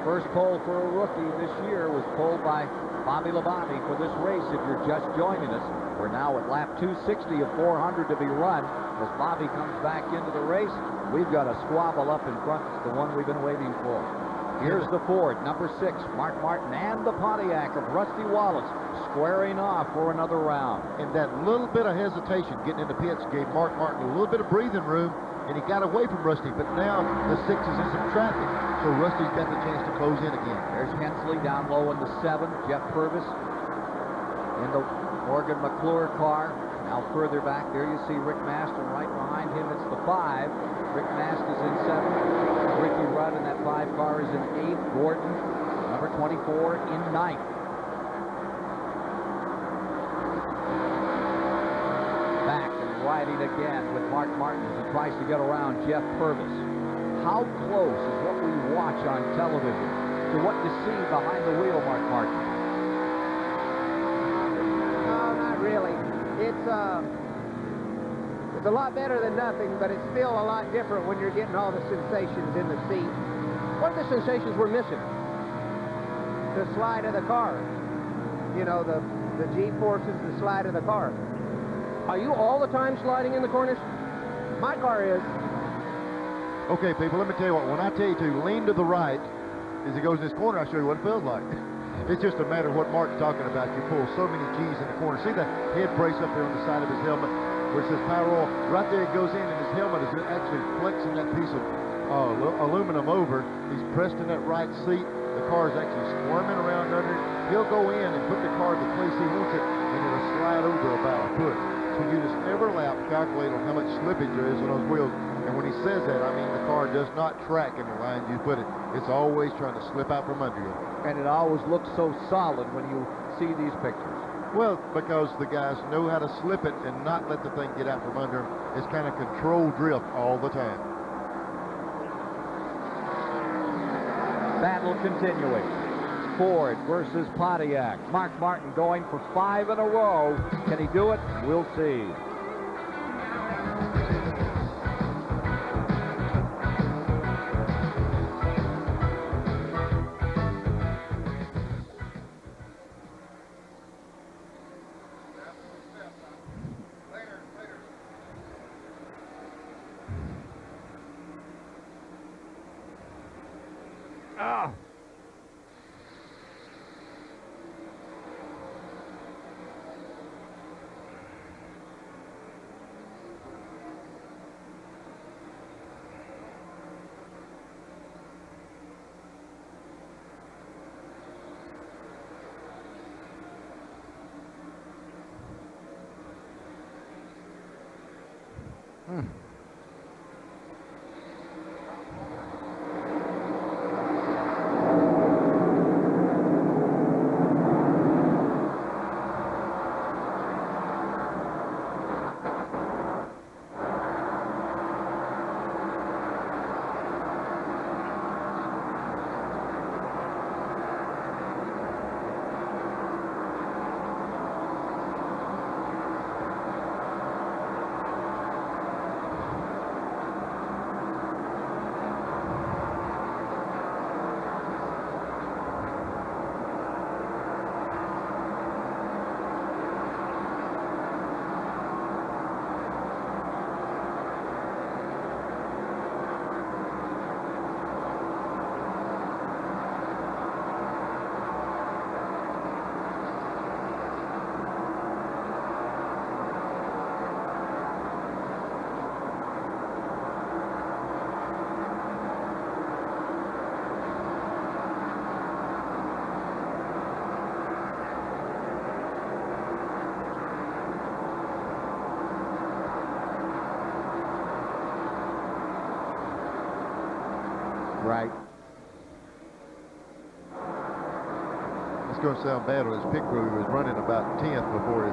First pole for a rookie this year was pulled by Bobby Labonte for this race. If you're just joining us, we're now at lap 260 of 400 to be run. As Bobby comes back into the race, we've got a squabble up in front. It's the one we've been waiting for. Here's the Ford, number 6, Mark Martin, and the Pontiac of Rusty Wallace squaring off for another round. And that little bit of hesitation getting in the pits gave Mark Martin a little bit of breathing room, and he got away from Rusty. But now the 6 is in some traffic, so Rusty's got the chance to close in again. There's Hensley down low in the 7, Jeff Purvis in the Morgan McClure car. Now further back, there you see Rick Maston. Right behind him, it's the 5. Rick Mast is in 7th. Ricky Rudd in that 5 car is in 8th. Gordon, number 24, in 9th. Back and riding again with Mark Martin as he tries to get around Jeff Purvis. How close is what we watch on television to what you see behind the wheel, Mark Martin? No, not really. It's a lot better than nothing, but it's still a lot different when you're getting all the sensations in the seat. What are the sensations we're missing? The slide of the car. You know, the G-forces, the slide of the car. Are you all the time sliding in the corners? My car is. Okay, people, let me tell you what. When I tell you to lean to the right as it goes in this corner, I'll show you what it feels like. It's just a matter of what Mark's talking about. You pull so many G's in the corner. See the head brace up there on the side of his helmet where it says Power Oil? Right there it goes in, and his helmet is actually flexing that piece of aluminum over. He's pressed in that right seat. The car is actually squirming around under it. He'll go in and put the car in the place he wants it, and it'll slide over about a foot. So you just every lap calculate on how much slippage there is on those wheels. And when he says that, I mean the car does not track in the line you put it. It's always trying to slip out from under you. And it always looks so solid when you see these pictures. Well, because the guys know how to slip it and not let the thing get out from under them. It's kind of controlled drift all the time. Battle continuing. Ford versus Pontiac. Mark Martin going for 5 in a row. Can he do it? We'll see. Ah. Right. It's going to sound bad on his pit crew. He was running about 10th before he...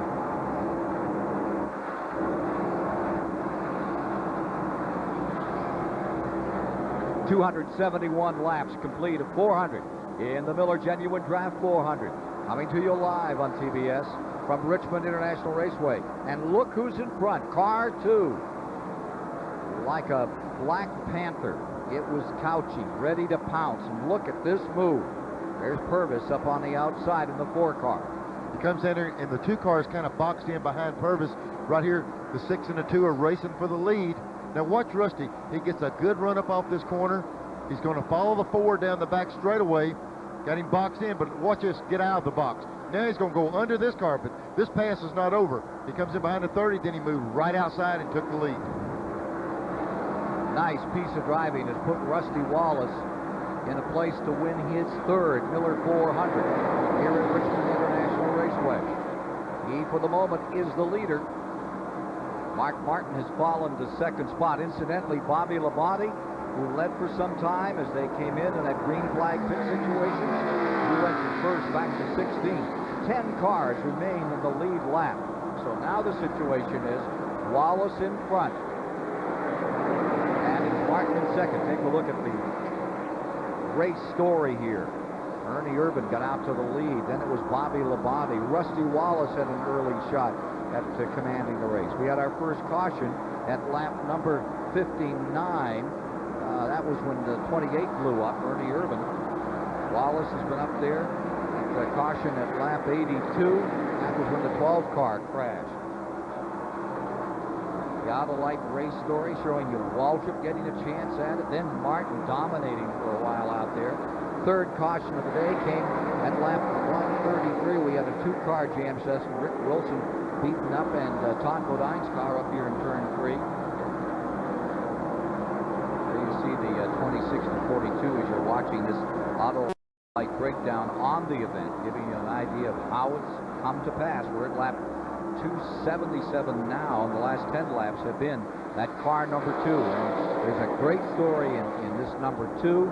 .271 laps complete of 400 in the Miller Genuine Draft 400. Coming to you live on TBS from Richmond International Raceway. And look who's in front. Car 2. Like a Black Panther. It was Couchy, ready to pounce. And look at this move. There's Purvis up on the outside in the 4 car. He comes in there, and the 2 cars kind of boxed in behind Purvis. Right here, the 6 and the 2 are racing for the lead. Now watch Rusty. He gets a good run up off this corner. He's going to follow the 4 down the back straightaway. Got him boxed in, but watch this get out of the box. Now he's going to go under this car, but this pass is not over. He comes in behind the 30, then he moved right outside and took the lead. Nice piece of driving has put Rusty Wallace in a place to win his 3rd Miller 400 here at Richmond International Raceway. He, for the moment, is the leader. Mark Martin has fallen to 2nd spot. Incidentally, Bobby Labonte, who led for some time as they came in that green flag pit situation, he went from 1st back to 16th. 10 cars remain in the lead lap. So now the situation is Wallace in front. Martin in 2nd. Take a look at the race story here. Ernie Irvin got out to the lead. Then it was Bobby Labonte. Rusty Wallace had an early shot at commanding the race. We had our first caution at lap number 59. That was when the 28 blew up, Ernie Irvin. Wallace has been up there at the caution at lap 82. That was when the 12 car crashed. The Autolite race story showing you Waltrip getting a chance at it, then Martin dominating for a while out there. third caution of the day came at lap 133. We had a two-car jam session. Rick Wilson beaten up, and Todd Bodine's car up here in turn 3. There you see the 26 to 42 as you're watching this auto light breakdown on the event, giving you an idea of how it's come to pass. We're at lap 277 now, and the last 10 laps have been that car number 2. And there's a great story in this number 2.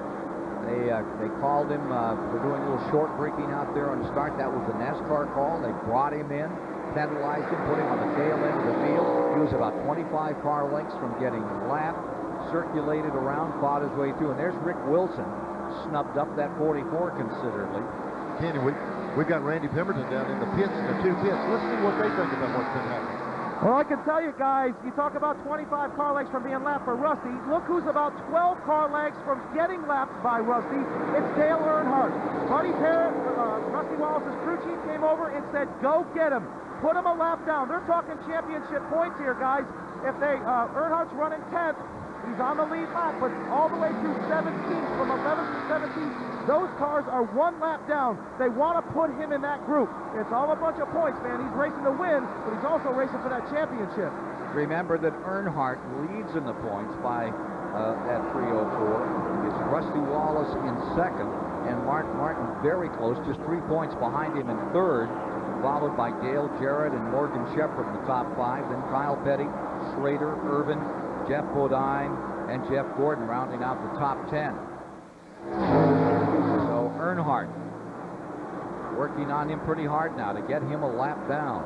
They called him for doing a little short braking out there on the start. That was the NASCAR call. They brought him in, penalized him, put him on the tail end of the field. He was about 25 car lengths from getting lapped, circulated around, fought his way through. And there's Rick Wilson, snubbed up that 44 considerably. Kenny, we've got Randy Pemberton down in the pits, in the 2 pits. Let's see what they think about what's been happening. Well, I can tell you guys, you talk about 25 car lengths from being lapped for Rusty. Look who's about 12 car lengths from getting lapped by Rusty. It's Dale Earnhardt. Buddy Parrott, Rusty Wallace's crew chief, came over and said, go get him. Put him a lap down. They're talking championship points here, guys. If Earnhardt's running 10th, he's on the lead lap, but all the way through 17th, from 11th to 17th, those cars are 1 lap down. They want to put him in that group. It's all a bunch of points, man. He's racing to win, but he's also racing for that championship. Remember that Earnhardt leads in the points by at 304. It's Rusty Wallace in second, and Mark Martin very close, just 3 points behind him in third, followed by Dale Jarrett and Morgan Shepherd in the top 5. Then Kyle Petty, Schrader, Irvin, Jeff Bodine, and Jeff Gordon rounding out the top 10. So Earnhardt working on him pretty hard now to get him a lap down.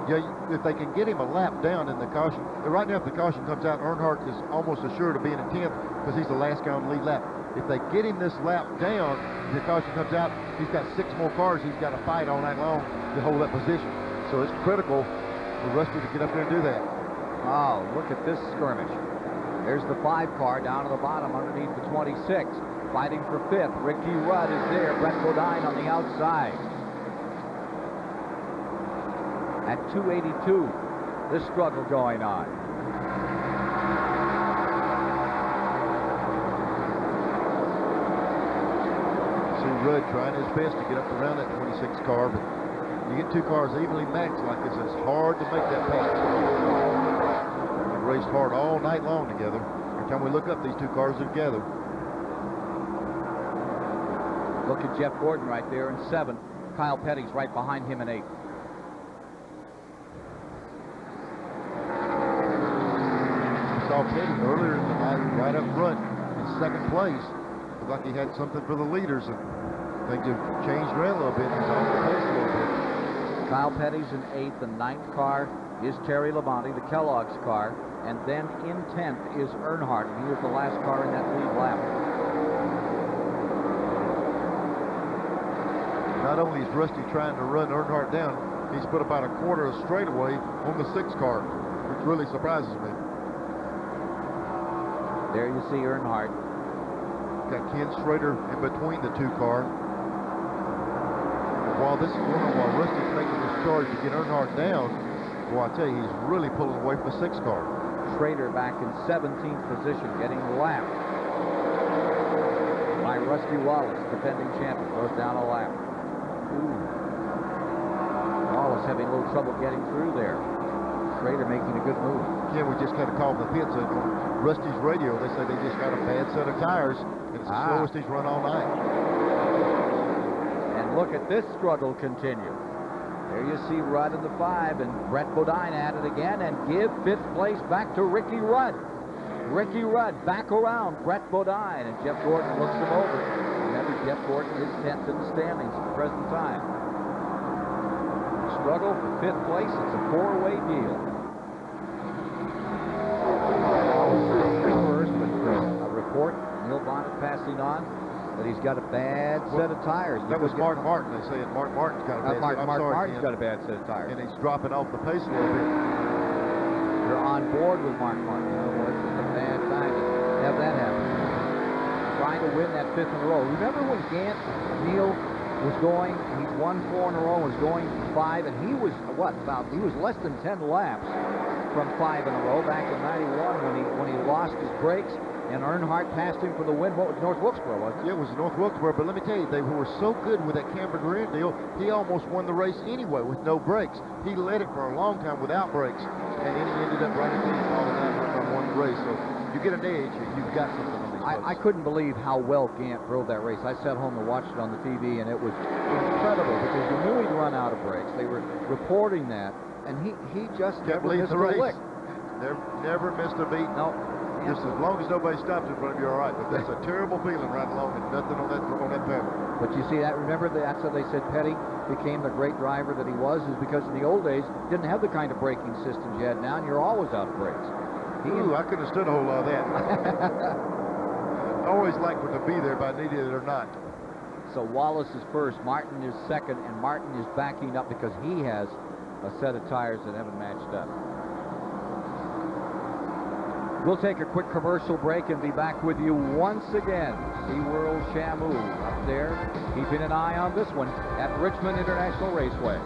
Yeah, if they can get him a lap down in the caution, right now if the caution comes out, Earnhardt is almost assured of being in 10th because he's the last guy on the lead lap. If they get him this lap down, the caution comes out, he's got 6 more cars he's got to fight all night long to hold that position. So it's critical for Rusty to get up there and do that. Oh, look at this skirmish. There's the 5 car down to the bottom underneath the 26. Fighting for 5th. Ricky Rudd is there. Brett Bodine on the outside. At 282, this struggle going on. See Rudd trying his best to get up around that 26 car, but you get 2 cars evenly matched like this, it's hard to make that pass. They've raced hard all night long together. Every time we look up, these 2 cars are together. Look at Jeff Gordon right there in 7th. Kyle Petty's right behind him in 8th. We saw Petty earlier in the night right up front in 2nd place. Looked like he had something for the leaders, and things have changed around a little bit. He's off the pace a little bit. Kyle Petty's in 8th. The 9th car is Terry Labonte, the Kellogg's car. And then in 10th is Earnhardt, and he was the last car in that lead lap. Not only is Rusty trying to run Earnhardt down, he's put about a quarter of straightaway on the 6 car, which really surprises me. There you see Earnhardt. Got Ken Schrader in between the 2 car. While this is going on, while Rusty's making this charge to get Earnhardt down, well, I tell you, he's really pulling away from the 6 car. Schrader back in 17th position, getting lapped by Rusty Wallace, defending champion, goes down a lap. Ooh. Wallace having a little trouble getting through there. Schrader making a good move. Ken, we just got a call from the pits on Rusty's radio. They say they just got a bad set of tires, and it's the slowest he's run all night. And look at this struggle continue. There you see Rudd in the 5, and Brett Bodine at it again, and give 5th place back to Ricky Rudd. Ricky Rudd back around Brett Bodine, and Jeff Gordon looks him over. Remember, Jeff Gordon is 10th in the standings at the present time. Struggle for 5th place. It's a 4-way deal. First, but a report, Neil Bonnet passing on, that he's got a bad set of tires. That was Mark Martin. They say Mark Martin's got a bad set. Mark Martin's got a bad set of tires. And he's dropping off the pace a little bit. You're on board with Mark Martin. Oh, boy, it's just a bad time to have that happen. Trying to win that 5th in a row. Remember when Gant Neal was going, he won 4 in a row, was going 5, and he was, he was less than 10 laps from 5 in a row back in '91 when he lost his brakes. And Earnhardt passed him for the win. What was North Wilkesboro, wasn't it? Yeah, it was North Wilkesboro, but let me tell you, they were so good with that cambered rear deal, he almost won the race anyway with no brakes. He led it for a long time without brakes, and then he ended up running things falling out and won the race. So you get an edge, you've got something on these folks. I couldn't believe how well Gant drove that race. I sat home and watched it on the TV, and it was incredible because you knew he'd run out of brakes. They were reporting that, and he just kept never leading missed the race. a lick. Never missed a beat. No. Just as long as nobody stops in front of you, all right. But that's a terrible feeling right along and nothing on that pedal. But you see that, remember that's how they said Petty became the great driver that he was, is because in the old days didn't have the kind of braking systems you had now, and you're always out of brakes. I couldn't have stood a whole lot of that. I always liked to be there, but I needed it or not. So Wallace is first, Martin is second, and Martin is backing up because he has a set of tires that haven't matched up. We'll take a quick commercial break and be back with you once again. SeaWorld Shamu up there, keeping an eye on this one at Richmond International Raceway.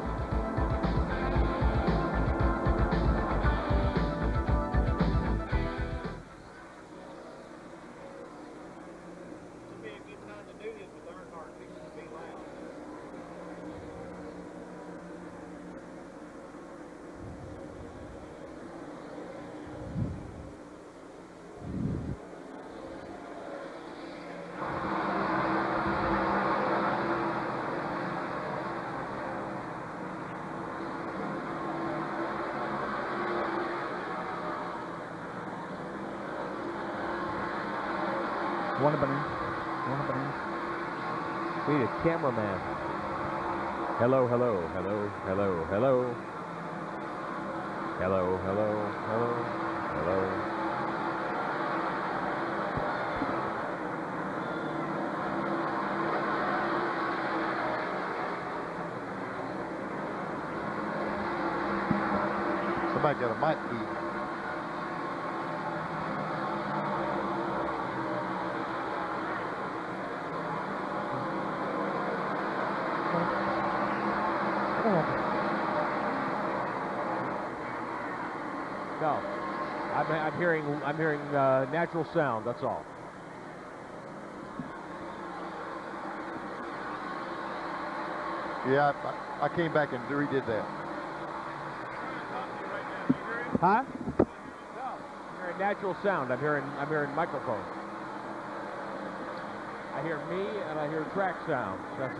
We need a cameraman. Hello, hello, hello, hello, hello. Hello, hello, hello, hello. Somebody got a mic key. No, I'm hearing natural sound. That's all. Yeah, I came back and redid that. Huh? No, I'm hearing natural sound. I'm hearing microphone. I hear me and I hear track sound. That's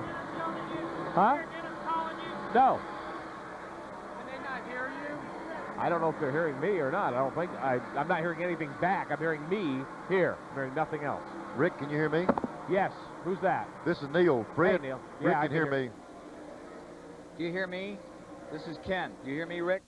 huh? No. Can they not hear you? I don't know if they're hearing me or not. I don't think I'm not hearing anything back. I'm hearing me here. I'm hearing nothing else. Rick, can you hear me? Yes. Who's that? This is Neil. Fred. Hey, Neil. Rick Yeah, can hear me. Do you hear me? This is Ken. Do you hear me, Rick?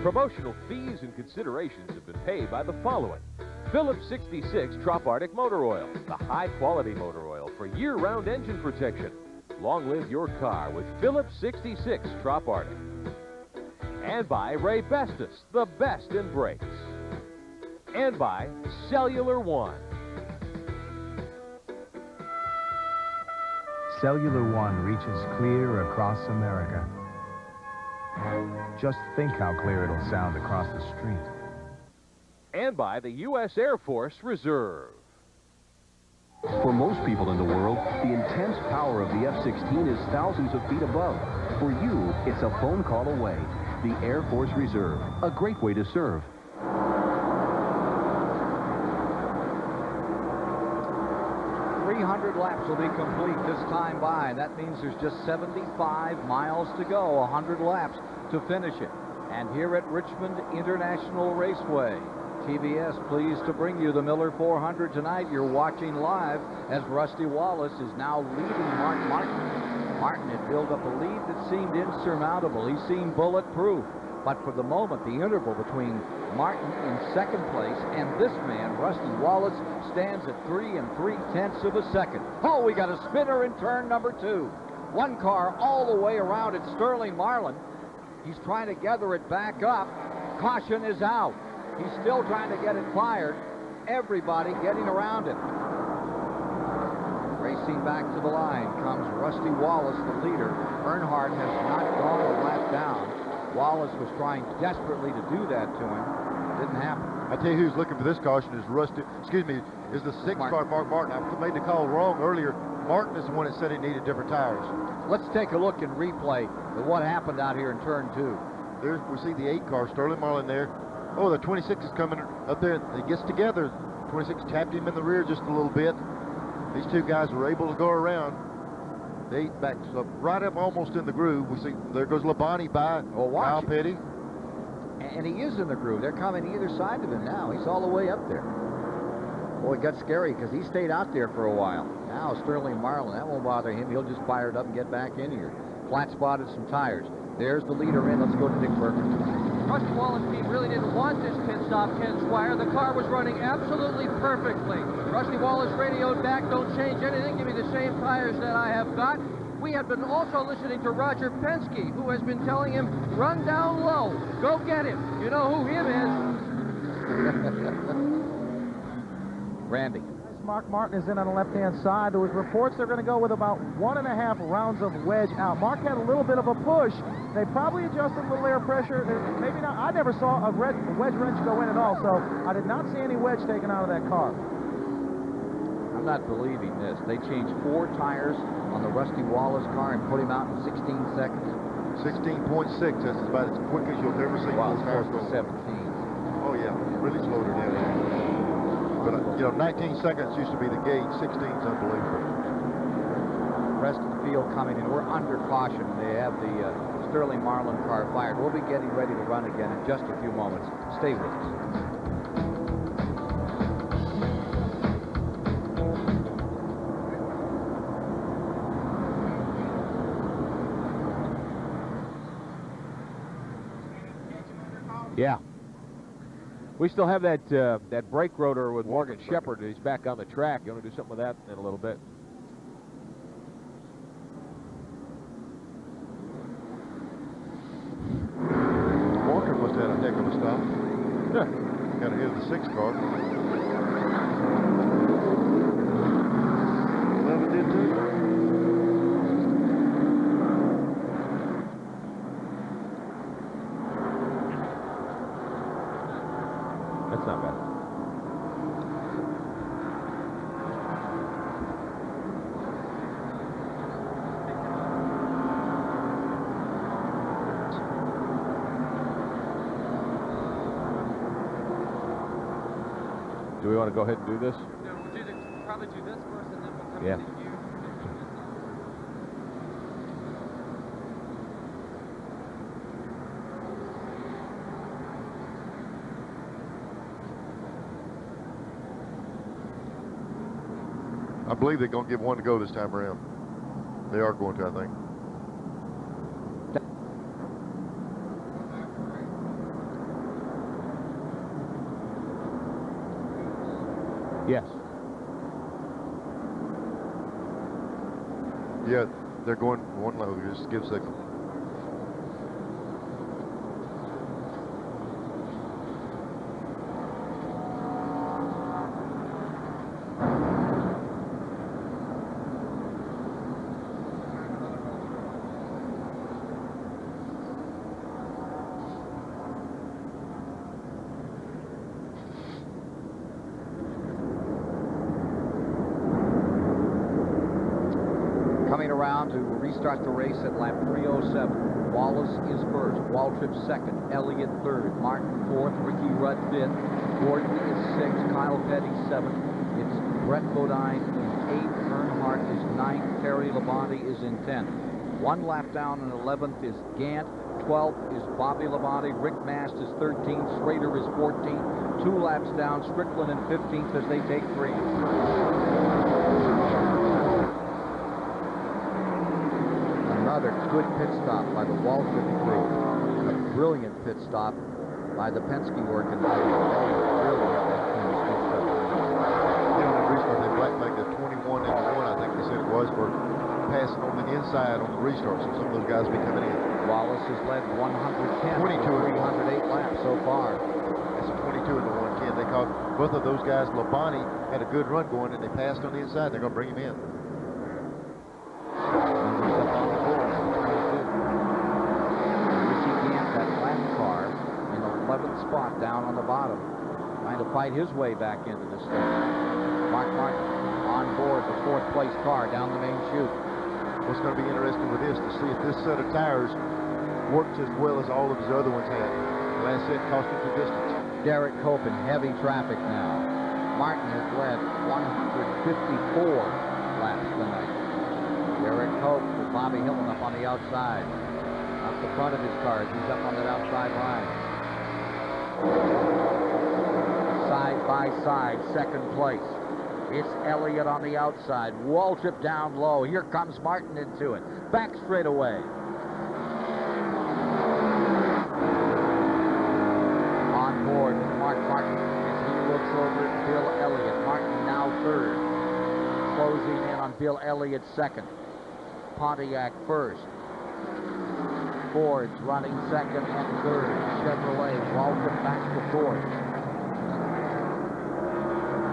Promotional fees and considerations have been paid by the following. Phillips 66 Trop Arctic Motor Oil, the high-quality motor oil for year-round engine protection. Long live your car with Phillips 66 Trop Arctic. And by Ray Bestis, the best in brakes. And by Cellular One. Cellular One reaches clear across America. Just think how clear it'll sound across the street. And by the U.S. Air Force Reserve. For most people in the world, the intense power of the F-16 is thousands of feet above. For you, it's a phone call away. The Air Force Reserve, a great way to serve. 300 laps will be complete this time by. That means there's just 75 miles to go, 100 laps to finish it. And here at Richmond International Raceway, TBS pleased to bring you the Miller 400 tonight. You're watching live as Rusty Wallace is now leading Mark Martin. Martin had built up a lead that seemed insurmountable. He seemed bulletproof. But for the moment, the interval between Martin in second place and this man, Rusty Wallace, stands at 3 3/10 of a second. Oh, we got a spinner in turn number 2. One car all the way around at Sterling Marlin. He's trying to gather it back up. Caution is out. He's still trying to get it fired. everybody getting around him. Racing back to the line comes Rusty Wallace, the leader. Earnhardt has not gone a lap down. Wallace was trying desperately to do that to him. Didn't happen. I tell you who's looking for this caution is is the 6th car, Mark Martin. I made the call wrong earlier. Martin is the one that said he needed different tires. Let's take a look and replay at what happened out here in turn 2. There we see the 8 car, Sterling Marlin there. Oh, the 26 is coming up there. It gets together. 26 tapped him in the rear just a little bit. These two guys were able to go around. They back up right up almost in the groove. We see there goes Labonte by Kyle Petty. And he is in the groove. They're coming either side of him now. He's all the way up there. Boy, it got scary because he stayed out there for a while. Now Sterling Marlin, that won't bother him. He'll just fire it up and get back in here. Flat spotted some tires. There's the leader in. Let's go to Dick Burke. Rusty Wallace team really didn't want this pit stop, Ken Squire. The car was running absolutely perfectly. Rusty Wallace radioed back, don't change anything, give me the same tires that I have got. We have been also listening to Roger Penske, who has been telling him, run down low, go get him. You know who him is. Randy. Mark Martin is in on the left-hand side. There was reports they're going to go with about 1.5 rounds of wedge out. Mark had a little bit of a push. They probably adjusted a little air pressure. Maybe not. I never saw a wedge wrench go in at all, so I did not see any wedge taken out of that car. I'm not believing this. They changed 4 tires on the Rusty Wallace car and put him out in 16 seconds. 16.6. That's about as quick as you'll ever see. Wow, tires go. 17. Oh yeah, really slowed her down. But you know, 19 seconds used to be the gauge. 16 is unbelievable. Rest of the field coming in. We're under caution. They have the Sterling Marlin car fired. We'll be getting ready to run again in just a few moments. Stay with us. Yeah. We still have that that brake rotor with Morgan Shepherd. He's back on the track. You want to do something with that in a little bit? Morgan must have had a heck of a stop. Yeah. Got ahead of the 6 car. 11 did too. That's not bad. Do we want to go ahead and do this? No, we'll probably do this first, and then we'll come Yeah. to you. I believe they're going to give one to go this time around. They are going to, I think. Yes. Yeah, they're going one low. Just give a signal. Around to restart the race at lap 307. Wallace is first, Waltrip second, Elliott third, Martin fourth, Ricky Rudd fifth, Gordon is sixth, Kyle Petty seventh. It's Brett Bodine in eighth, Earnhardt is ninth, Terry Labonte is in 10th. 1 lap down in 11th is Gant, 12th is Bobby Labonte, Rick Mast is 13th, Schrader is 14th, 2 laps down, Strickland in 15th as they take 3. Another good pit stop by the Waltrip crew. A brilliant pit stop by the Penske organization. Really have that team stitched up. You know, the restart, they blackbagged the 21 into 1, I think they said it was, for passing on the inside on the restart, so some of those guys will be coming in. Wallace has led 110 22 308 laps so far. That's a 22 into 1, Ken. They called both of those guys, Labonte, had a good run going, and they passed on the inside. They're going to bring him in. That last car in 11th spot down on the bottom, trying to fight his way back into this thing. Mark Martin on board the 4th place car down the main chute. What's going to be interesting with this to see if this set of tires works as well as all of his other ones had. The last set cost him some distance. Derek Cope in heavy traffic now. Martin has led 154 laps tonight. Derek Cope with Bobby Hillman up on the outside. Up the front of his cars, he's up on that outside line. Side by side, 2nd place. It's Elliott on the outside. Waltrip down low. Here comes Martin into it. Back straight away. On board with Mark Martin as he looks over at Bill Elliott. Martin now 3rd. Closing in on Bill Elliott 2nd. Pontiac 1st. Ford's running 2nd and 3rd. Chevrolet, Waltrip back to 4th.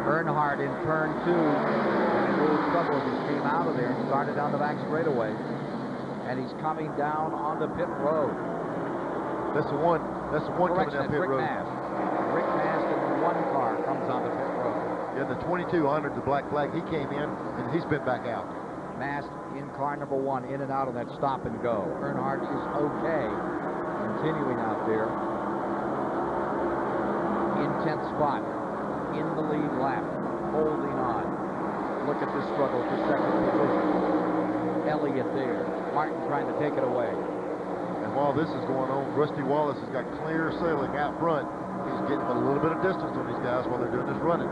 Earnhardt in turn 2. A little trouble as he came out of there and started down the back straightaway. And he's coming down on the pit road. That's the one. That's the one coming down pit road. Rick Mast in the 1 car comes on the pit road. Yeah, the 22 honored the black flag. He came in and he's been back out. Mast in car number 1, in and out on that stop and go. Earnhardt is okay. Continuing out there. In 10th spot. In the lead lap. Holding on. Look at this struggle for 2nd position. Elliott there. Martin trying to take it away. And while this is going on, Rusty Wallace has got clear sailing out front. He's getting a little bit of distance on these guys while they're doing this running.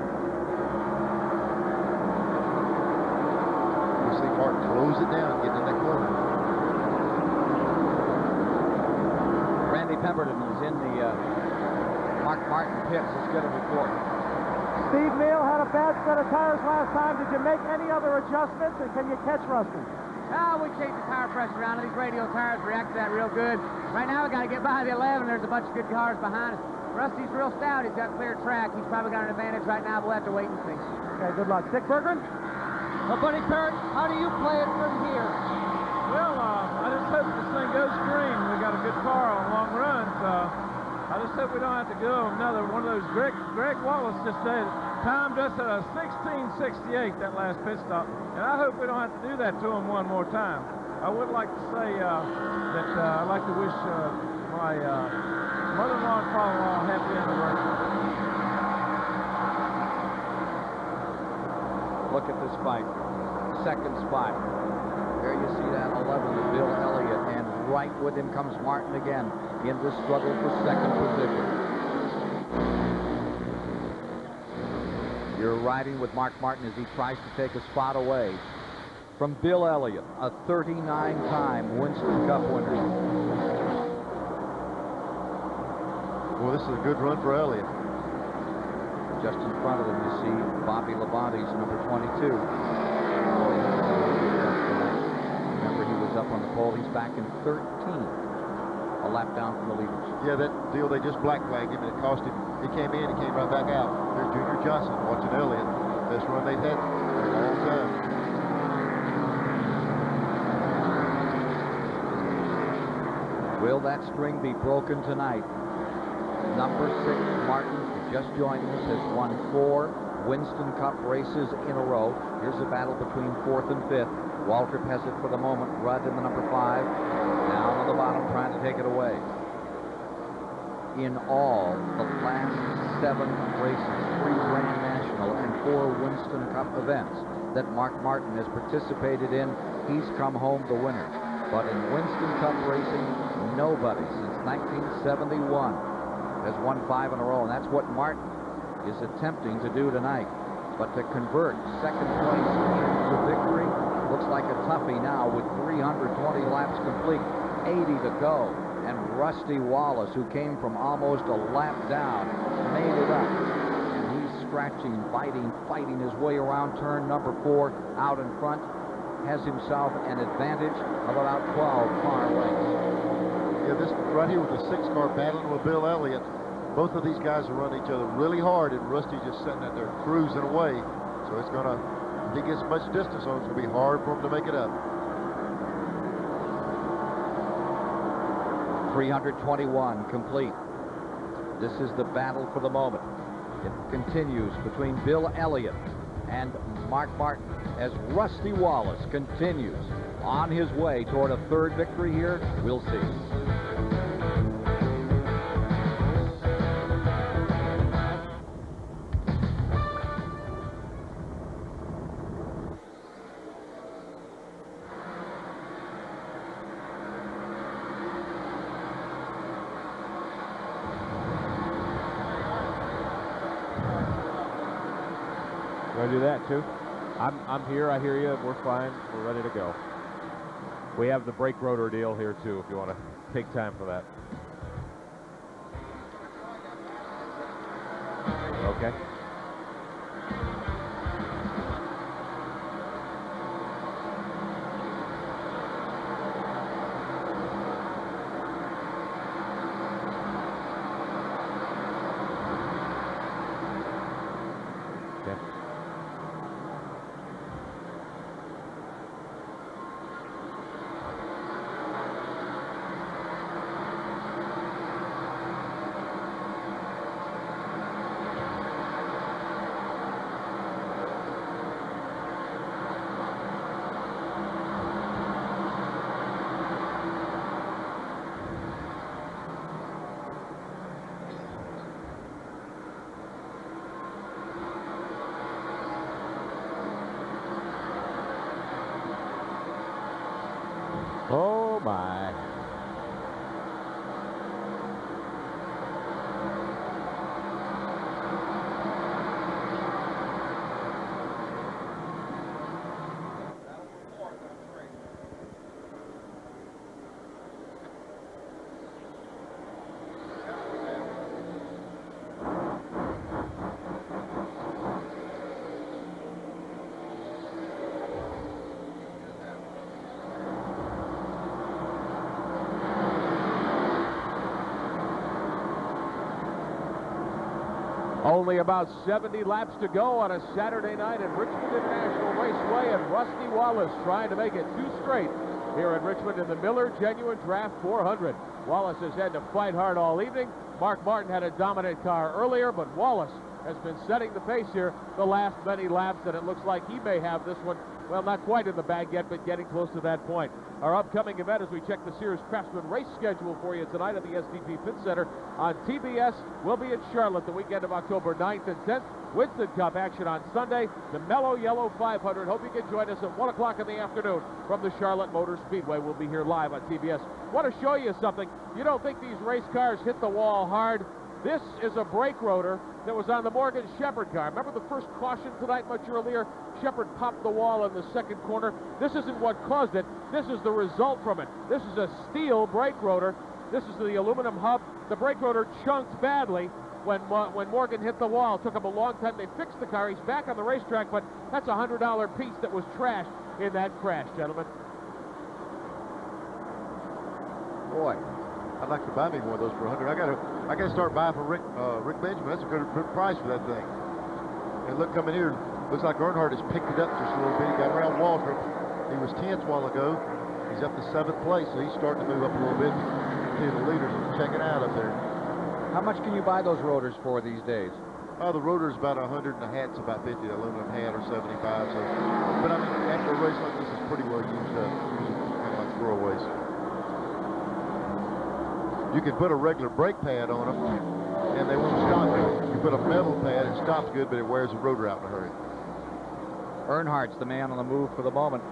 Martin close it down, get in that corner. Randy Pemberton is in the Mark Martin pits. Let's get a report. Steve Neal had a bad set of tires last time. Did you make any other adjustments, and can you catch Rusty? We changed the tire pressure around. These radial tires react to that real good. Right now, we got to get by the 11. There's a bunch of good cars behind us. Rusty's real stout. He's got clear track. He's probably got an advantage right now, but we'll have to wait and see. Okay, good luck. Dick Berggren? Well, Buddy Parrott, how do you play it from here? Well, I just hope this thing goes green. We got a good car on long runs. I just hope we don't have to go another one of those. Greg Wallace just said timed us at a 16:68 that last pit stop, and I hope we don't have to do that to him one more time. I would like to say that I'd like to wish my mother-in-law and father-in-law a happy anniversary. Look at this fight. 2nd spot. There you see that 11, Bill Elliott, and right with him comes Martin again in this struggle for 2nd position. You're riding with Mark Martin as he tries to take a spot away from Bill Elliott, a 39-time Winston Cup winner. Well, this is a good run for Elliott. Just in front of them, you see Bobby Labonte's number 22. Remember, he was up on the pole. He's back in 13th, a lap down from the leaders. Yeah, that deal, they just black flagged him, and it cost him. He came in, he came right back out. There's Junior Johnson watching Elliott. Best run they've had for a long time. Will that string be broken tonight? Number 6, Martin, just joining us, has won 4 Winston Cup races in a row. Here's a battle between 4th and 5th. Waltrip has it for the moment. Rudd in the number 5. Down on the bottom, trying to take it away. In all, the last 7 races, 3 Grand National and 4 Winston Cup events that Mark Martin has participated in, he's come home the winner. But in Winston Cup racing, nobody since 1971 has won 5 in a row, and that's what Martin is attempting to do tonight. But to convert 2nd place into victory looks like a toughie now with 320 laps complete, 80 to go. And Rusty Wallace, who came from almost a lap down, made it up. And he's scratching, biting, fighting his way around turn number 4 out in front. Has himself an advantage of about 12 car lengths. Yeah, this right here with the 6 car battling with Bill Elliott. Both of these guys are running each other really hard, and Rusty's just sitting out there cruising away. So it's going to, if he gets much distance on it, it's going to be hard for him to make it up. 321 complete. This is the battle for the moment. It continues between Bill Elliott and Mark Martin as Rusty Wallace continues on his way toward a third victory here. We'll see. Do that too. I'm here. I hear you. We're fine. We're ready to go. We have the brake rotor deal here too, if you want to take time for that. Okay. Oh my. Only about 70 laps to go on a Saturday night at Richmond International Raceway, and Rusty Wallace trying to make it 2 straight here at Richmond in the Miller Genuine Draft 400. Wallace has had to fight hard all evening. Mark Martin had a dominant car earlier, but Wallace has been setting the pace here the last many laps, and it looks like he may have this one, well, not quite in the bag yet, but getting close to that point. Our upcoming event as we check the Sears Craftsman race schedule for you tonight at the SDP Pit Center on TBS. We'll be in Charlotte the weekend of October 9th and 10th. Winston Cup action on Sunday. The Mellow Yellow 500. Hope you can join us at 1 o'clock in the afternoon from the Charlotte Motor Speedway. We'll be here live on TBS. Want to show you something. You don't think these race cars hit the wall hard? This is a brake rotor that was on the Morgan Shepherd car. Remember the first caution tonight much earlier? Shepherd popped the wall in the second corner. This isn't what caused it. This is the result from it. This is a steel brake rotor. This is the aluminum hub. The brake rotor chunked badly when Morgan hit the wall. It took him a long time. They fixed the car. He's back on the racetrack, but that's a $100 piece that was trashed in that crash, gentlemen. Boy, I'd like to buy me one of those for $100. I gotta start buying for Rick Benjamin. That's a good price for that thing. And look, coming here, looks like Earnhardt has picked it up just a little bit. He got around Waltrip. He was 10th a while ago. He's up to 7th place, so he's starting to move up a little bit. See the leaders checking out up there. How much can you buy those rotors for these days? The rotor's about 100 and the hat's about 50. The aluminum hat or 75. So, but I mean, after a race like this, is pretty well used up. Kind of like throwaways. You can put a regular brake pad on them, and they won't stop you. You put a metal pad, it stops good, but it wears the rotor out in a hurry. Earnhardt's the man on the move for the moment.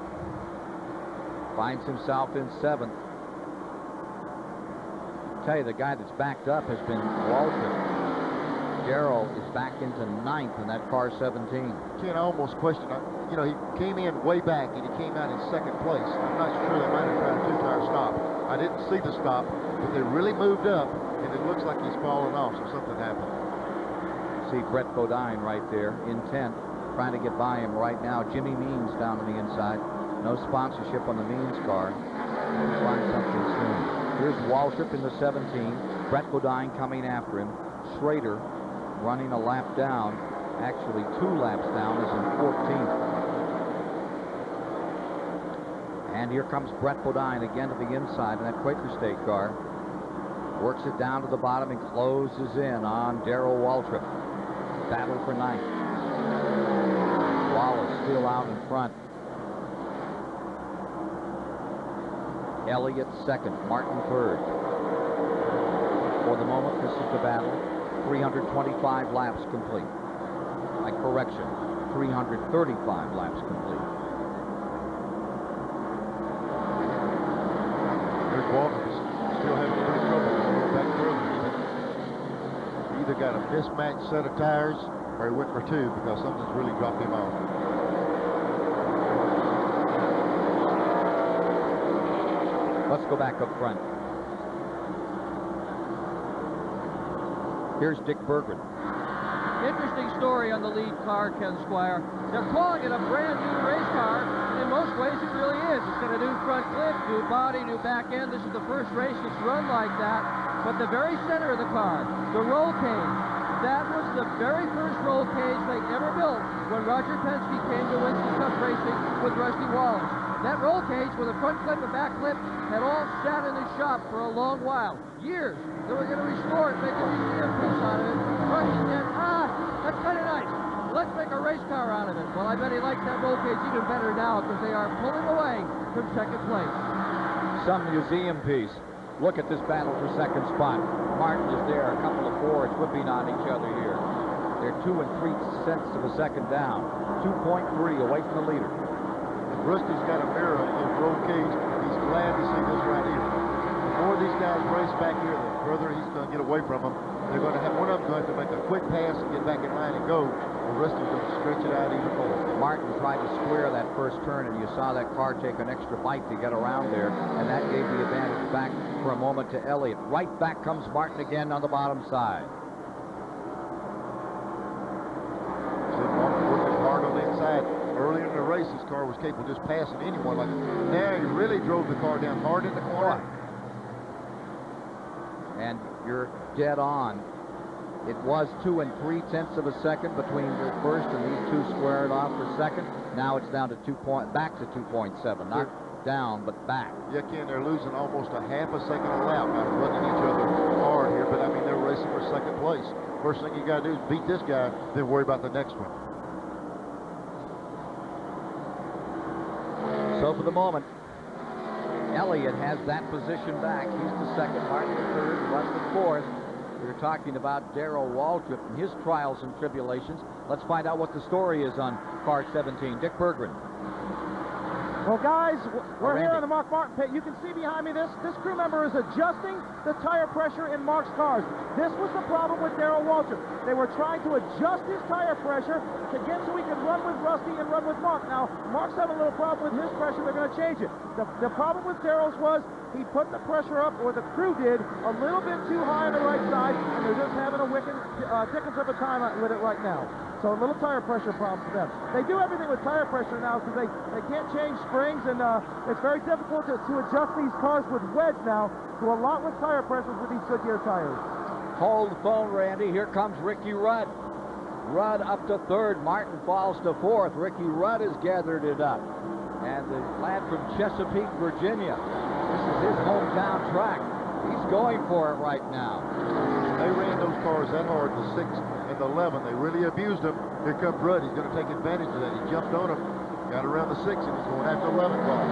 Finds himself in 7th. Tell you, the guy that's backed up has been Walton. Darrell is back into 9th in that car 17. Ken, I almost question, you know, he came in way back and he came out in 2nd place. I'm not sure they might have tried a 2-tire stop. I didn't see the stop, but they really moved up, and it looks like he's falling off, so something happened. See Brett Bodine right there in 10th, trying to get by him right now. Jimmy Means down on the inside. No sponsorship on the Means car. We'll find something soon. Here's Waltrip in the 17. Brett Bodine coming after him. Schrader, running a lap down, actually 2 laps down, is in 14th. And here comes Brett Bodine again to the inside in that Quaker State car. Works it down to the bottom and closes in on Darrell Waltrip. Battle for ninth. Wallace still out in front. Elliott second, Martin third. For the moment, this is the battle. 325 laps complete. My correction, 335 laps complete. There's Walters still having a little trouble going back further. He either got a mismatched set of tires or he went for 2 because something's really dropped him off. Let's go back up front. Here's Dick Berggren. Interesting story on the lead car, Ken Squire. They're calling it a brand new race car. In most ways, it really is. It's got a new front clip, new body, new back end. This is the first race that's run like that. But the very center of the car, the roll cage, that was the very first roll cage they ever built when Roger Penske came to Winston Cup racing with Rusty Wallace. That roll cage with a front clip and back clip had all sat in the shop for a long while, years. They were going to restore it, make a museum piece out of it. Rusty said, that's kind of nice. Let's make a race car out of it. Well, I bet he likes that roll cage even better now because they are pulling away from second place. Some museum piece. Look at this battle for second spot. Martin is there, a couple of Fords whipping on each other here. They're 2 3 tenths of a second down. 2.3 away from the leader. Rusty's got a mirror in his roll cage. He's glad to see this right here. The more these guys race back here, the further he's going to get away from them. They're going to have one of them going to make a quick pass and get back in line and go. The Rusty's going to stretch it out even more. Martin tried to square that first turn, and you saw that car take an extra bite to get around there, and that gave the advantage back for a moment to Elliott. Right back comes Martin again on the bottom side. See Martin working hard on the inside. Earlier in the race, his car was capable of just passing anyone. Like now, he really drove the car down hard in the corner. And you're dead on. It was 2 3 tenths of a second between the first and these two squared off for second. Now it's down to back to 2.7. Not down, but back. Yeah, Ken, they're losing almost a half a second a lap by running each other hard here. But I mean, they're racing for second place. First thing you got to do is beat this guy, then worry about the next one. So for the moment, Elliott has that position back. He's the second, Martin the third, Russ the fourth. We were talking about Darrell Waltrip and his trials and tribulations. Let's find out what the story is on car 17. Dick Berggren. Well, guys, we're here in the Mark Martin pit. You can see behind me this crew member is adjusting the tire pressure in Mark's cars. This was the problem with Darrell Waltrip. They were trying to adjust his tire pressure to get so he could run with Rusty and run with Mark. Now, Mark's having a little problem with his pressure. They're going to change it. The problem with Darrell's was he put the pressure up, or the crew did, a little bit too high on the right side, and they're just having a dickens of a time with it right now. So a little tire pressure problem for them. They do everything with tire pressure now because they can't change springs, and it's very difficult to adjust these cars with wedge now. So a lot with tire pressures with these Goodyear tires. Hold the phone, Randy. Here comes Ricky Rudd. Rudd up to third. Martin falls to fourth. Ricky Rudd has gathered it up. And the lad from Chesapeake, Virginia. This is his hometown track. He's going for it right now. They ran those cars that hard, the 6 and the 11. They really abused them. Here comes Rudd. He's going to take advantage of that. He jumped on him, got around the 6, and he's going after the 11 car.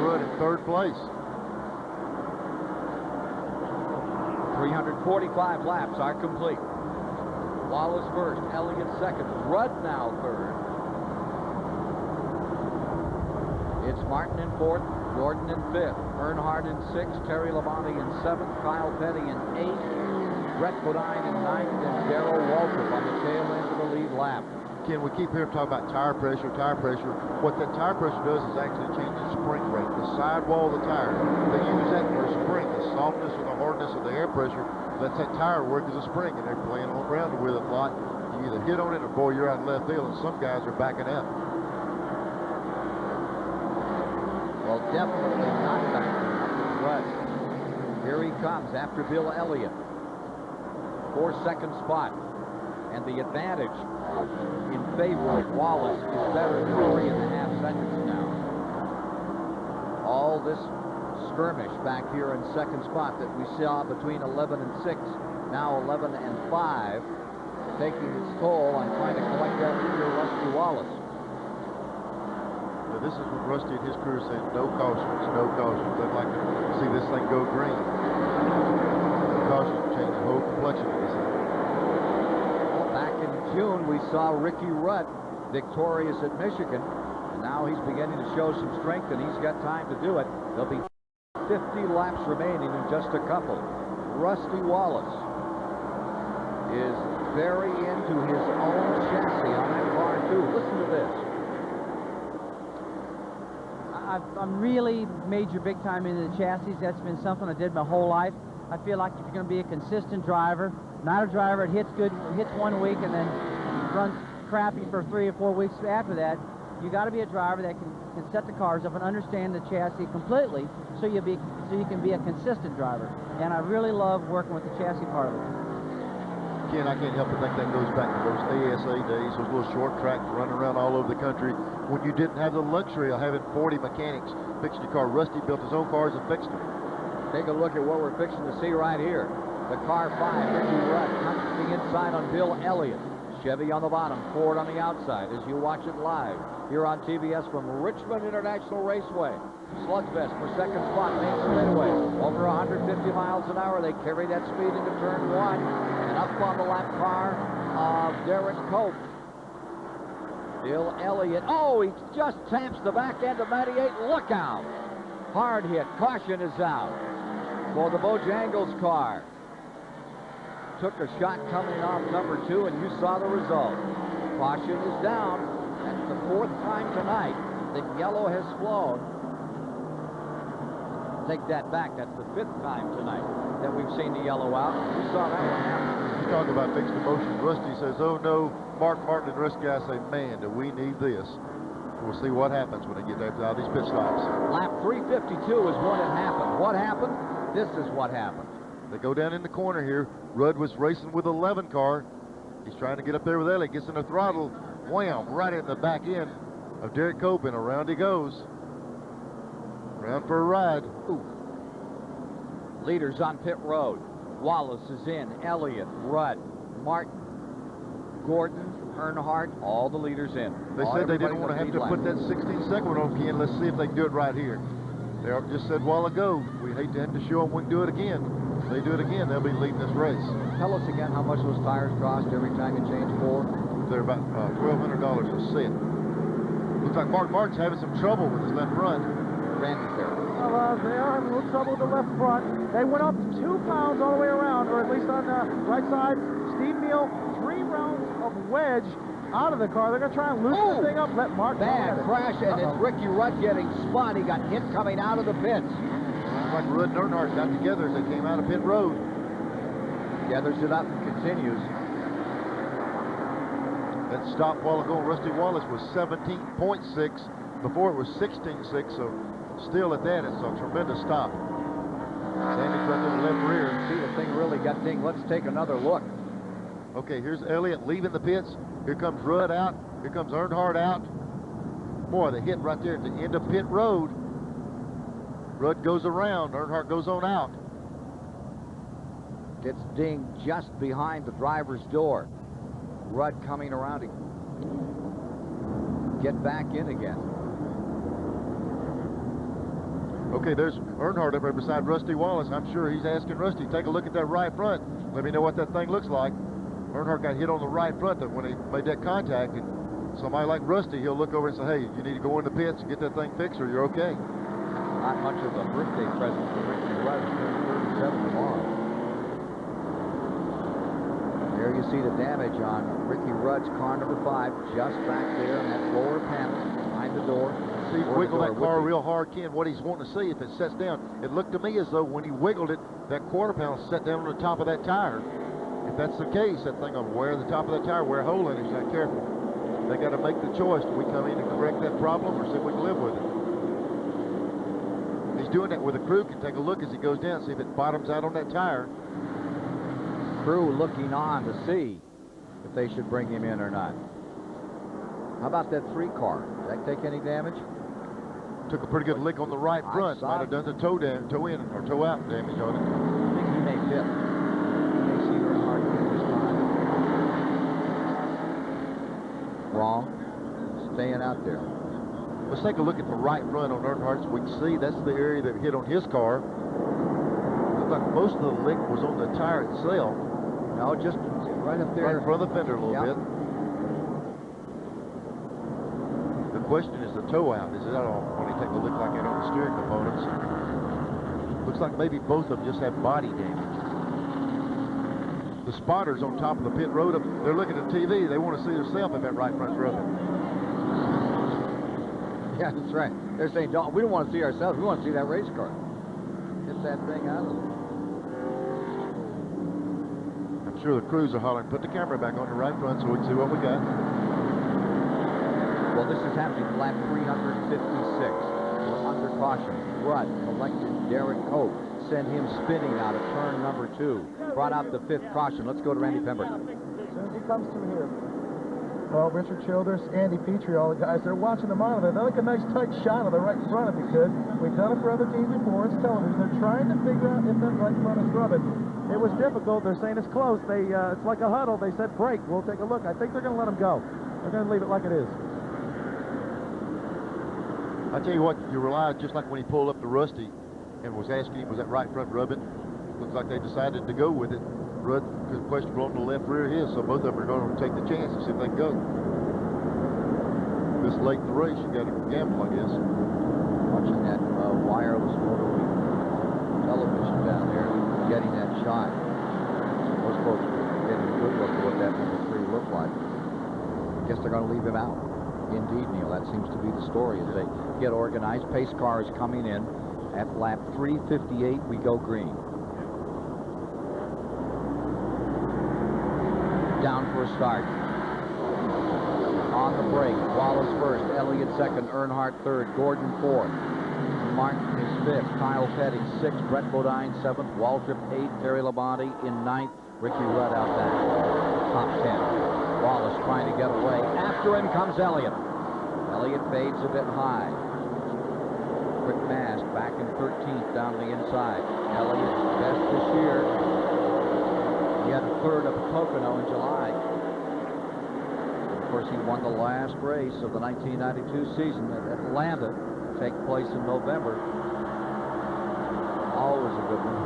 Rudd in third place. 345 laps are complete. Wallace first, Elliott second, Rudd now third. It's Martin in fourth, Jordan in fifth, Earnhardt in sixth, Terry Labonte in seventh, Kyle Petty in eighth, Brett Bodine in ninth, and Darrell Waltrip on the tail end of the lead lap. Ken, we keep hearing talk about tire pressure, tire pressure. What that tire pressure does is actually change the spring rate, the sidewall of the tire. They use that for a spring, the softness or the hardness of the air pressure lets that tire work as a spring, and they're playing around with it a lot. You either hit on it or, boy, you're out in left field, and some guys are backing out. Well, definitely not backing up. But here he comes after Bill Elliott. for second spot. And the advantage in favor of Wallace is better than 3.5 seconds now. All this skirmish back here in second spot that we saw between 11 and 6, now 11 and 5, taking its toll on trying to collect that leader, Rusty Wallace. Now, this is when Rusty and his crew are saying no cautions, no cautions. They'd like to see this thing go green. No cautions change the whole complexion of this thing. Back in June, we saw Ricky Rudd victorious at Michigan, and now he's beginning to show some strength, and he's got time to do it. There'll be 50 laps remaining in just a couple. Rusty Wallace is very into his own chassis on that car, too. Listen to this. I'm really major big time into the chassis. That's been something I did my whole life. I feel like if you're going to be a consistent driver, not a driver that hits good, hits 1 week and then runs crappy for 3 or 4 weeks after that, you got to be a driver that can set the cars up and understand the chassis completely, so you can be a consistent driver. And I really love working with the chassis part of it. Ken, I can't help but think that goes back to those ASA days, those little short tracks running around all over the country when you didn't have the luxury of having 40 mechanics fixing your car. Rusty built his own cars and fixed them. Take a look at what we're fixing to see right here. The car 5, Ricky Rudd, comes to the inside on Bill Elliott. Chevy on the bottom, Ford on the outside as you watch it live here on TBS from Richmond International Raceway. Slugfest for second spot, main straightaway. Over 150 miles an hour. They carry that speed into turn 1. And up on the lap car of Derek Cope. Bill Elliott. Oh, he just taps the back end of 98. Look out. Hard hit. Caution is out for the Bojangles car. Took a shot coming off number 2, and you saw the result. Caution is down. That's the 4th time tonight that yellow has flown. Take that back. That's the 5th time tonight that we've seen the yellow out. We saw that one happen. You talk about fixed emotions. Rusty says, oh no. Mark Martin and Rusty guys say, man, do we need this. We'll see what happens when they get out of these pit stops. Lap 352 is when it happened. What happened? This is what happened. They go down in the corner here. Rudd was racing with 11 car. He's trying to get up there with Elliott. Gets in the throttle. Wham! Right in the back end of Derek Cope, and around he goes. Around for a ride. Ooh. Leaders on pit road. Wallace is in. Elliott, Rudd, Martin, Gordon, Earnhardt, all the leaders in. They said they didn't want to have to put that 16-second one on Ken. Let's see if they can do it right here. They just said a while ago, we hate to have to show them we can do it again. If they do it again, they'll be leading this race. Tell us again how much those tires cost every time you change 4. They're about $1,200 a set. Looks like Mark Martin's having some trouble with his left front. Randy's there. Well, they are having a little trouble with the left front. They went up 2 pounds all the way around, or at least on the right side. Steve Neal, 3 rounds of wedge out of the car. They're going to try and loosen the thing up, let Mark bad crash, and it's Ricky Rudd getting spun. He got hit coming out of the pits. Looks like Rudd and Earnhardt got together as they came out of pit road. Gathers it up and continues. That stop a while ago, Rusty Wallace was 17.6. Before it was 16.6, so still at that, it's a tremendous stop. Sandy's right there in the left rear. See, the thing really got dinged. Let's take another look. Okay, here's Elliott leaving the pits. Here comes Rudd out. Here comes Earnhardt out. Boy, the hit right there at the end of pit road. Rudd goes around. Earnhardt goes on out. Gets dinged just behind the driver's door. Rudd coming around to get back in again. Okay, there's Earnhardt up there beside Rusty Wallace. I'm sure he's asking Rusty, take a look at that right front. Let me know what that thing looks like. Earnhardt got hit on the right front when he made that contact, and somebody like Rusty, he'll look over and say, hey, you need to go in the pits and get that thing fixed or you're okay. Not much of a birthday present for Ricky Rudd. 37 tomorrow. There you see the damage on Ricky Rudd's car number 5, just back there in that lower panel behind the door. See, wiggle that car real hard, Ken. What he's wanting to see if it sets down. It looked to me as though when he wiggled it, that quarter panel set down on the top of that tire. If that's the case, that thing will wear the top of that tire, wear a hole in it. He's not careful. They got to make the choice. Do we come in and correct that problem, or see if we can live with it? He's doing that with the crew. Can take a look as he goes down, see if it bottoms out on that tire. crew looking on to see if they should bring him in or not. How about that 3 car? Did that take any damage? Took a pretty good lick on the right front. Might have done the toe in or toe out damage on it. I think he may fit. He may see Earnhardt this time. Wrong. Staying out there. Let's take a look at the right front on Earnhardt's. We can see that's the area that hit on his car. Looks like most of the lick was on the tire itself. No, just right up there. Right in front of the fender a little bit. The question is the toe out. Is it out when he take a lick like that on the steering components? Looks like maybe both of them just have body damage. The spotters on top of the pit road, they're looking at TV. They want to see themselves if that right front's rubbing. Yeah, that's right. They're saying, we don't want to see ourselves. We want to see that race car. Get that thing out of there. I'm sure the crews are hollering, put the camera back on the right front so we can see what we got. Well, this is happening lap 356. We're under caution. Rudd collected Derek Cope, sent him spinning out of turn number 2. Brought out the 5th caution. Let's go to Randy Pemberton. As soon as he comes through here. Well, Richard Childress, Andy Petrie, all the guys, they're watching the monitor. They'd like a nice tight shot of the right front if we could. We've done it for other teams before. It's television. They're trying to figure out if that right front is rubbing. It was difficult. They're saying it's close. It's like a huddle. They said break. We'll take a look. I think they're going to let him go. They're going to leave it like it is. I tell you what, you realize just like when he pulled up to Rusty and was asking him, was that right front rubbing? Looks like they decided to go with it. Rudd is questionable on the left rear of his, so both of them are going to take the chance and see if they can go. This late in the race, you got to gamble, I guess. Watching that wireless motor television down there, getting that shot. Those folks are getting a good look at what that number 3 looked like. I guess they're going to leave him out. Indeed, Neil, that seems to be the story as they get organized. Pace cars coming in at lap 358. We go green. Down for a start. On the brake, Wallace first, Elliott second, Earnhardt third, Gordon fourth, Martin is fifth, Kyle Petty sixth, Brett Bodine seventh, Waltrip eighth, Terry Labonte in ninth, Ricky Rudd out back. Top 10. Wallace trying to get away. After him comes Elliott. Elliott fades a bit high. Quick Mask back in 13th down the inside. Elliott's best this year. He had a third of Pocono in July. And of course, he won the last race of the 1992 season at Atlanta, take place in November. Always a good one.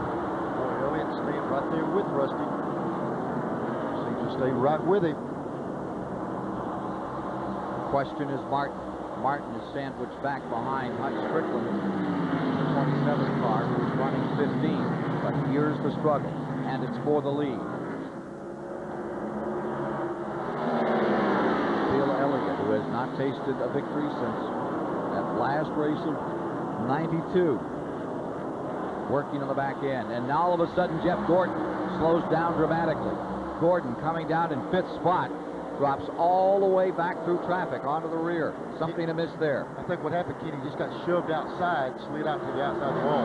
Boy, Elliott staying right there with Rusty. Seems to stay right with him. Question is Martin. Martin is sandwiched back behind Hutch Strickland, the 27th car, who is running 15th. But here's the struggle, and it's for the lead. Bill Elliott, who has not tasted a victory since that last race of '92, working on the back end. And now all of a sudden, Jeff Gordon slows down dramatically. Gordon coming down in 5th spot. Drops all the way back through traffic onto the rear. Something amiss there. I think what happened, Kenny, just got shoved outside, slid out to the outside of the wall.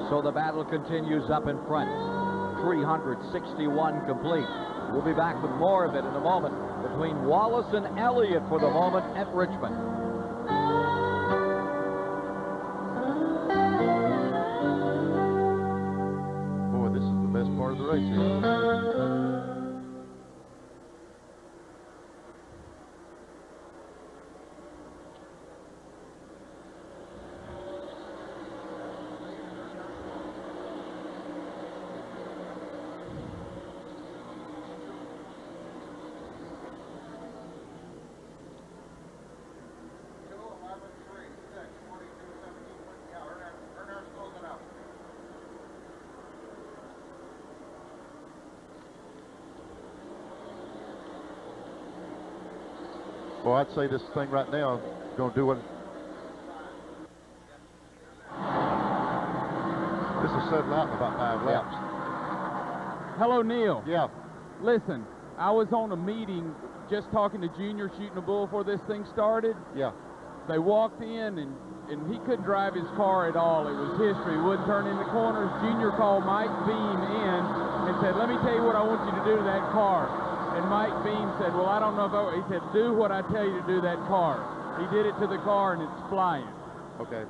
So the battle continues up in front. 361 complete. We'll be back with more of it in a moment between Wallace and Elliott for the moment at Richmond. Part of the race here. Well, I'd say this thing right now is going to do what. This will settle out in about 5 laps. Hello, Neil. Yeah. Listen, I was on a meeting just talking to Junior shooting a bull before this thing started. Yeah. They walked in and and he couldn't drive his car at all. It was history. He wouldn't turn in the corners. Junior called Mike Beam in and said, let me tell you what I want you to do to that car. And Mike Beam said, well, I don't know if he said, do what I tell you to do that car. He did it to the car, and it's flying. Okay.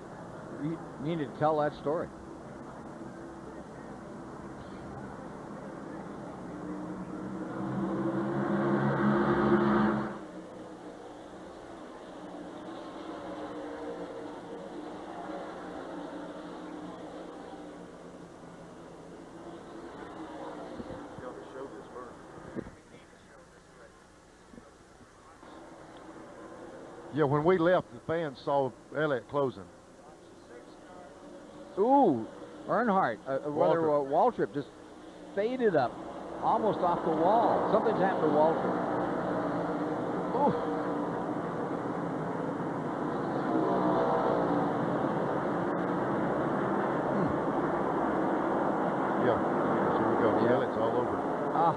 You need to tell that story. Yeah, when we left, the fans saw Elliott closing. Ooh, Earnhardt, Waltrip just faded up, almost off the wall. Something's happened to Waltrip. Ooh. Yeah, here we go. Yeah. Elliott's all over. Ah.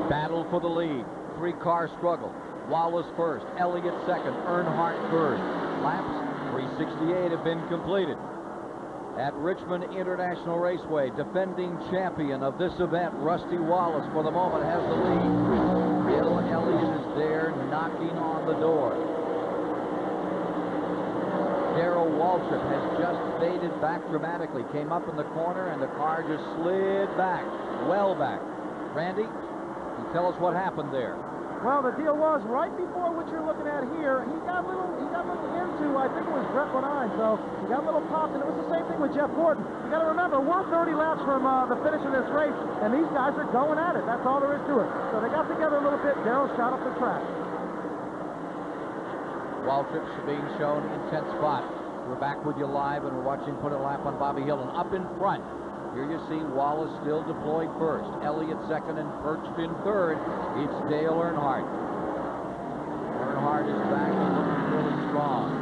Battle for the lead. Three-car struggle. Wallace first, Elliott second, Earnhardt third. Laps 368 have been completed. At Richmond International Raceway, defending champion of this event, Rusty Wallace, for the moment has the lead. Bill Elliott is there knocking on the door. Darrell Waltrip has just faded back dramatically. Came up in the corner and the car just slid back, well back. Randy? Tell us what happened there. Well, the deal was right before what you're looking at here. He got a little into, I think it was Brett Line, so he got a little popped, and it was the same thing with Jeff Gordon. You got to remember, we're 30 laps from the finish of this race, and these guys are going at it. That's all there is to it. So they got together a little bit. Darrell shot up the track. Waltrip's being shown in 10th spot. We're back with you live, and we're watching Put a Lap on Bobby Hill, and up in front. Here you see Wallace still deployed first. Elliott second and perched in third. It's Dale Earnhardt. Earnhardt is back and looking really strong.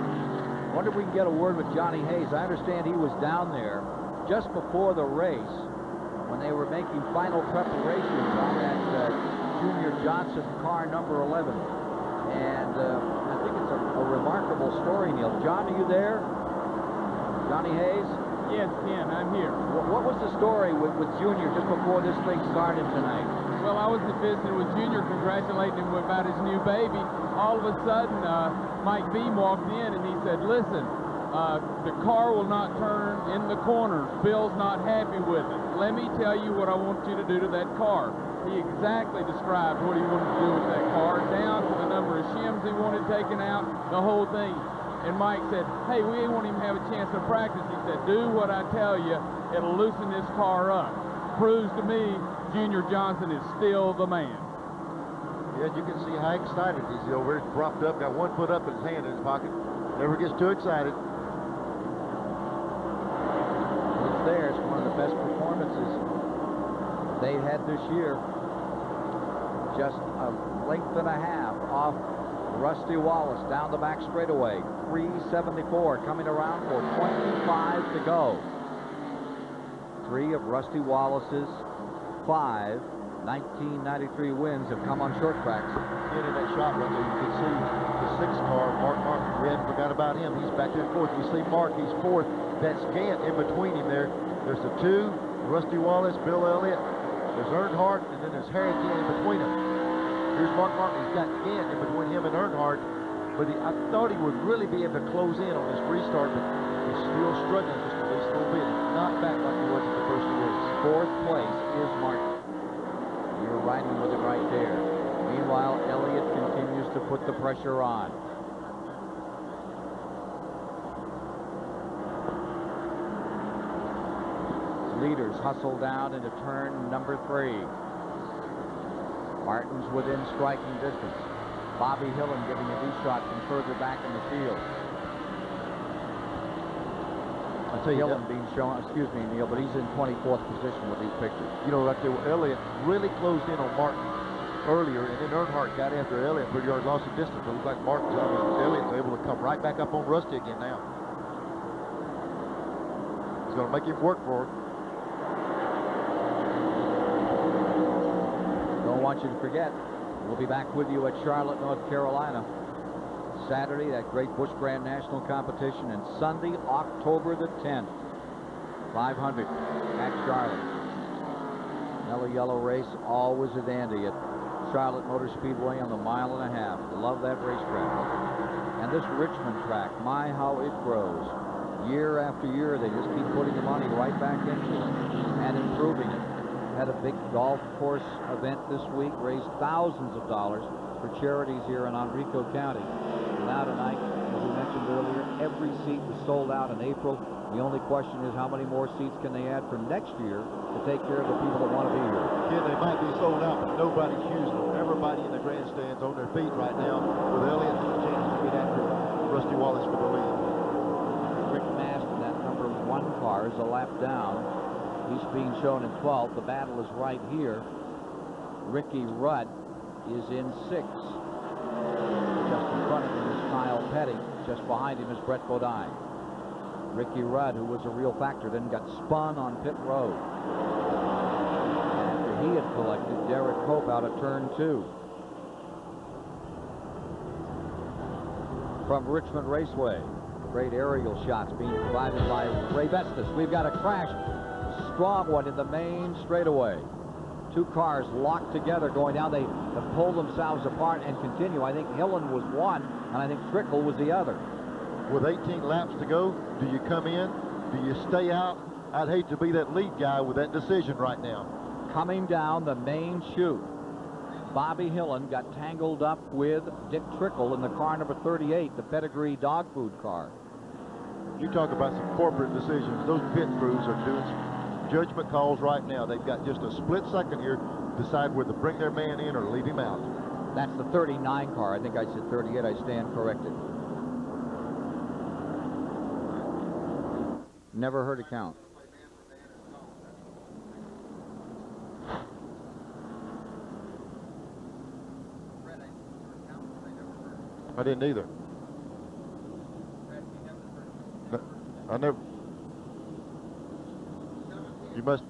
Wonder if we can get a word with Johnny Hayes. I understand he was down there just before the race when they were making final preparations on that Junior Johnson car number 11. And I think it's a remarkable story, Neil. John, are you there? Johnny Hayes? Yes, Ken, I'm here. What was the story with Junior just before this thing started tonight? Well, I was visiting with Junior, congratulating him about his new baby. All of a sudden, Mike Beam walked in and he said, listen, the car will not turn in the corners. Bill's not happy with it. Let me tell you what I want you to do to that car. He exactly described what he wanted to do with that car, down to the number of shims he wanted taken out, the whole thing. And Mike said, hey, we won't even have a chance to practice. He said, do what I tell you. It'll loosen this car up. Proves to me Junior Johnson is still the man. Yeah, you can see how excited he's over. He's propped up, got one foot up in his hand in his pocket. Never gets too excited. It's there. It's one of the best performances they've had this year. Just a length and a half off Rusty Wallace down the back straightaway. 374 coming around for 25 to go. 3 of Rusty Wallace's 5 1993 wins have come on short tracks. In that shot right there, you can see the 6th car, Mark Martin. We hadn't forgot about him. He's back there 4th. You see Mark, he's 4th. That's Gant in between him there. There's the 2, Rusty Wallace, Bill Elliott. There's Earnhardt, and then there's Harry Gant in between them. Here's Mark Martin. He's got Gant in between him and Earnhardt. But I thought he would really be able to close in on this restart, but he's still struggling just a little bit. He's not back like he was at the first of the race. 4th place is Martin. You're riding with it right there. Meanwhile, Elliott continues to put the pressure on. Leaders hustle down into turn number 3. Martin's within striking distance. Bobby Hillen giving a V-shot from further back in the field. I'll tell you, Hillen being shown, excuse me, Neil, but he's in 24th position with these pictures. You know, right there, Elliott really closed in on Martin earlier, and then Earnhardt got after Elliott pretty hard, lost some distance. It looked like Elliott's able to come right back up on Rusty again now. He's going to make him work for it. want you to forget, we'll be back with you at Charlotte, North Carolina. Saturday, that great Busch Grand National competition, and Sunday, October the 10th, 500 at Charlotte. Yellow race, always a dandy at Charlotte Motor Speedway on the 1.5 miles. Love that racetrack. And this Richmond track, my how it grows. Year after year, they just keep putting the money right back into it and improving it. Had a big golf course event this week, raised thousands of dollars for charities here in Enrico County. Now tonight, as we mentioned earlier, every seat was sold out in April. The only question is how many more seats can they add for next year to take care of the people that want to be here. Yeah, they might be sold out, but nobody's using them. Everybody in the grandstands on their feet right now, with Elliott and a chance to get after Rusty Wallace for the lead. Rick Mast in that number 1 car is a lap down. He's being shown in 12th. The battle is right here. Ricky Rudd is in 6th. Just in front of him is Kyle Petty. Just behind him is Brett Bodine. Ricky Rudd, who was a real factor, then got spun on pit road. After he had collected Derek Cope out of turn 2. From Richmond Raceway, great aerial shots being provided by Ray Vestas. We've got a crash, strong one in the main straightaway. 2 cars locked together going down. They have pulled themselves apart and continue. I think Hillen was one, and I think Trickle was the other. With 18 laps to go, do you come in? Do you stay out? I'd hate to be that lead guy with that decision right now. Coming down the main chute, Bobby Hillen got tangled up with Dick Trickle in the car number 38, the Pedigree dog food car. You talk about some corporate decisions. Those pit crews are doing some judgment calls right now. They've got just a split second here to decide whether to bring their man in or leave him out. That's the 39 car. I think I said 38. I stand corrected. Never heard a count. I didn't either. No, I never. You must.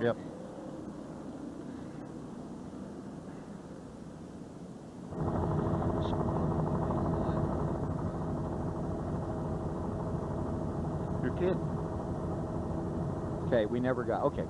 Yep. You're kidding. Okay, we never got. Okay.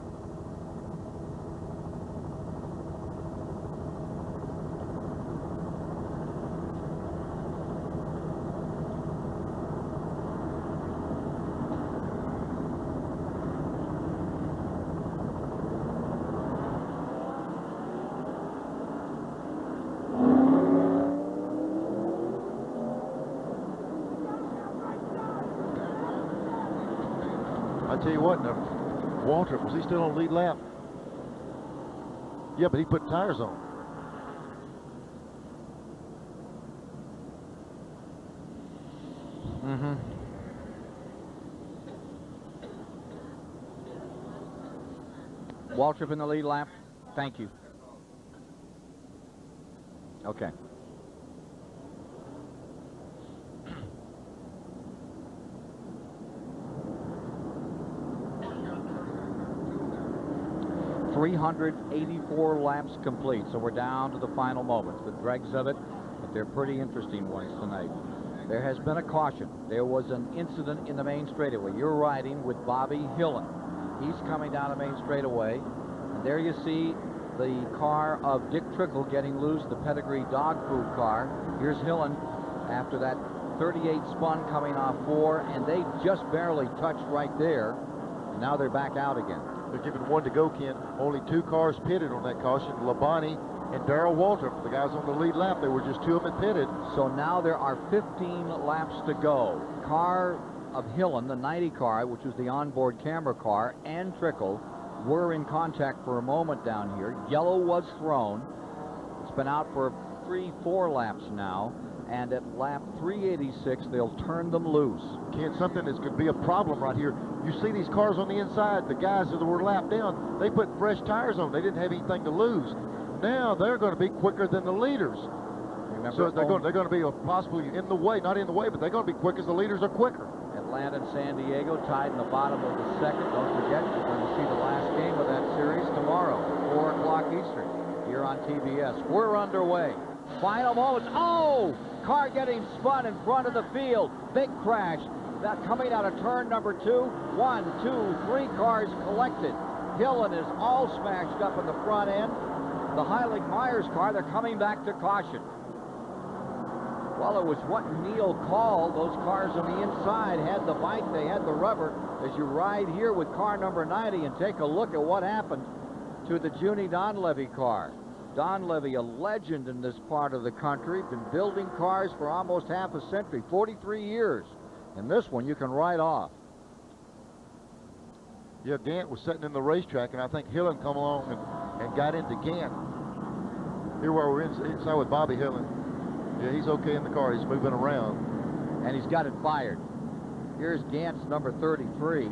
I tell you what, now, Walter, was he still on lead lap? Yeah, but he put tires on. Waltrip in the lead lap. Thank you. Okay. .384 laps complete, so we're down to the final moments, the dregs of it, but they're pretty interesting ones tonight. There has been a caution. There was an incident in the main straightaway. You're riding with Bobby Hillen. He's coming down the main straightaway, and there you see the car of Dick Trickle getting loose, the Pedigree dog food car. Here's Hillen after that 38 spun coming off 4, and they just barely touched right there, and now they're back out again. They're giving 1 to go, Ken. Only 2 cars pitted on that caution, Labonte and Darrell Waltrip. The guys on the lead lap, there were just 2 of them that pitted. So now there are 15 laps to go. Car of Hillen, the 90 car, which was the onboard camera car, and Trickle were in contact for a moment down here. Yellow was thrown. It's been out for 3-4 laps now, and at lap 386 they'll turn them loose. Ken, something that's going to be a problem right here. You see these cars on the inside, the guys that were lapped down, they put fresh tires on. They didn't have anything to lose. Now they're going to be quicker than the leaders. Remember, so they're going to be possibly in the way, not in the way, but they're going to be quick as the leaders are quicker. Atlanta and San Diego tied in the bottom of the second. Don't forget, you're going to see the last game of that series tomorrow, 4 o'clock Eastern, here on TBS. We're underway. Final moments. Oh! Car getting spun in front of the field. Big crash. That coming out of turn number 2. 1, 2, 3 cars collected. Hillen is all smashed up in the front end. The Heilig-Myers car, they're coming back to caution. Well, it was what Neil called. Those cars on the inside had the bite, they had the rubber. As you ride here with car number 90 and take a look at what happened to the Junie Donlevy car. Donlevy, a legend in this part of the country, been building cars for almost half a century, 43 years. And this one you can write off. Yeah, Gant was sitting in the racetrack, and I think Hillen come along and got into Gant. Here where we're inside with Bobby Hillen. Yeah, he's okay in the car. He's moving around. And he's got it fired. Here's Gant's number 33.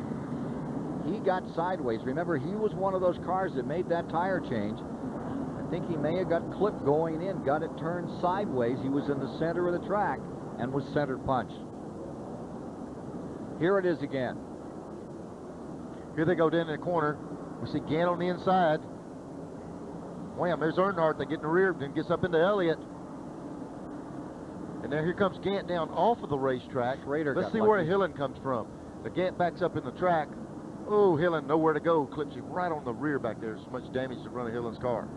He got sideways. Remember, he was one of those cars that made that tire change. I think he may have got clipped going in, got it turned sideways. He was in the center of the track and was center punched. Here it is again. Here they go down in the corner. We see Gant on the inside. Wham, there's Earnhardt. They get in the rear, then gets up into Elliott. And then here comes Gant down off of the racetrack. Let's see where Hillen comes from. The Gant backs up in the track. Oh, Hillen, nowhere to go. Clips him right on the rear back there. So much damage to front of Hillen's car.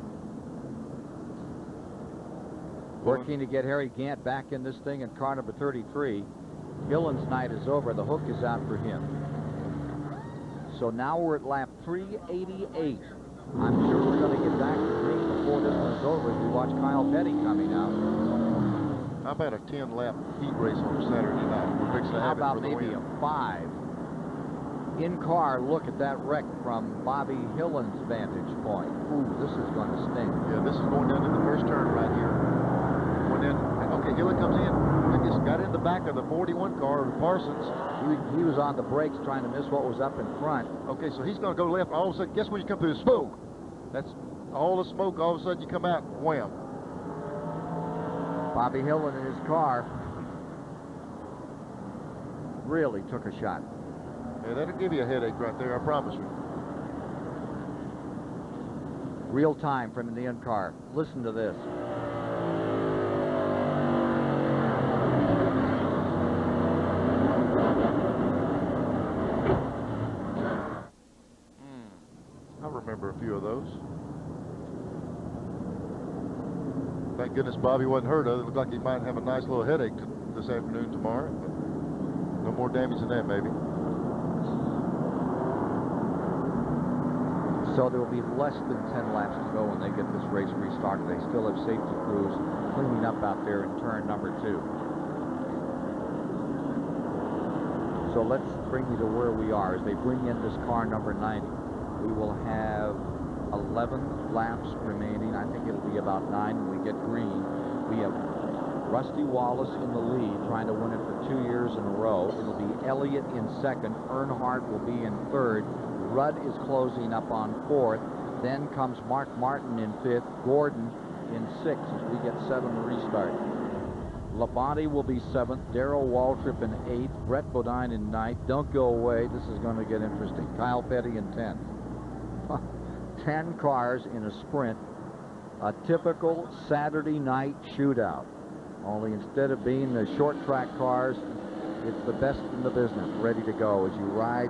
Working to get Harry Gant back in this thing in car number 33. Hillen's night is over. The hook is out for him. So now we're at lap 388. I'm sure we're going to get back to green before this one's over as we watch Kyle Petty coming out. How about a 10-lap heat race on Saturday night? We're fixing to have How about it for the maybe win. a 5? In-car look at that wreck from Bobby Hillen's vantage point. Ooh, this is going to sting. Yeah, this is going down to the first turn right here. When then, okay, Hillen comes in. I guess got in the back of the 41 car, Parsons. He was on the brakes trying to miss what was up in front. Okay, so he's going to go left. All of a sudden, guess when you come through the smoke? That's all the smoke. All of a sudden, you come out, wham. Bobby Hillen in his car really took a shot. Yeah, that'll give you a headache right there, I promise you. Real time from the in-car. Listen to this. I remember a few of those. Thank goodness Bobby wasn't hurt. It looked like he might have a nice little headache this afternoon tomorrow. But no more damage than that, maybe. So there will be less than 10 laps to go when they get this race restarted. They still have safety crews cleaning up out there in turn number 2. So let's bring you to where we are as they bring in this car number 90. We will have 11 laps remaining. I think it'll be about 9 when we get green. We have Rusty Wallace in the lead, trying to win it for 2 years in a row. It'll be Elliott in second. Earnhardt will be in third. Rudd is closing up on fourth. Then comes Mark Martin in fifth. Gordon in sixth as we get 7 to restart. Labonte will be seventh. Darrell Waltrip in eighth. Brett Bodine in ninth. Don't go away. This is going to get interesting. Kyle Petty in 10th. 10 cars in a sprint. A typical Saturday night shootout. Only instead of being the short track cars, it's the best in the business ready to go as you ride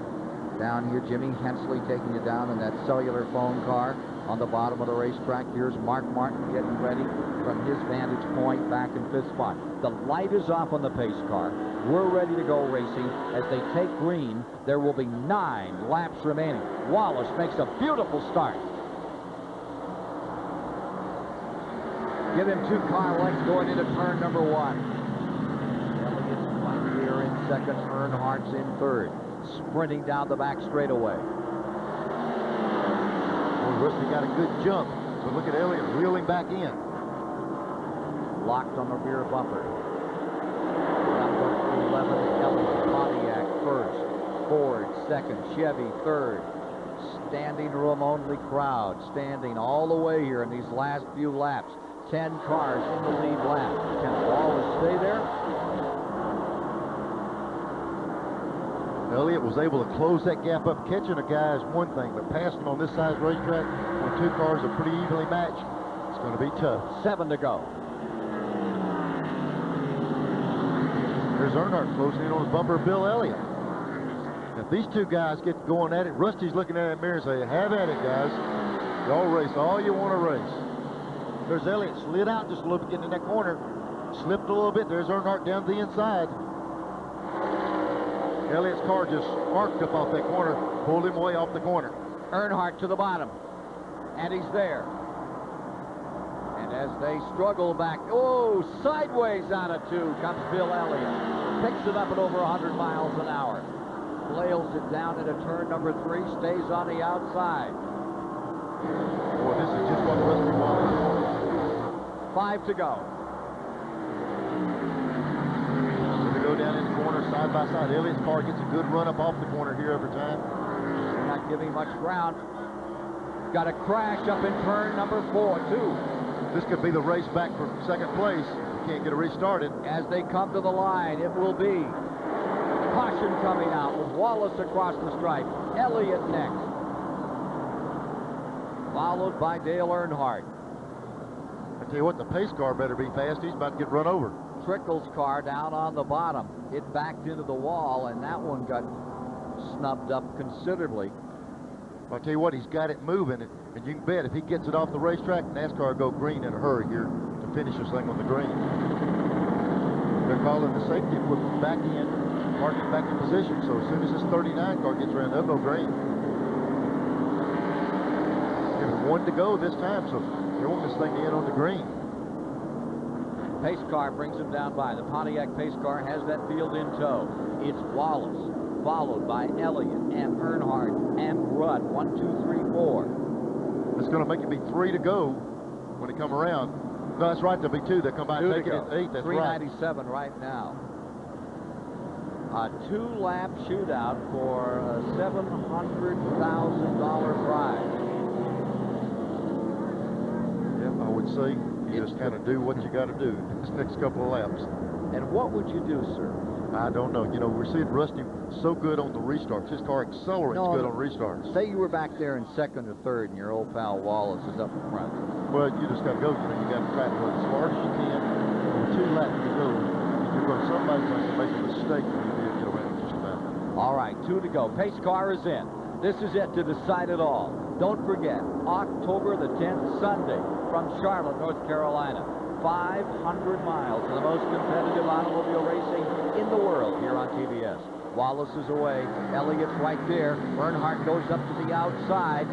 down here. Jimmy Hensley taking you down in that cellular phone car on the bottom of the racetrack. Here's Mark Martin getting ready from his vantage point back in fifth spot. The light is off on the pace car. We're ready to go racing. As they take green, there will be 9 laps remaining. Wallace makes a beautiful start. Give him 2 car lengths going into turn number 1. Elliott's right here in second. Earnhardt's in third. Sprinting down the back straightaway. Well, Rusty got a good jump. So look at Elliott reeling back in. Locked on the rear bumper. Number 11, Elliott. Pontiac first. Ford second. Chevy third. Standing room only crowd. Standing all the way here in these last few laps. 10 cars in the lead lap. Can Wallace stay there? Elliott was able to close that gap up. Catching a guy is one thing, but passing on this size racetrack when two cars are pretty evenly matched, it's going to be tough. 7 to go. There's Earnhardt closing in on his bumper of Bill Elliott. If these two guys get going at it, Rusty's looking at that mirror and saying, have at it, guys. Y'all race all you want to race. There's Elliott, slid out just a little bit, getting in that corner. Slipped a little bit. There's Earnhardt down the inside. Elliott's car just arced up off that corner, pulled him way off the corner. Earnhardt to the bottom, and he's there. And as they struggle back, oh, sideways out of 2 comes Bill Elliott. Picks it up at over 100 miles an hour. Flails it down into turn number 3, stays on the outside. Boy, this is just what Rusty wanted. 5 to go. Go down in the corner side by side. Elliott's car gets a good run up off the corner here every time. They're not giving much ground. Got a crash up in turn number 4, too. This could be the race back for second place. You can't get it restarted. As they come to the line, it will be caution coming out with Wallace across the stripe. Elliott next. Followed by Dale Earnhardt. I tell you what, the pace car better be fast. He's about to get run over. Trickle's car down on the bottom. It backed into the wall, and that one got snubbed up considerably. I'll tell you what, he's got it moving, and you can bet if he gets it off the racetrack, NASCAR will go green in a hurry here to finish this thing on the green. They're calling the safety equipment back in, parking back in position, so as soon as this 39 car gets around, they'll go green. There's 1 to go this time, so they want this thing to end on the green. Pace car brings him down by. The Pontiac pace car has that field in tow. It's Wallace, followed by Elliott and Earnhardt and Rudd. 1, 2, 3, 4. It's going to make it be 3 to go when they come around. No, that's right. There'll be 2 that come by and take it at 8. That's 397 right now. A 2-lap shootout for a $700,000 prize. Yep, I would say. You just kind of do what you got to do this next couple of laps. And what would you do, sir? I don't know. You know, we're seeing Rusty so good on the restarts. His car accelerates good on restarts. Say you were back there in 2nd or 3rd, and your old pal Wallace is up in front. Well, you just got to go. You know, you got to try to go as hard as you can. With 2 laps to go, somebody's going to make a mistake when you get around just about. All right, 2 to go. Pace car is in. This is it to decide it all. Don't forget, October the 10th, Sunday, from Charlotte, North Carolina. 500 miles of the most competitive automobile racing in the world here on TBS. Wallace is away. Elliott's right there. Earnhardt goes up to the outside.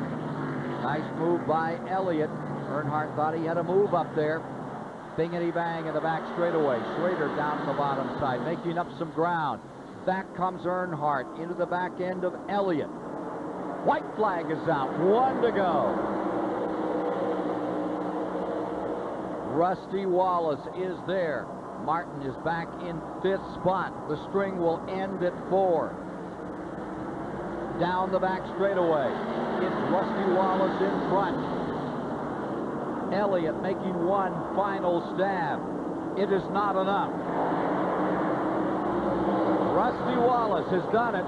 Nice move by Elliott. Earnhardt thought he had a move up there. Bingity bang in the back straightaway. Schrader down on the bottom side, making up some ground. Back comes Earnhardt into the back end of Elliott. White flag is out. 1 to go. Rusty Wallace is there. Martin is back in 5th spot. The string will end at 4. Down the back straightaway. It's Rusty Wallace in front. Elliott making one final stab. It is not enough. Rusty Wallace has done it.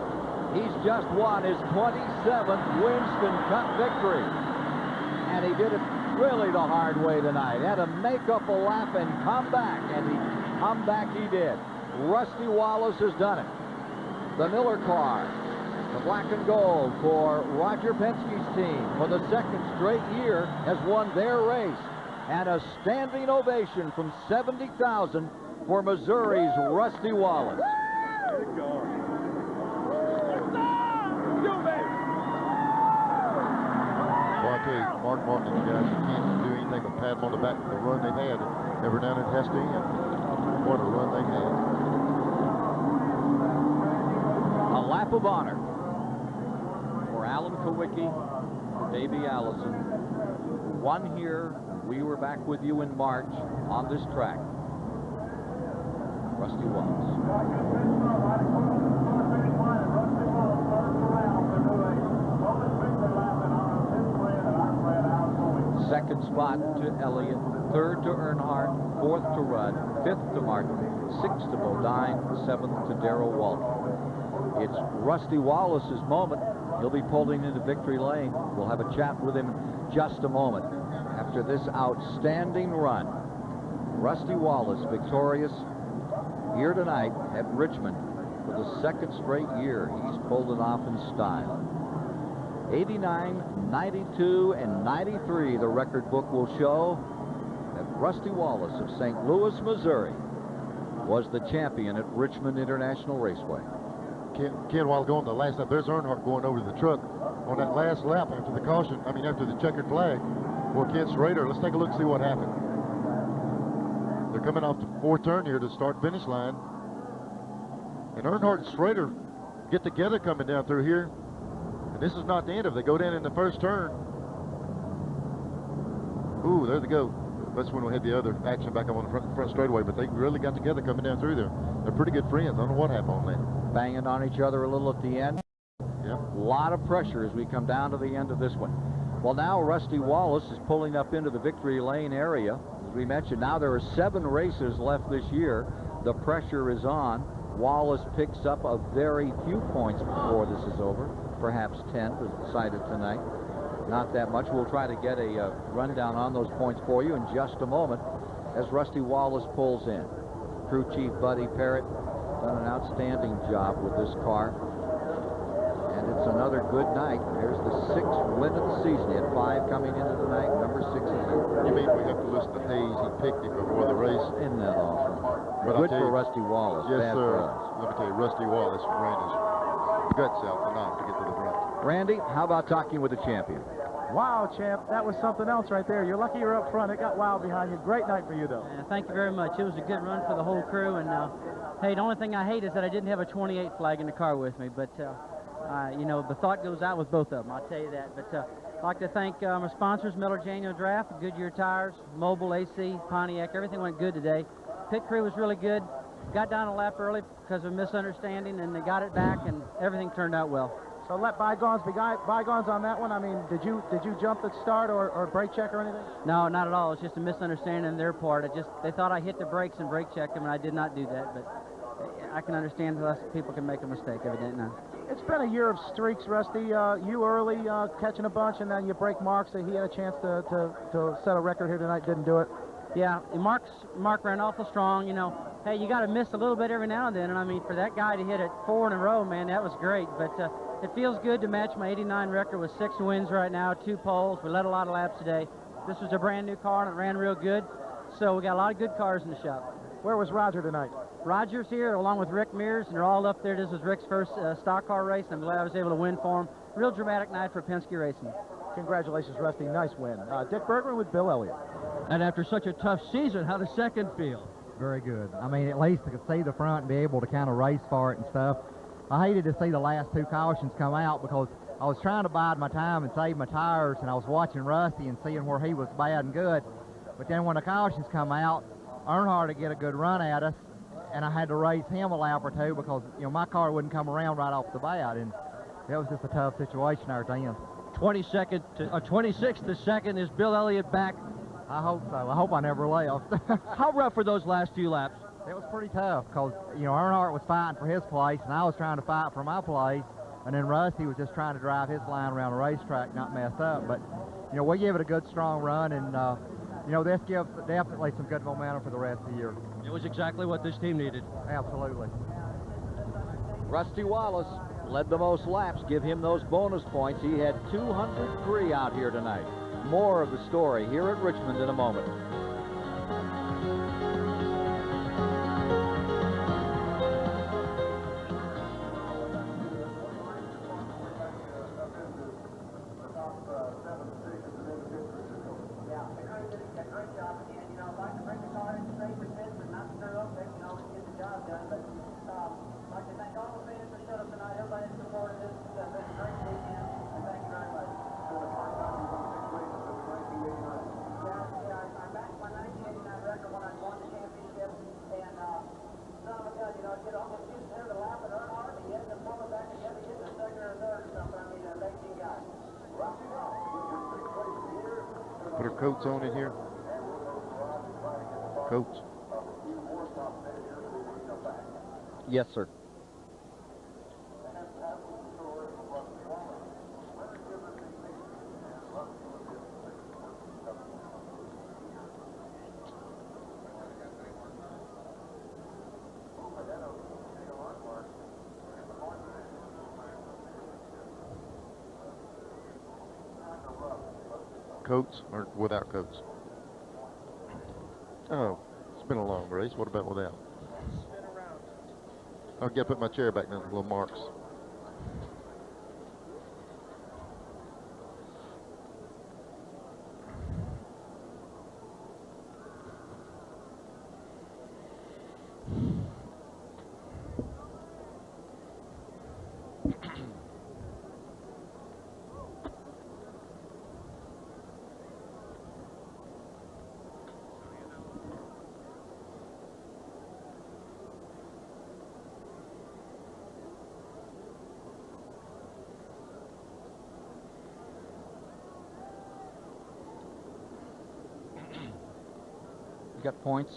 He's just won his 27th Winston Cup victory. And he did it really the hard way tonight. Had to make up a lap and come back, and he did. Rusty Wallace has done it. The Miller car, the black and gold for Roger Penske's team for the 2nd straight year, has won their race. And a standing ovation from 70,000 for Missouri's Rusty Wallace. Good going. Well, I tell you, Mark Martin and the guys, you can't do anything but pat them on the back for the run they've had. Every now and then it has to end. What a run they've had. A lap of honor for Alan Kowicki, for Davey Allison. One here. We were back with you in March on this track. Rusty Wallace. Second spot to Elliott, third to Earnhardt, fourth to Rudd, fifth to Martin, sixth to Bodine, seventh to Darrell Walton. It's Rusty Wallace's moment. He'll be pulling into victory lane. We'll have a chat with him in just a moment. After this outstanding run, Rusty Wallace victorious here tonight at Richmond for the second straight year. He's pulled it off in style. 89, 92, and 93, the record book will show that Rusty Wallace of St. Louis, Missouri, was the champion at Richmond International Raceway. Ken, while going the last lap, there's Earnhardt going over the truck on that last lap after the caution, after the checkered flag. Well, Ken Schrader, let's take a look and see what happened. They're coming off the fourth turn here to start-finish line. And Earnhardt and Schrader get together coming down through here. And this is not the end of it. They go down in the first turn. Ooh, there they go. That's when we had the other action back up on the front straightaway, but they really got together coming down through there. They're pretty good friends. I don't know what happened on that. Banging on each other a little at the end. Yeah. A lot of pressure as we come down to the end of this one. Well, now Rusty Wallace is pulling up into the victory lane area. As we mentioned, now there are 7 races left this year. The pressure is on. Wallace picks up a very few points before this is over. Perhaps 10 was decided tonight. Not that much. We'll try to get a rundown on those points for you in just a moment as Rusty Wallace pulls in. Crew Chief Buddy Parrott done an outstanding job with this car. And it's another good night. There's the 6th win of the season. He had 5 coming into the night. Number 6 is here. You mean we have to listen to Hayes? He picked him before the race. Isn't that awesome? But Good for Rusty Wallace. Yes, bad sir. for us. Let me tell you, Rusty Wallace ran his guts out tonight to get to the front. Randy, how about talking with the champion? Wow, champ, that was something else right there. You're lucky you're up front. It got wild behind you. Great night for you, though. Thank you very much. It was a good run for the whole crew. And, hey, the only thing I hate is that I didn't have a 28 flag in the car with me. But, you know, the thought goes out with both of them, I'll tell you that. But I'd like to thank my sponsors, Miller January Draft, Goodyear Tires, Mobile AC, Pontiac. Everything went good today. Pit crew was really good. Got down a lap early because of a misunderstanding, and they got it back, and everything turned out well. So let bygones be bygones on that one. I mean, did you jump at start or brake check or anything? No, not at all. It's just a misunderstanding on their part. They thought I hit the brakes and brake checked them, and I did not do that. But I can understand that people can make a mistake, evidently. It's been a year of streaks, Rusty. You early catching a bunch, and then you break Mark, so he had a chance to set a record here tonight, didn't do it. Yeah, Mark ran awful strong. You know, hey, you got to miss a little bit every now and then, and I mean, for that guy to hit it 4 in a row, man, that was great. But it feels good to match my 89 record with 6 wins right now, 2 poles. We led a lot of laps today. This was a brand new car, and it ran real good. So we got a lot of good cars in the shop. Where was Roger tonight? Roger's here, along with Rick Mears, and they're all up there. This was Rick's first stock car race, and I'm glad I was able to win for him. Real dramatic night for Penske Racing. Congratulations, Rusty. Nice win. Dick Bergman with Bill Elliott. And after such a tough season, how does second feel? Very good. I mean, at least to see the front and be able to kind of race for it and stuff. I hated to see the last 2 cautions come out because I was trying to bide my time and save my tires, and I was watching Rusty and seeing where he was bad and good. But then when the cautions come out, Earnhardt would get a good run at us, and I had to race him a lap or 2 because, you know, my car wouldn't come around right off the bat, and it was just a tough situation there at the end. 26th to second. Is Bill Elliott back? I hope so. I hope I never left. How rough were those last few laps? It was pretty tough because, you know, Earnhardt was fighting for his place, and I was trying to fight for my place, and then Rusty was just trying to drive his line around the racetrack, not mess up. But, you know, we give it a good, strong run, and, you know, this gives definitely some good momentum for the rest of the year. It was exactly what this team needed. Absolutely. Rusty Wallace led the most laps. Give him those bonus points. He had 203 out here tonight. More of the story here at Richmond in a moment. I'm back Coates on it here? Coates? Yes, sir. Coates or without Coates? Oh, it's been a long race. What about without? I'll get to put my chair back down to little marks. You got points?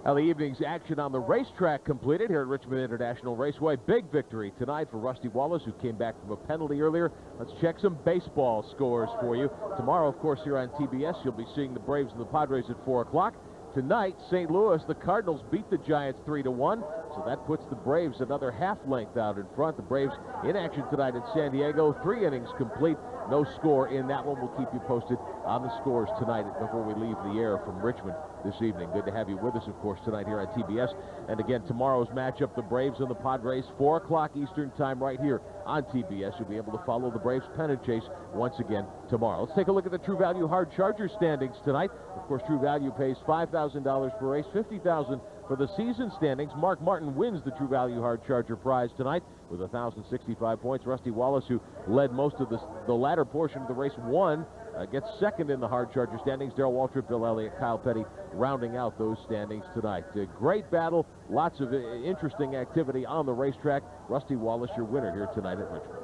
Now, the evening's action on the racetrack completed here at Richmond International Raceway. Big victory tonight for Rusty Wallace, who came back from a penalty earlier. Let's check some baseball scores for you. Tomorrow, of course, here on TBS, you'll be seeing the Braves and the Padres at 4 o'clock. Tonight, St. Louis, the Cardinals beat the Giants 3-1, so that puts the Braves another half length out in front. The Braves in action tonight in San Diego, 3 innings complete. No score in that one. We'll keep you posted on the scores tonight before we leave the air from Richmond this evening. Good to have you with us, of course, tonight here on TBS. And again, tomorrow's matchup, the Braves and the Padres, 4 o'clock Eastern time right here on TBS. You'll be able to follow the Braves pennant chase once again tomorrow. Let's take a look at the True Value Hard Charger standings tonight. Of course, True Value pays $5,000 per race, $50,000 for the season standings. Mark Martin wins the True Value Hard Charger prize tonight with 1,065 points. Rusty Wallace, who led most of the latter portion of the race, won. Gets second in the Hard Charger standings. Darrell Waltrip, Bill Elliott, Kyle Petty rounding out those standings tonight. A great battle, lots of interesting activity on the racetrack. Rusty Wallace, your winner here tonight at Richmond.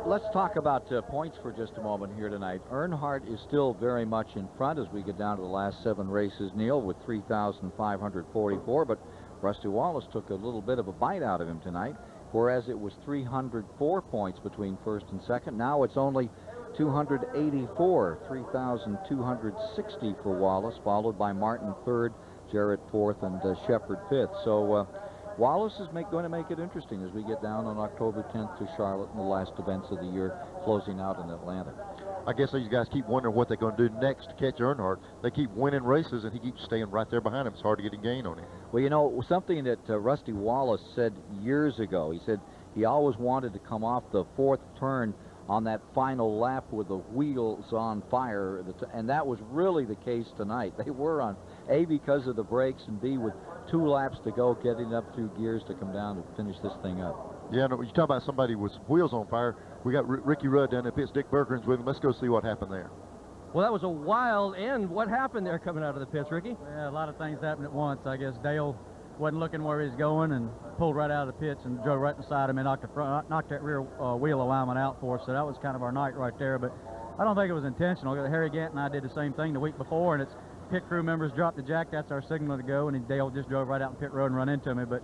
Let's talk about points for just a moment here tonight. Earnhardt is still very much in front as we get down to the last 7 races, Neil, with 3,544, but Rusty Wallace took a little bit of a bite out of him tonight, whereas it was 304 points between first and second. Now it's only 284, 3,260 for Wallace, followed by Martin third, Jarrett fourth, and Shepard fifth. So Wallace is going to make it interesting as we get down on October 10th to Charlotte in the last events of the year, closing out in Atlanta. I guess these guys keep wondering what they're going to do next to catch Earnhardt. They keep winning races, and he keeps staying right there behind him. It's hard to get a gain on him. Well, you know, something that Rusty Wallace said years ago, he said he always wanted to come off the 4th turn on that final lap with the wheels on fire, and that was really the case tonight. They were on, A, because of the brakes, and B, with 2 laps to go, getting up through gears to come down to finish this thing up. Yeah, no, you talk about somebody with wheels on fire. We got Ricky Rudd down there, pits. Dick Bergeron's with him. Let's go see what happened there. Well, that was a wild end. What happened there coming out of the pits, Ricky? Yeah, a lot of things happened at once. I guess Dale wasn't looking where he was going and pulled right out of the pits and drove right beside him and knocked that rear wheel alignment out for us. So that was kind of our night right there. But I don't think it was intentional. Harry Gant and I did the same thing the week before, and it's pit crew members dropped the jack. That's our signal to go, and Dale just drove right out in pit road and run into me. But,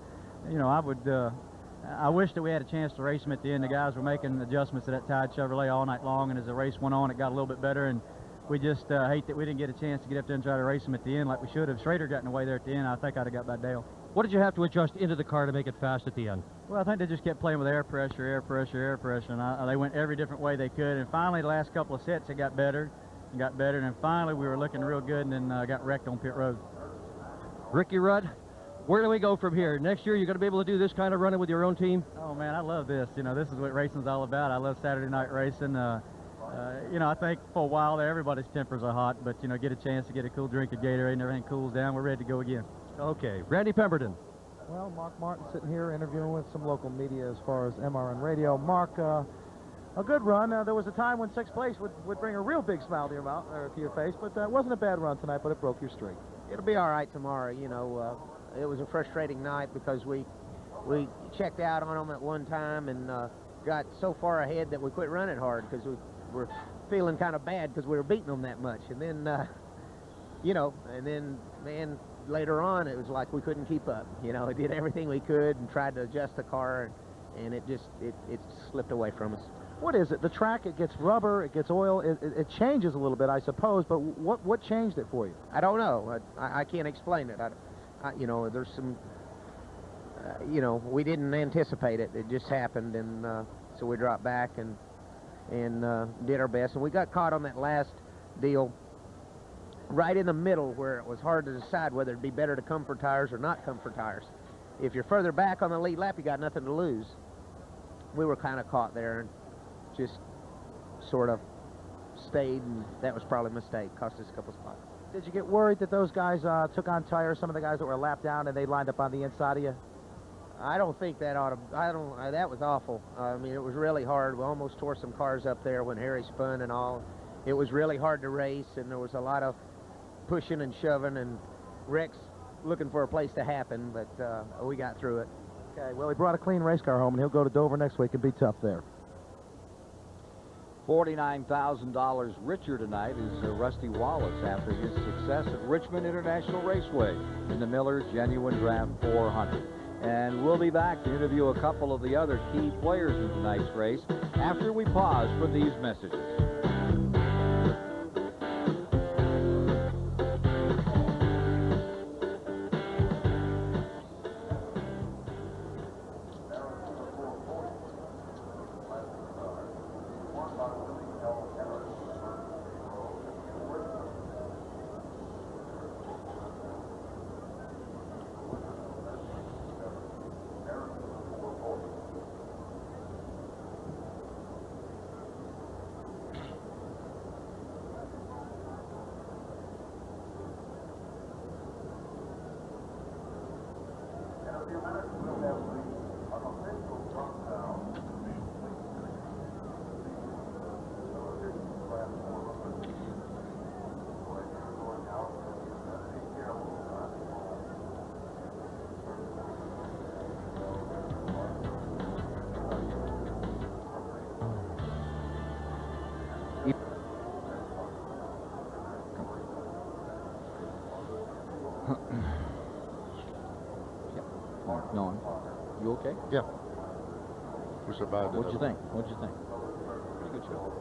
you know, I wish that we had a chance to race him at the end. The guys were making adjustments to that Tide Chevrolet all night long, and as the race went on, it got a little bit better, and we just hate that we didn't get a chance to get up there and try to race him at the end like we should have. Schrader got in the way there at the end. I think I'd have got by Dale. What did you have to adjust into the car to make it fast at the end? Well, I think they just kept playing with air pressure, and they went every different way they could. And finally, the last couple of sets, it got better and got better. And then finally, we were looking real good, and then got wrecked on pit road. Ricky Rudd, where do we go from here? Next year, you're going to be able to do this kind of running with your own team? Oh, man, I love this. You know, this is what racing's all about. I love Saturday night racing. You know, I think for a while there, everybody's tempers are hot, but, you know, get a chance to get a cool drink of Gatorade and everything cools down. We're ready to go again. Okay. Randy Pemberton. Well, Mark Martin sitting here interviewing with some local media as far as MRN Radio. Mark, a good run. There was a time when 6th place would bring a real big smile to your mouth or to your face, but it wasn't a bad run tonight, but it broke your streak. It'll be all right tomorrow. You know, it was a frustrating night because we checked out on them at one time and got so far ahead that we quit running hard because we were feeling kind of bad because we were beating them that much. And then, you know, and then, man, later on, it was like we couldn't keep up. You know, we did everything we could and tried to adjust the car, and it just, it slipped away from us. What is it? The track, it gets rubber, it gets oil, it changes a little bit, I suppose, but what changed it for you? I don't know. I can't explain it. You know, there's some, you know, we didn't anticipate it. It just happened, and so we dropped back and did our best. And we got caught on that last deal right in the middle where it was hard to decide whether it'd be better to come for tires or not come for tires. If you're further back on the lead lap, you got nothing to lose. We were kind of caught there and just sort of stayed, and that was probably a mistake. Cost us a couple spots. Did you get worried that those guys took on tires, some of the guys that were lapped down, and they lined up on the inside of you? I don't think that ought to, that was awful. I mean, it was really hard. We almost tore some cars up there when Harry spun and all. It was really hard to race, and there was a lot of pushing and shoving, and Rex looking for a place to happen, but we got through it. Okay, well, he brought a clean race car home, and he'll go to Dover next week and be tough there. $49,000 richer tonight is Rusty Wallace after his success at Richmond International Raceway in the Miller Genuine Draft 400. And we'll be back to interview a couple of the other key players in tonight's race after we pause for these messages. You okay? Yeah. We survived it. What'd you think? What'd you think? Pretty good show.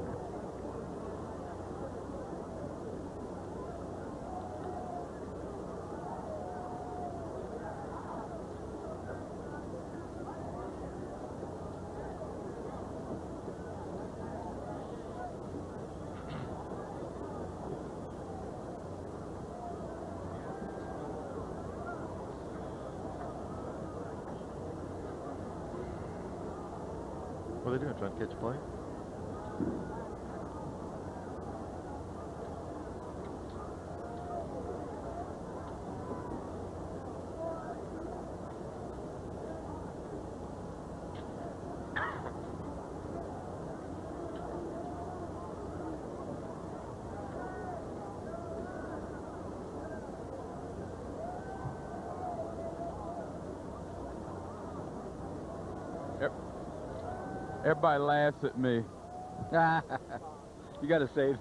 What are they doing? Trying to catch a plane? Everybody laughs at me. You got to save.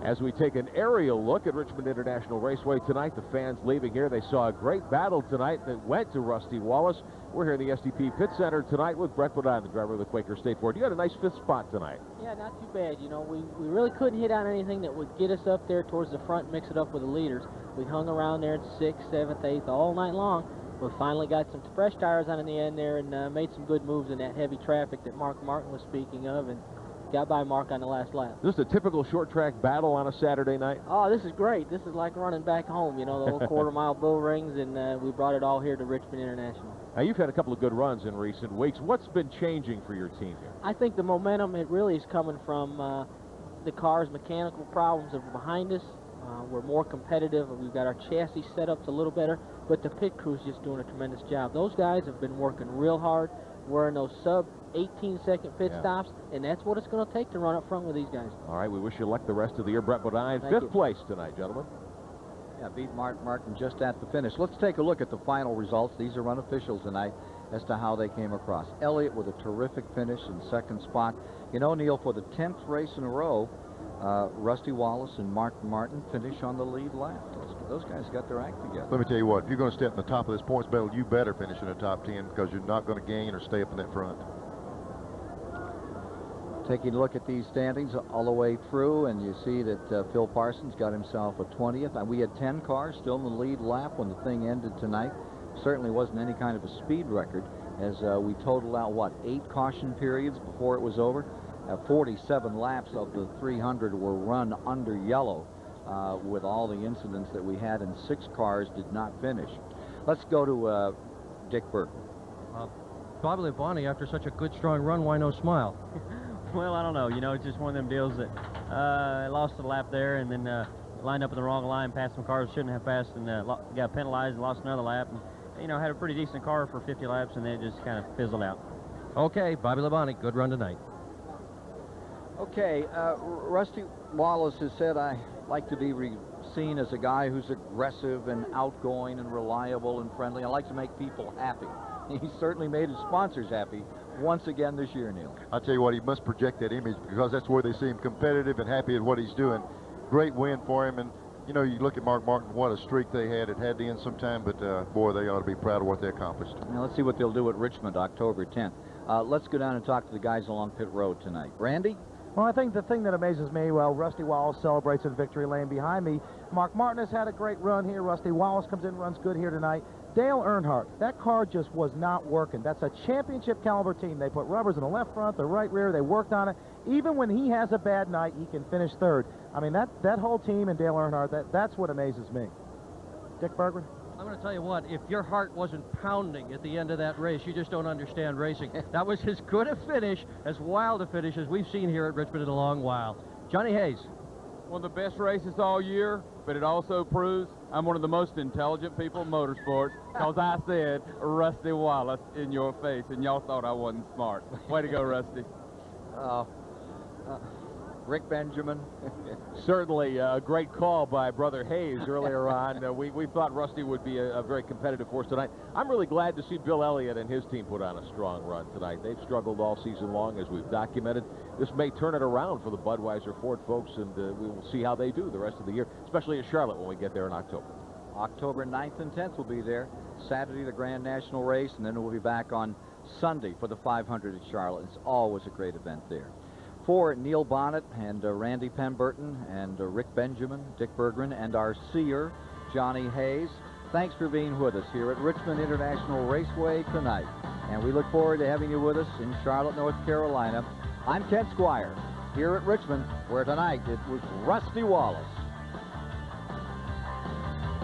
As we take an aerial look at Richmond International Raceway tonight, the fans leaving here, they saw a great battle tonight that went to Rusty Wallace. We're here in the SDP Pit Center tonight with Brett Bodine, the driver of the Quaker State Ford. You got a nice 5th spot tonight. Yeah, not too bad. You know, we really couldn't hit on anything that would get us up there towards the front, mix it up with the leaders. We hung around there at 6th, 7th, 8th all night long. We finally got some fresh tires on in the end there and made some good moves in that heavy traffic that Mark Martin was speaking of, and got by Mark on the last lap. This is a typical short track battle on a Saturday night? Oh, this is great. This is like running back home, you know, the old quarter-mile bull rings, and we brought it all here to Richmond International. Now, you've had a couple of good runs in recent weeks. What's been changing for your team here? I think the momentum, it really is coming from the car's mechanical problems are behind us. We're more competitive. We've got our chassis setups a little better, but the pit crew's just doing a tremendous job. Those guys have been working real hard. We're in those sub 18-second pit stops, and that's what it's going to take to run up front with these guys. All right, we wish you luck the rest of the year. Brett Bodine, fifth place tonight, gentlemen. Yeah, beat Mark Martin just at the finish. Let's take a look at the final results. These are unofficial tonight as to how they came across. Elliott with a terrific finish in second spot. You know, Neil, for the 10th race in a row, Rusty Wallace and Mark Martin finish on the lead lap. Those guys got their act together. Let me tell you what, if you're going to step in the top of this points battle, you better finish in the top 10 because you're not going to gain or stay up in that front. Taking a look at these standings all the way through, and you see that Phil Parsons got himself a 20th. And we had 10 cars still in the lead lap when the thing ended tonight. Certainly wasn't any kind of a speed record, as we totaled out, what, 8 caution periods before it was over. 47 laps of the 300 were run under yellow with all the incidents that we had, and 6 cars did not finish. Let's go to Dick Burton. Bobby Labonte, after such a good, strong run, why no smile? Well, I don't know. You know, it's just one of them deals that I lost a lap there and then lined up in the wrong line, passed some cars shouldn't have passed, and got penalized and lost another lap. And, you know, had a pretty decent car for 50 laps, and then it just kind of fizzled out. Okay, Bobby Labonte, good run tonight. Okay, Rusty Wallace has said, I like to be seen as a guy who's aggressive and outgoing and reliable and friendly. I like to make people happy. He certainly made his sponsors happy once again this year, Neil. I'll tell you what, he must project that image because that's where they see him competitive and happy at what he's doing. Great win for him, and you know, you look at Mark Martin, what a streak they had. It had to end sometime, but boy, they ought to be proud of what they accomplished. Now let's see what they'll do at Richmond, October 10th. Let's go down and talk to the guys along pit road tonight. Randy? Well, I think the thing that amazes me, well, Rusty Wallace celebrates in victory lane behind me. Mark Martin has had a great run here. Rusty Wallace comes in and runs good here tonight. Dale Earnhardt, that car just was not working. That's a championship caliber team. They put rubbers in the left front, the right rear. They worked on it. Even when he has a bad night, he can finish third. I mean, that whole team and Dale Earnhardt, that's what amazes me. Dick Bergman? I'm going to tell you what, if your heart wasn't pounding at the end of that race, you just don't understand racing. That was as good a finish, as wild a finish as we've seen here at Richmond in a long while. Johnny Hayes. One of the best races all year, but it also proves I'm one of the most intelligent people in motorsports, because I said Rusty Wallace in your face, and y'all thought I wasn't smart. Way to go, Rusty. Rick Benjamin. Certainly a great call by Brother Hayes earlier on. We thought Rusty would be a very competitive force tonight. I'm really glad to see Bill Elliott and his team put on a strong run tonight. They've struggled all season long, as we've documented. This may turn it around for the Budweiser Ford folks, and we will see how they do the rest of the year, especially at Charlotte when we get there in October. October 9th and 10th will be there. Saturday, the Grand National Race, and then we'll be back on Sunday for the 500 at Charlotte. It's always a great event there. For Neil Bonnet and Randy Pemberton and Rick Benjamin, Dick Bergman, and our seer, Johnny Hayes, thanks for being with us here at Richmond International Raceway tonight. And we look forward to having you with us in Charlotte, North Carolina. I'm Ken Squire, here at Richmond, where tonight it was Rusty Wallace.